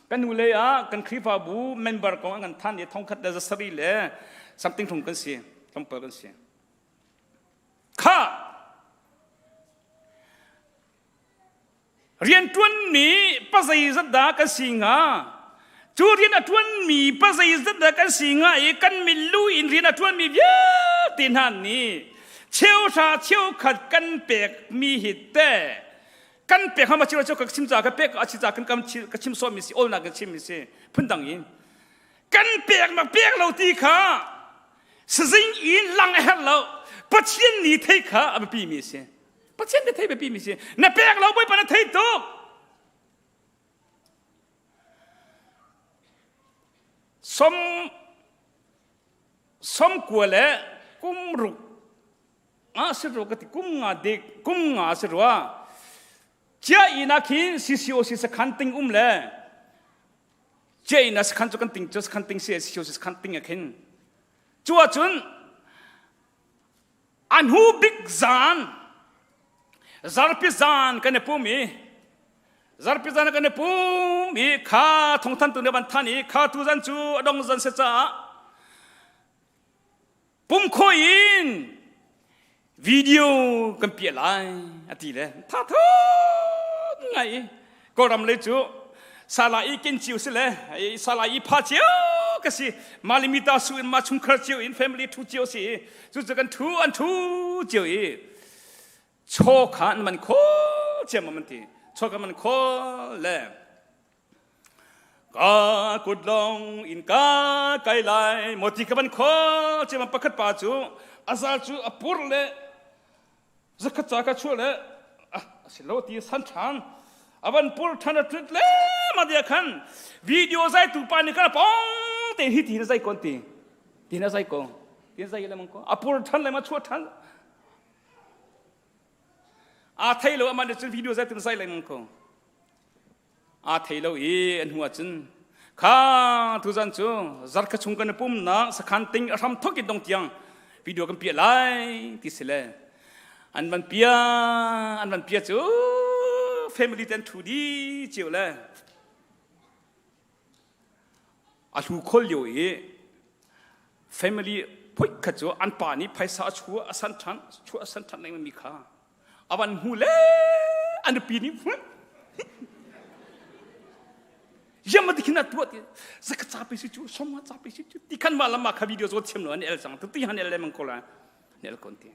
กันดูเลยกันคริฟาบูเมมเบอร์ของกันท่านเนี่ยท่องคัดเดซสรีเลย something ท่องกันเสียท่องเปิดกันเสียข้าเรียนตัวนี้ภาษาอิสราเอลกันสิงห์จูเรียนตัวนี้ภาษาอิสราเอลกันสิงห์กันมิลูอินเรียนตัวนี้เยอะตีนันนี่เชี่ยวชาเชี่ยวขัดกันเปียกมีหิตเต้กันเปียกเขามาเชี่ยวกับชิมจากัเปียกอาชิจากกันกับชิมซ้อมมิสิโอลนักกับชิมมิสิพุ่นดังอินกันเปียกมาเปียกเราตีขาสิ่งอินลังเฮลเราปัจเจียนนี่เทขาอับปีมิสิปัจเจียนนี่เทแบบปีมิสิน่ะเปียกเราไม่ปนเทตุกสมกว่าแล้วกุมรุกสิรุกติกุมงาเด็กกุมงาสิรัวเจ้าอินักหินสิสิโอสิสขันติงเลยเจ้าอินักสขันจุกันติงจุสขันติงเสียสิโอสิสขันติงอ่ะหินจัวจุนอันหูบิกซานซาร์พิซานกันเนปุ่มีซาร์พิซานกันเนปุ่มีข้าทงทันตุเนบันทันีข้าตุจันจูดงจันเสจ้าปุ่มโคอินวิดีโอกันเปลี่ยนไรอะทีเลยท่าทุกไงก็รำเลยจูสาลายกินจิวสิเลยสาลายพาจิวก็สิมาลิมิตาสุนมาชุมคราจิวอินแฟมิลี่ทูจิวสิจูจะกันทูอันทูจิวโชขันมันโคเจ้ามันทีโชกันมันโคเลยกากุดลงอินกาไกไลหมดที่กันมันโคเจ้ามันปักขัดป่าจูอาซาจูอปุรเลยจะขัดจากกันชัวเลยสิโลตีสันชันอาวันปุรทันทุดเลยมาเดียกันวิดีโอใจตุปานิกันป้องเตหิทีน่าใจก่อนทีน่าใจก่อนทีน่าใจเลยมั้งก่อนอาปุรทันเลยมาชัวทันอาไทยเราอามันจะวิดีโอใจตุนใจเลยมั้งก่อนอาไทยเราอันหัวจุนข้าทุจันจูจัดกระชุงกันปุ่มนักสักขันติงทำทุกอย่างตรงเตียงวิดีโอกันเปียไลที่สิเลยอันมันเปียจูfamily เต็นทูดีเจียวเลยอาลูกคนเดียวfamily พุทธขจูอันป่านี้ภายสาชัวอสันทันในมันมีค่าอาวันหูเล่อันปีนี้ยังไม่ได้ขนาดตัวที่สักจับไปสิจูสมมาจับไปสิจูที่ขันมาละมาขับวิดีโอสดเชื่อมหน่อยนี่เอลซังทุกที่ฮันเอลเลยมันก็ละนี่เอลคนที่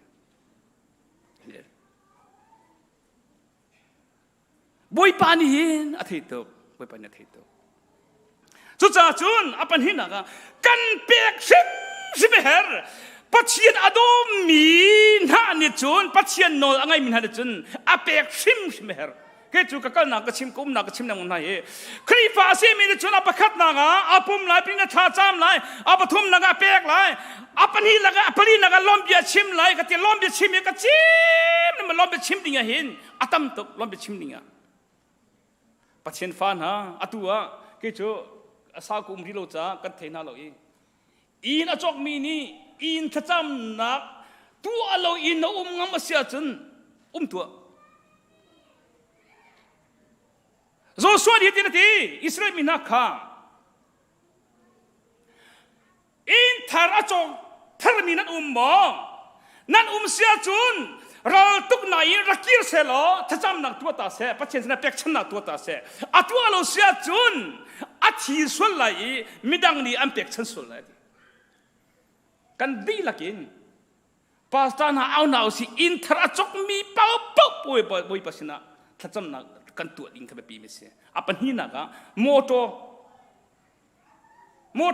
บอยปานีนอาทิตย์ตัวบอยปานีอาทิตย์ตัวสุดท้ายจุนอาปันหินนะกันเปียกชิมเฮร์ปัจเจียนอดมมีน่าเนี่ยจุนปัจเจียนโนอะไรมีน่าเนี่ยจุนอาเปียกชิมเฮร์แค่จูก็กันนักชิมกุมนักชิมนังมันไหนครีฟ้าเสียมีเนี่ยจุนอาปะคัดนักอาปุ่มไหลปีนชาจามไหลอาปทุมนักอาเปียกไหลอาปันหินนักอาปลีนักล้อมเบียชิมไหลก็ที่ล้อมเบียชิมก็ชิมนี่มันล้อมเบียชิมดิ่งหินอาตั้มตกล้อมเบียชิมดิ่งปัจเจียนฟ้านะอาตัว cái chỗ sao cũng đi lâu cha cần thấy nào rồi in ở chỗ mini in thật chăm nạc tua lâu in nó ngắm mà xia chân tua rồi xóa đi thì Israel mình nạc khang in thar ở chỗ thar mình nát mò nát xia chânเราตุกไหนรักกี้เสลอถ้าจำนักตัวตาเสปัจจัยนั้นเป็กชนะตัวตาเสอัตัวเราเสียจุนอัฐิส่วนไหลมิดังนี้อันเป็กชันส่วนไหลกันดีละกินภาษาหน้าเอาหน้าสิอินทราจกมีเป้าปุ๊บป่วยปัสนาถ้าจำนักกันตัวดิ้งเข้าไปปีไม่เสียอัปนี้นักโมโ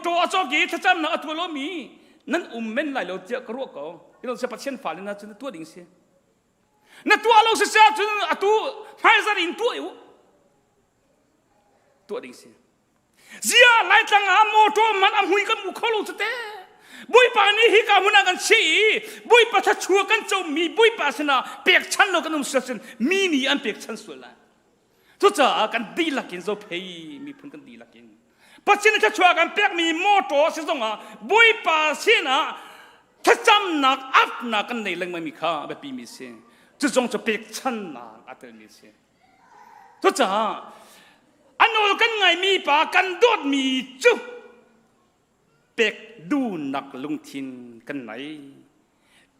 ตอจกี้ถ้าจำนักอัตัวเรามีนั่นเมนไหลเราเจ้ากระรวกเขาที่เราจะปัจจัยฝ่ายนั้นจนตัวดิ้งเสียนั่นตัวเราเสียจนตัวไม่จะรินตัวอยู่ตัวดิ้งเสียเสียไล่จังอาโมโตมันอัมหุยกันมุขลุสเตบุยปานี้ฮิกามุนักันชีบุยปาทัชัวกันเจ้ามีบุยปาสนาเปียกชันเรากันนุ่มเสียจนมีนี่อันเปียกชันส่วนละทุกจ้ากันดีลักกินโซเพย์มีพุ่นกันดีลักกินปัจจัยทัชัวกันเปียกมีโมโตเสียจงอาบุยปาเสียนะถ้าจำนักอัพนักกันในเรื่องไม่มีค่าแบบปีมีเสียจะจงจะเปียกชันนักอัตมีเสียทุกจ้าอันนู้นกันไงมีปากันโดดมีจุเป็กดูนักลงทินกันไหน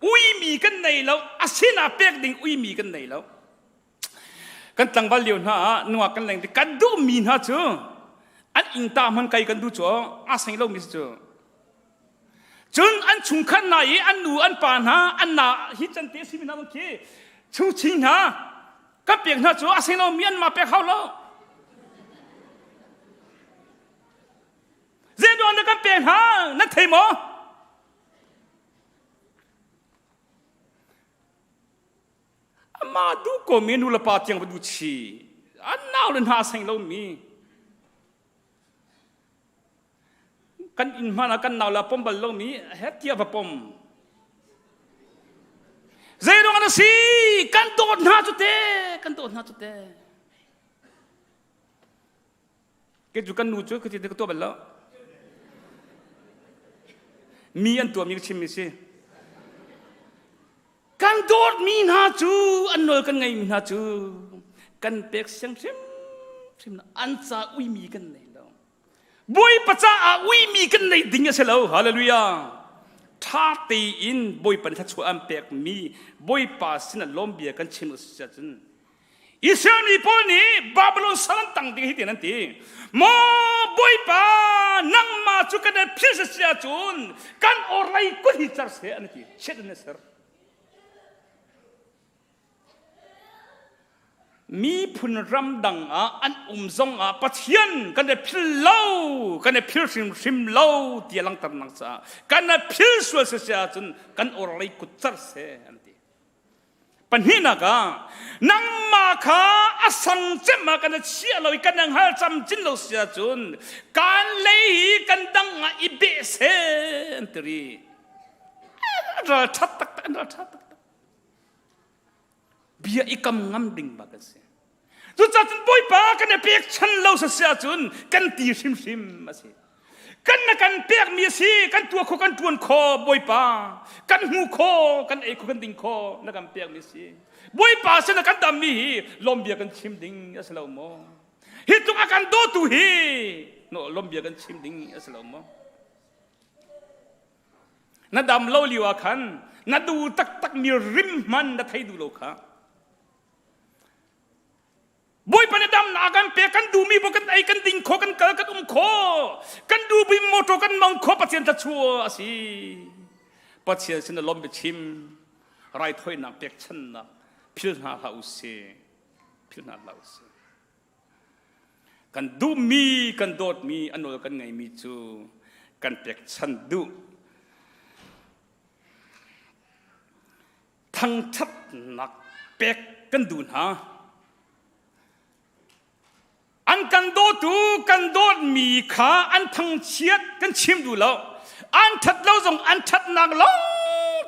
อุ้ยมีกันไหนแล้วอาศินาเป็กดิ่งอุ้ยมีกันไหนแล้วกันตั้งวันเลียวนะนัวกันแรงแต่กันดูมีนะจ๊ะอันอิงตามันไกลกันดูจ๊ะอาศัยเรามีจ๊ะจนอันชุงขันไหนอันหนูอันปานฮะอันน่ะฮิจันเตสิมินาโอเคชูชิงฮะก็เปียกนะจ๊ะอาศัยเรามีอันมาเป็กเขาแล้วเจนวันนั้นก็เปลี่ยนหานั่นเทมอมาดูก็มีนุลปาเตียงไปดูชีอันน่าเล่นหาสิ่งเหล่านี้กันอินมานะกันน่าละปมบัลเหล่านี้เฮ็ดเกี่ยวกับปมเจนวันนั้นสิกันโดดหาจุดเตกันโดดหาจุดเตก็จุกันนูจุก็ที่เด็กตัวบัลละมีอันตัวมีชิมมิสิกันโดดมีนาจูอันนอกันไงมีนาจูกันเป็กเสียงชิมอันจะอุ้ยมีกันไหนแล้วบุยปัจจาอุ้ยมีกันไหนดิ่งเสียแล้วฮาเลลูยาท่าตีอินบุยปัญทัชวอันเป็กมีบุยปัสสินลมเบียกันชิมอุสจันอิสราเอลพวกนี้บาบิโลนสลันตั้งที่ที่นั่นทีโมบุยปานั่งมาจุกันได้พิเศษจุนกันอะไรก็ที่จะเสียนั่นทีเช่นนั้นสิมีพุนรำดังอันซงปัจจัยกันได้พิลเล่ากันได้พิลชิมเล่าที่หลังตั้งนักษากันได้พิลสวยเสียจุนกันอะไรก็จะเสียนั่นทีปัญหาหนักนังมาข้าอสังเจมากันเชียเรากันนังหาจำจินเราเสียจนการเลยกันดังอิเบเซนตรีเราชัดตักเบียอีกำงำดิ่งบักเสียจุดจัดบุยปากันเปียกฉันเราเสียจนกันตีชิมมาสิกันนักกันเปียกมีสิกันตัวโคกันตัวคอบอยปากันหูโคกันเอกกันดิ่งคอนักกันเปียกมีสิบอยปาเสนกันดำมีลมเบียกันชิมดิ่งอัสลามุฮิตุกันโดตุฮีโนลมเบียกันชิมดิ่งอัสลามุนัดดำเล่าลิวขันนัดดูตักมีริมมันนัดให้ดูโลกะบอยปนดำนากันเปียกันดูมีบุกันไอกันดิ่งโคกันเกลกันโคกันดูบิมโมโตกันมองโคปัจเจนจะชัวสิปัจเจนฉันลมไปชิมไรถ้อยนักเปียกฉันนักพิลนาลาอุเซกันดูมีกันโดดมีอันโนกันไงมีจูกันเปียกฉันดูทั้งชัดนักเปียกกันดูนะอันกันโดดูกันโดดมีขาอันทั้งเชียดกันชิมดูแล้วอันทัดเราส่งอันทัดนักเรา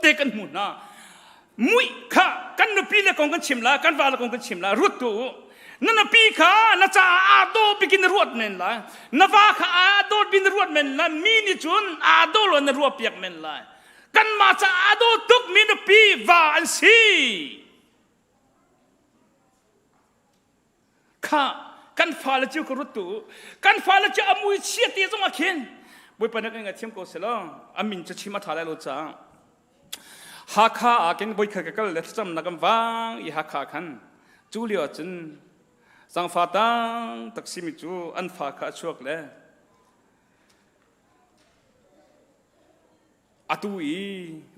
เด็กกันหมุนนะมุ้ยข้ากันนุปีเล็กของกันชิมละกันวาลของกันชิมละรู้ตัว นั่นปีขาน่าจะอาโดบิกินรวดเมนละนว่าขาอาโดบินรวดเมนละมีนิจุนอาโดลนรวดเปียกเมนละกันมาจะอาโดตุกมีนปีว่าอันซีข้ากันฟ้าละจิ้วกรุตุกันฟ้าละจิ้วอามุยเชียตีจงอาเขียนบุยปนักงานเทียมโกเสลอามินจะชิมาทาเลโลจ้าหาข้าอาเกนบุยขกเลสจำนักวังอีหาข้าขันจูเลียจนสังฟ้าตังตักซิมิจูอันฟ้าข้าช่วยเลยอาตุย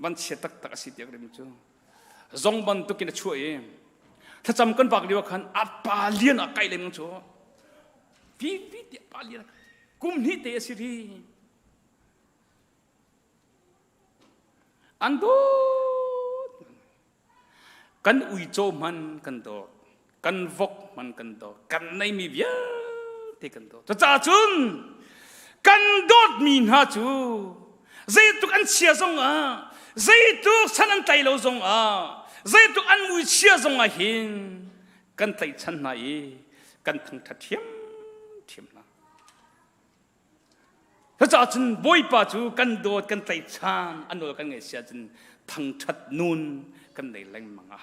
วันเชตักตักสิเดียกเรื่องจูจงบันตุกินช่วยถ้าจำกันบักเดียวกันอาปาเลียนอาไกเลยมึงจูพี่เดียปาเลียนกุมนี่เตสิรีอันโดกันอุยโจมันกันโดกันวกมันกันโดกันในมีเบียที่กันโดจะจ่าจุนกันโดดมีหาจูใจตุกอันเชียซงอ่ะใจตุกฉันอันไตโลซงอ่ะใจตุกอันมุยเชียซงอ่ะหินกันไตฉันไหนกันทั้งทัดเทียมนะถ้าจ่าจุนบ่อยป่าจูกันโดดกันไตฉันอันโดกันไงเชียจุนทั้งทัดนูนกันในแรงมังอ่ะ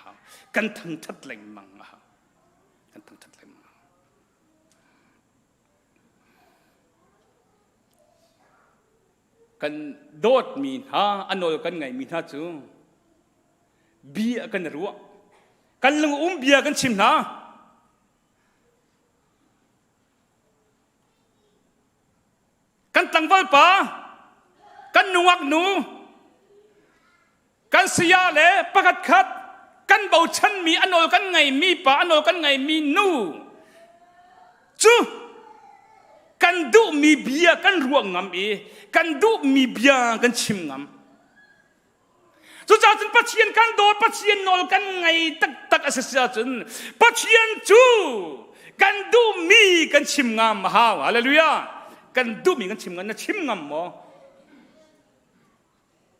กันทั้งทัดแรงมังอ่ะกันทั้งทัดแรงมังกันโดดมีหาอันโนกันไงมีหาจูเบียกันรัวกันลงเบียกันชิมนะกันตั้งวัลป่ากันนวกหนูกันเสียเลยประกัดขัดกันเบาชันมีอันโนกันไงมีป่าอันโนกันไงมีนูจูกันดูมีเบียกันรวงงำกันดูมีเบียกันชิมงำจู่ๆจนปัจเจียนกันโดดปัจเจียนนอลกันไงตักอาศัยจนปัจเจียนจูกันดูมีกันชิมงำฮาวฮาเลลูยากันดูมีกันชิมงำนะชิมงำมั้ง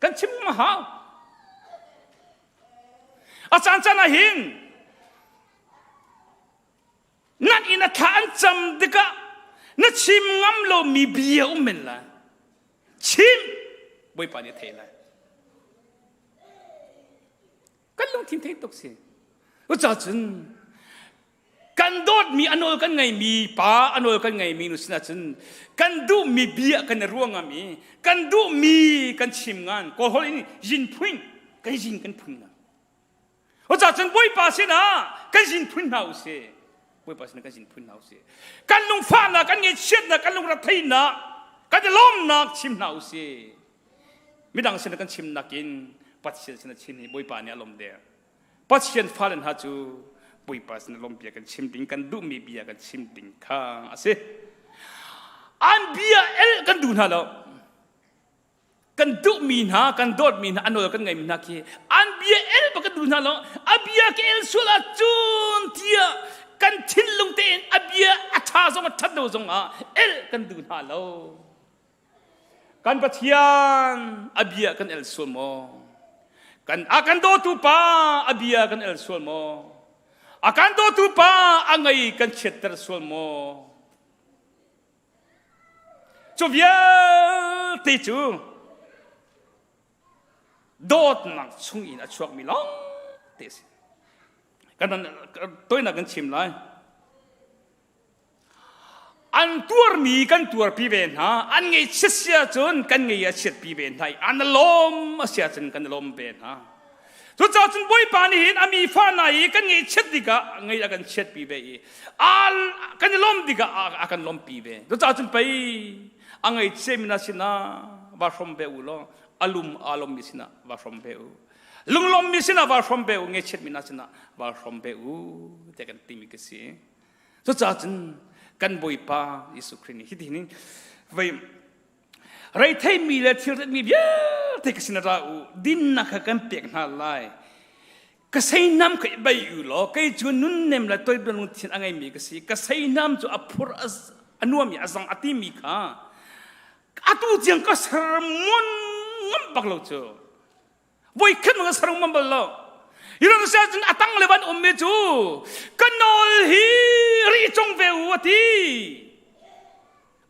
กันชิมงำฮาวอาจารย์จะน่าหินนั่นอินะข้าอันจำดิกะนั่นชิมงำเรามีเบียอุเมนละชิมบ่อยปานนี้เทเลยกันลงทิ้งเทตกสิว่าจะจนกันโดดมีอันโนกันไงมีป่าอันโนกันไงมีนุสนาจนกันดูมีเบียกันร่วงมีกันดูมีกันชิมงานก็ฮอลนี่ยินพุ่งกันยินกันพุ่งนะว่าจะจนบ่อยปาสินะกันยินพุ่งเอาสิบ่อยปาสินะกันยินพุ่งเอาสิกันลงฟ้านะกันเงียเช็ดนะกันลงรัฐีนะกันจะล้มนักชิมเอาสิไม่ดังสินะกันชิมนักกินปัจเจียนสินะชิมนี่บ่อยปาเนี่ยลมเดียปัจเจียนฟ้าเลนหาจูบ่อยปาสินะลมเบียกันชิมดิ้งกันดูมีเบียกันชิมดิ้งข้างอ่ะสิอันเบียเอลกันดูนะเรากันดูมีนะกันโดดมีนะอันโน้กันไงมีนะคีอันเบียเอลกันดูนะเราอันเบียกเอลสุลาจุนเทียกันทิ้งลงเต็นอันเบียอัฐาสงทัดดูสงเอลกันดูนะเรากันปัจเจียนอันเบียกันเอลสุลโมกันอากันโดตุปาอันเบียกันเอลสุลโมอากันโดตุปาอังไงกันเช็ดเตอร์สุลโมจูเวียติจูโดดนักชุ่งอินช่วงมีล้องเตสิกันนั้นตัวนักกันชิมเลยอันตัวมีกันตัวปีเวนฮะอันไงเสียจนกันไงเสียปีเวนไทยอันลมเสียจนกันลมเวนฮะทุกเจ้าจนบ่อยปานี่เห็นอามีฟ้าไหนกันไงเช็ดดิกะไงกันเช็ดปีเวกันลมดิกะกันลมปีเวทุกเจ้าจนไปอังไงเซมินาสินะวาฟมเบอุลอารมมิสินะวาฟมเบอุลุงลมมิสินะวาฟมเบอุไงเช็ดมินาสินะวาฟมเบอุแต่กันติมิกสิทุกเจ้าจนกันบ่อยปายิสุครินีฮิตินิไว้ไรไทยมีเลที่มีเยอะแต่ก็สินะเราดินนักกันเปียกหน้าลายก็ใส่น้ำก็ใบอยู่หรอก็จูนุ่นเนมละตัวเป็นลุงที่อังไงมีก็สิก็ใส่น้ำจูอัพรอันนู้นมีอาสังอติมีค่ะอาตุเจียงก็สรมุนงั้มปักโลจูบ่อยขึ้นมันก็สรมุนบัลโล ฮิโรนเซนอตังเลวันเมจูกันนอลฮีรีจงเววตี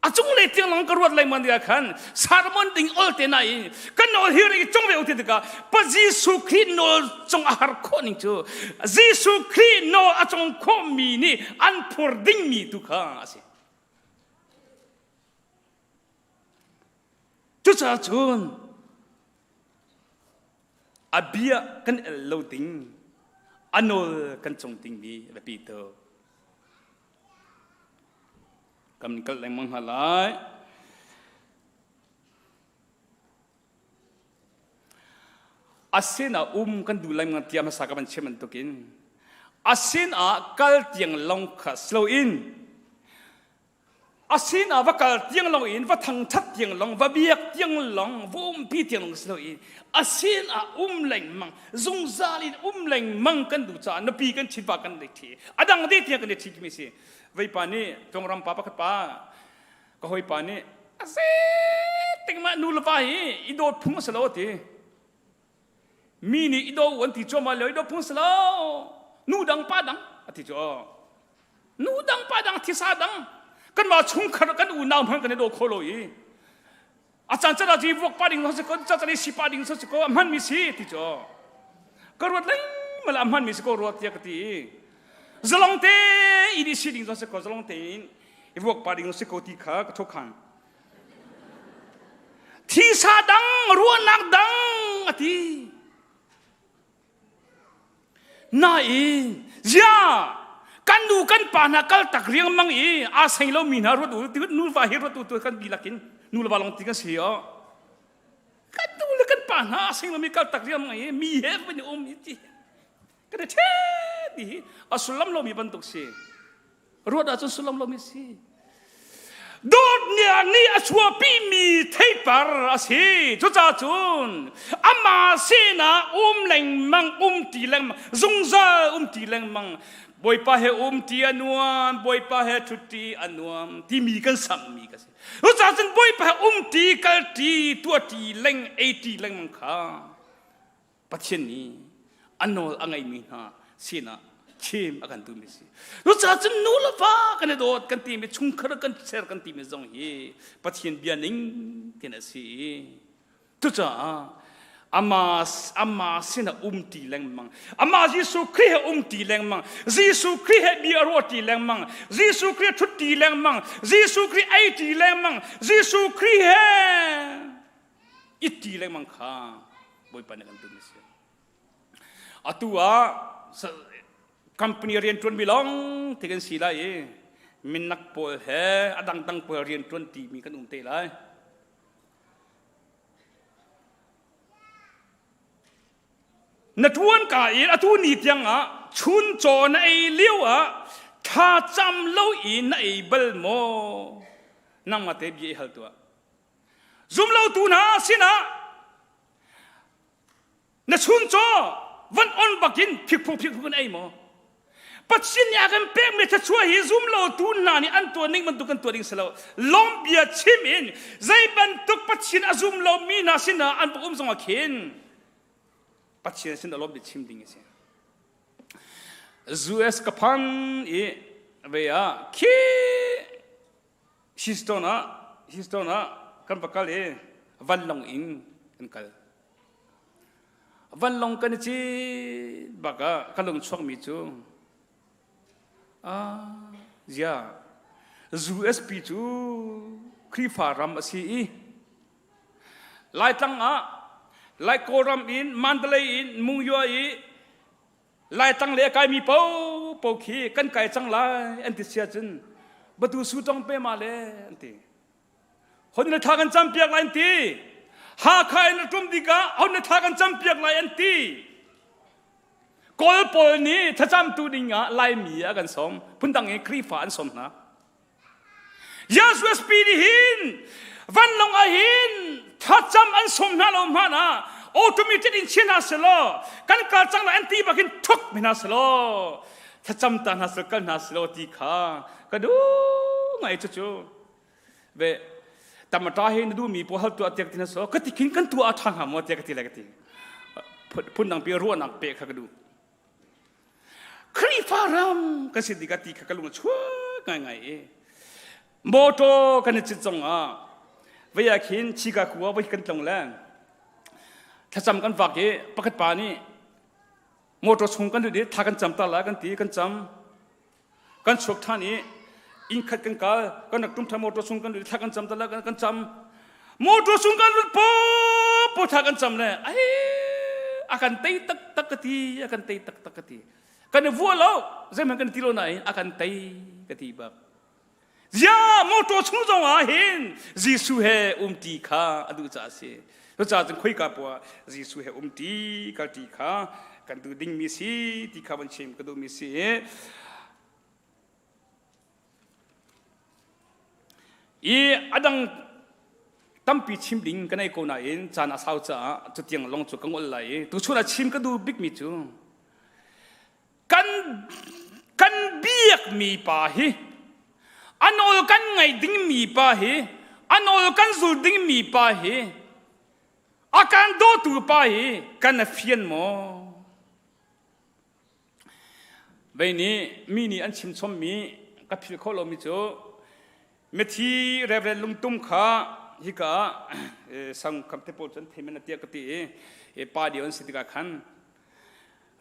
อาจงเลยที่หลังกรวดเลยมันเดียกันสารมันดิ่งอัลเทนัยกันนอลฮีรีจงเววตีเด็กพระเยซูคริสต์นอลจงอาหารคนนี้จูเยซูคริสต์นอลอาจงคอมีนี่อันพูดดิ่งมีทุกข้างสิทุกชาติอาเบียกันเอลโลติงอันโนกันจงติงมีแบบปีเตอร์กำลังกำลังมังหลายอาเซนกันดูแลมันเตียมสักมันเชื่อมันตุกินอาเซนกัลเตียงลงขัสโลอินอาศินว่ากัลเตียงลงอินว่าทางทัดเตียงลงว่าเบียกเตียงลงว่าปีเตียงลงสโลอินอาศินแหลงมังจงซาลินแหลงมังกันดูจ้านปีกันชิดปากันเด็กทีดังเด็กเตียงกันเด็กทีมิสิไว้ปานี่จงรำป้าปักป้าก็หอยปานี่อาศินติงมานูลปาฮีอีโดพุ่งสโลตีมีนี่อีโดวันที่จอมาเลยอีโดพุ่งสโลนูดังป้าดังอธิจอนูดังป้าดังที่ซาดังกันมาชุ่มขัดกันอุ่นน้ำมันกันในโดโคโลยีอาจารย์จะได้จีบวกปาดิ่งสักคนจะได้สิปาดิ่งสักคนมันมีสิที่จ่อกรวดเลยมาละมันมีสิก็รวดเยอะกตีจลองเตอีดิสิดิ่งสักคนจลองเตอีวกปาดิ่งสักคนที่ข้าก็ทุกขันที่ซาดังรัวนักดังอธิน่าอินจ้ากันดูกันปานักตักเรียงมังอีอาศัยเรามีนารถดูที่นูนฟ้าเฮรถดูตัวกันกิลักินนูนบาลงติกันเสียกันดูเลยกันปานาอาศัยเรามีกันตักเรียงมังอีมีเฮฟเป็นอมอีกันเท่ดีอาสุลัมเรามีบรรทุกเสียรถอาจจะสุลัมเรามีสิโดดเนี่ยนี่อาชัวปีมีเทปาร์อาศัยจุจ้าจุนอามาเสนาแหลงมังตีแหลงมังจงซาตีแหลงมังบอยป้าเฮตีอันวมบอยป้าเฮทุตีอันวมที่มีกันสัมมีกันสิรู้จักจนบอยป้าตีกัลตีตัวตีเล่งตีเล่งมังค่าปัจจุบันนี้อันโนอังไงมีนะสินะเข้มอาการตัวมิสิรู้จักจนนูลฟ้ากันโดดกันตีมีชุ่มขรกันเserกันตีมีจงเฮปัจจุบันเบียนิงที่นั่นสิทุกจ้าอามาสินะตีแรงมังอามาเยซูคริสต์ตีแรงมังเยซูคริสต์มีอรวตีแรงมังเยซูคริสต์ทุตีแรงมังเยซูคริสต์ตีแรงมังเยซูคริสต์อิตีแรงมังข้าบ่อยปานกันตุมิเสียอตัวคัมพานีเรียนจวนบิลองที่กันสิไลมินนักโพลเฮอดังโพลเรียนจวนตีมีกันเตไลนัทวนกายอทุนิตยังชุนโจนไอเลี้ยวถ้าจำเล่าอินไอเบลโมนั่งมาเตบีเอฮัลตัวซุมเล่าตูน่าสินะนัชุนโจวันอ่อนบักินพิกพกกันไอโมปัจจุบันยังเป็นเมื่อช่วยให้ซุมเล่าตูน่านี่อันตัวนึงมันตุกันตัวนึงสลาวล้มเบียดชิมินใจบรรทุกปัจจุบันซุมเล่ามีนาสินะอันพวกส่งมาเขียนปัจจุบันสิ่งที่เราบิดชิมดิ้งเสียจูเอสกับพันอีเวียคีฮิสโตนากันปะกัลวันลงอิงกันกัลวันลงกันจีบักกัลลงช่วงมิจูจ้าจูเอสปีจูครีฟารัมสีไล่ตั้งไล่โครัมอินมันเดลัยอินมุงยัวอิไล่ตั้งเลี้ยกายมีเป้าขี้กันไก่จังไล่อันที่เสียจนบัตุสุจงเปมาเลยอันที่คนนั้นทากันจำเปียกไล่อันที่หาใครนักทุ่มดีกาคนนั้นทากันจำเปียกไล่อันที่กอลปอลนี้ถ้าจำตัวดิ่งไล่มีกันสมพุ่งตั้งเองครีฟานสมนะยาสุสปีดีหินวันลงอาหินถ้าจำอันสมนาลมฮานะออโตเมติกอินเชนัสโลกันการจังละอันตีบักินทุกมินัสโลถ้าจำตานัสกันนัสโลตีข้ากระดูไงจู่ๆเวแต่มาตาเห็นดูมีพวกเขาตัวเตียกตินัสโลก็ติกินกันตัวทางหามว่าเตียกติอะไรกันตีพุ่นนังเปียรัวนังเปะข้ากระดู ครีฟารามกันสิดิกติขกลุงชัวง่ายโมโตกันจิตจงวิยาขินชิกากัววิกันตรงแล้วถ้าจำกันฝากปกติปานี่โมโตชงกันดูดิถ้ากันจำตาละกันตีกันจำกันชกท่านี้อินขัดกันกันนักตุ้มทำโมโตชงกันดูดิถ้ากันจำตาละกันจำโมโตชงกันดูปุ๊บถ้ากันจำเลยakan tay tak kati akan tay tak kati kan vualo zaman kan tilo nai akan tay kati ba ya moto chungzong hin jisu he ti kha adu cha se to cha jing khoi ka po jisu he ti ka ti kha kan tu ding mi si ti kha ban chim ka du mi si adang tampi chim ding kan ai ko na in chana sau cha chu tiang long chu kang ol lai tu chuna chim ka du big mi chu kan biak mi pa hi anol kan ngai ding mi pa hi anol kan zul ding mi pa hi akan do tu pa hi kan fian mo bai ni mi ni an chim chom mi ka phil kho lo mi chu me thi reverend lung tum kha hi ka sang kam te pol chan themen atia kati pa dion sitika khan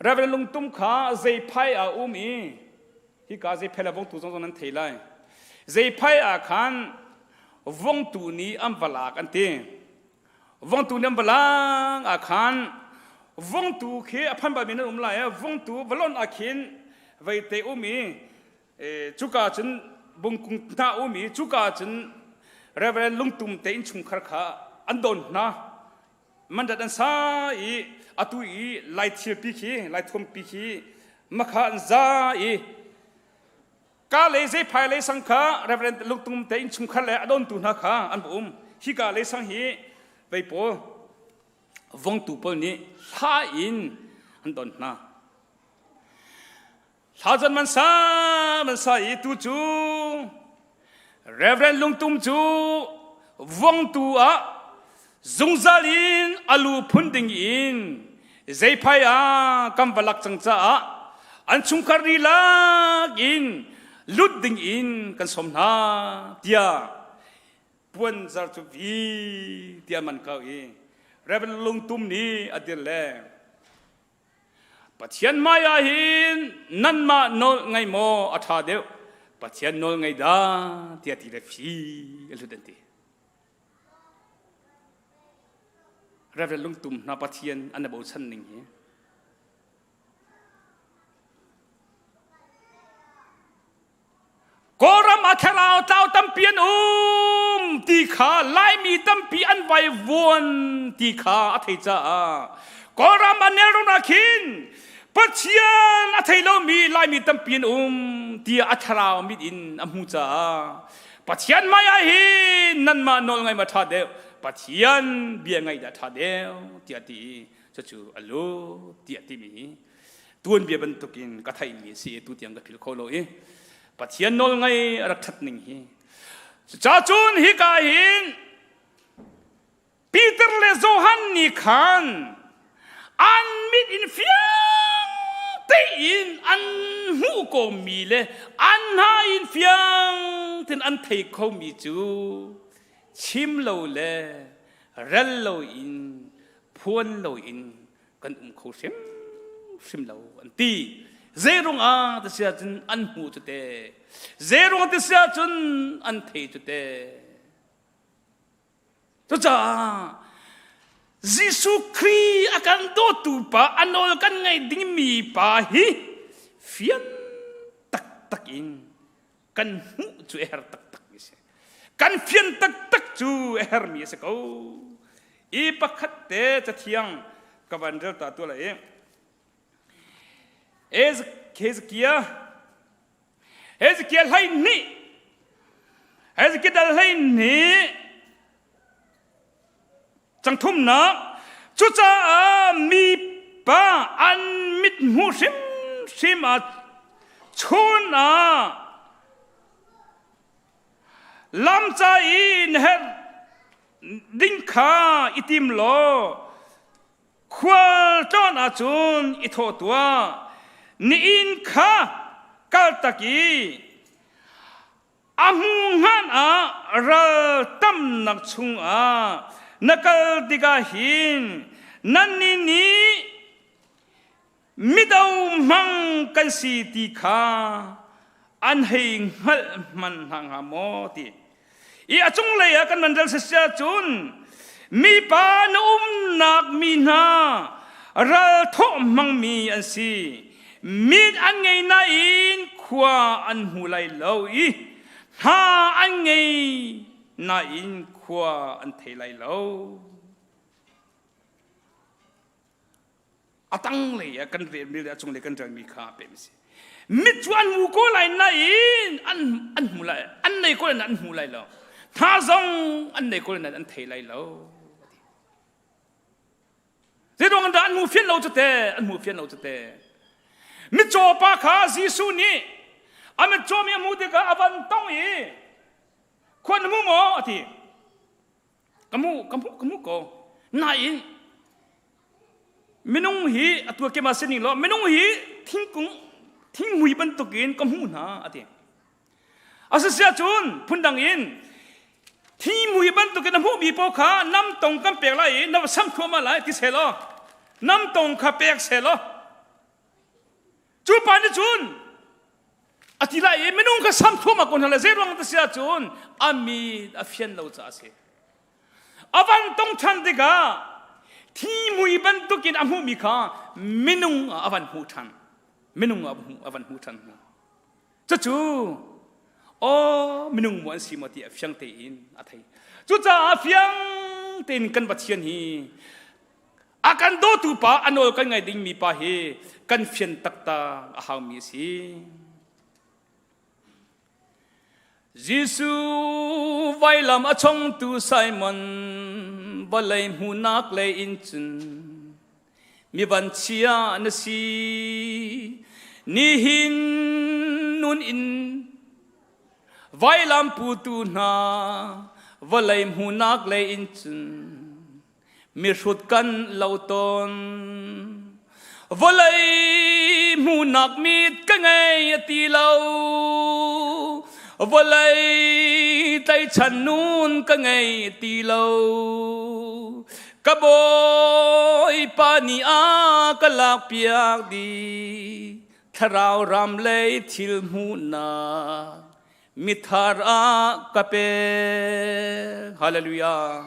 reverend lung tum kha zai phai a umi hi ka zai phela bong tu jong nan theilai zai phai a khan vong tu ni am balak ante vong tu nam balang a khan vong tu khe aphan ba min lai vong tu balon a khin vai te umi chuka chen bung kung ta umi chuka chen Reverend lung tum te in chung khar kha andon na man da dan sa I atu I lai thil pi khi lai thum pi khi makha an za I ka le je phai le sang kha Reverend lung tum te in chung khar le adon tu na kha an bum hi ka le sang hi vei po vong tu pol ni ha in andon na thajan man sa I tu chu Reverend lung tum chu vong tu zungzalin alu phunding in zai phai kam balak changcha an chungkari lak in ludding in kan somna tia puan zar chu vi tia man kau Reverend lung tum ni adil le pathian maya hin nan ma no ngai mo atha deu pathian nol ngai da tia ti le fi eludenti Reverend lung tum na pathian an bo chan ning hi koram akharao tau tampian ti kha lai mi tampi an vai won ti kha athei cha koram anero na khin pathian athei lo mi lai mi tampian tia atharao mit in amu cha pathian maya hi nan ma nol ngai ma tha de pathian bia ngai da tha de tia ti chu alo tia ti mi tuan bia ban tukin ka thai mi si tu tiang ka phil kholo pathian nol ngai rak that ning hi cha chun hi ka hin Peter le Johan ni khan an mit in fiang te in an hu ko mi le an ha in fiang tin an thei ko mi chu chim lo le ral lo in phuan lo in kan kho sim lo an ti zerong ta sia chun an hu chu te zerong ta sia chun an thei chu te to cha Jisu Kri akan do tu pa anol kan ngai ding mi pa hi fian tak in kan hu chu tak mi se kan fian tak chu mi se ko I pakhat te cha thiang ka ban rel ta tu la Hezekiah lai ni Hezekiah lai ni chẳng thum na chú cha mi pa an mit mu sim chun lam cha in her ding kha itim lo khwal ton chun I tho tua ni in kha kal taki amungan a ral tam nak chung a nakal diga hin nanni ni midau mang kan si ti kha an hei ngal man hang mo ti i achung le ya kan mandal sa chun mi pa no nak mi na ral tho mang mi an si mit an ngei na in khwa an hulai lo i ha an ngei na in khwa an thelai lo atang le ya kan ve mi achung le kan tang mi kha pe mi si mit chuan mu ko lai na in an hulai an nei ko an hulai lo tha zong an nei ko an thelai lo thế đó anh mua phiên lâu cho thế anh mua phiên lâu cho thế mít cho ba khá Giêsu ni anh mít cho mình mua được cái avan tông ý quan mua mỏ thì kamu ko nai minung hi atua ke masin lo minung hi thing mui ban tukin kamu na thì asasya chun phundang in thi mùi ban tu cái nam hú bị bao khá năm tông cam bẹc lại năm sam thua mà lại thì xe lo năm tông khá bẹc xe lo chú bạn đi chun à thì lại mình nung cái sam thua mà còn là dễ dàng tới xe chun ami afian lâu cha xe avan tông chan đi cả thi mùi ban tu cái nam hú bị khá mình nung avan hú chan mình nung avan hú chan chú minung muan si mati afiang te in athai chu cha afiang ten kan bathian hi akan do tu pa anol kan ngai ding mi pa hi kan fian takta a haw mi si Giêsu vai lam a chong tu Simon balai Hmannak le in chun mi ban chia na si ni hin nun in vai lam pu tu na valai Hmannak le in chun mi rut kan lau ton valai Hmannak mit ka ngai ti lau valai tai chan nun ka ngai ti lau ka boy pa ni a ka lak piak di tharau ram le thil mu na mithara kape hallelujah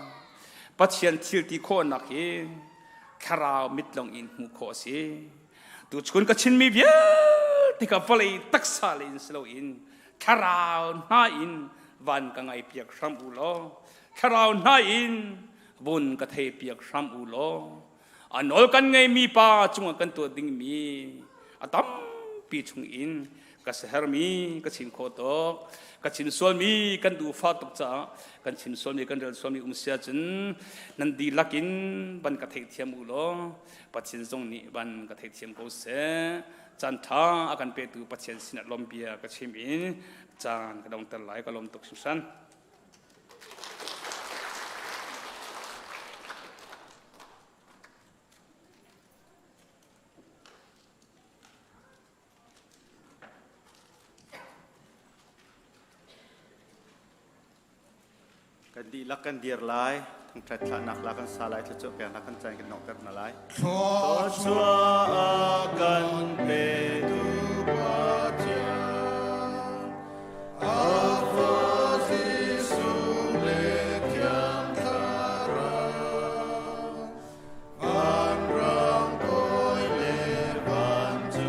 pathian thil ti kho nak hi kharau mitlong in mu kho si tu chun ka chin mi bia ti ka palai taksa le in slow in kharau na in van ka ngai piak ram u lo kharau na in bun ka thei piak ram u lo anol kan ngai mi pa chung kan to ding mi atam pi chung in ka seher mi ka chin kho to ka chin sol mi kan du fa tok cha kan chin sol mi kan rel sol mi sia chen nan di lakin ban ka thei thiam u lo pathin zong ni ban ka thei thiam ko se chan tha akan pe tu pathian sin lom bia ka chim in chan ka dong tar lai ka lom tok sanกันดีลักกันเดียร์ไลทั้งแพทย์นักลักกันสาลายทุกจุดแปลงนักกันใจกันนอกกันมาไลชัวกันเปดูปาจาอาฟาซิสุเลกยังคาราอันรังคอยเลบันจุ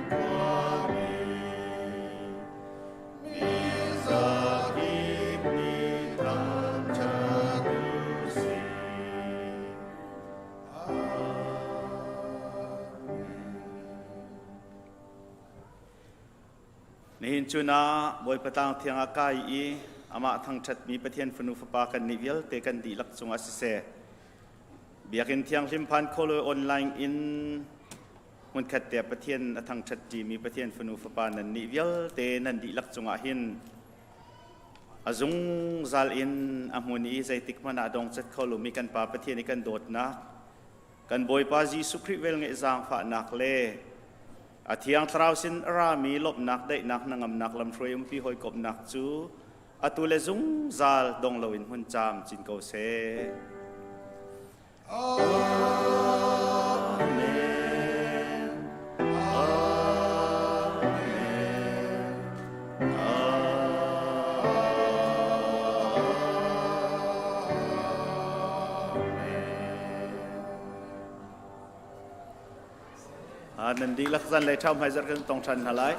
กวามีมิซากินิตังนี่จุน่าบอยประตางเทียงอากาศอีอามาทางชัดมีประเทศฟนุฟปากันนิวิลเตกันดีลักจงอาศิเสเบียกินเทียงลิมพันโคโลออนไลน์อินมันขัดแต่ประเทศทางชัดจีมีประเทศฟนุฟปานันนิวิลเตนันดีลักจงอาหินอาจงซัลอินอามุนีใจติกมันอาดงจัดโคโลมีกันปาประเทศนี้กันโดดนะกันบอยปาจีสุคริเวลเงจางฝานักเล่ อาทิยงทราวสินรามีลบนักได้นักนังนักลำทรวยปีหอยกบนักจูอาตุเลซุงซาลดงลวินหุ่นจามจินโกเซนันดีลักษณะเลยทำให้จัดกันตรงชันหลาย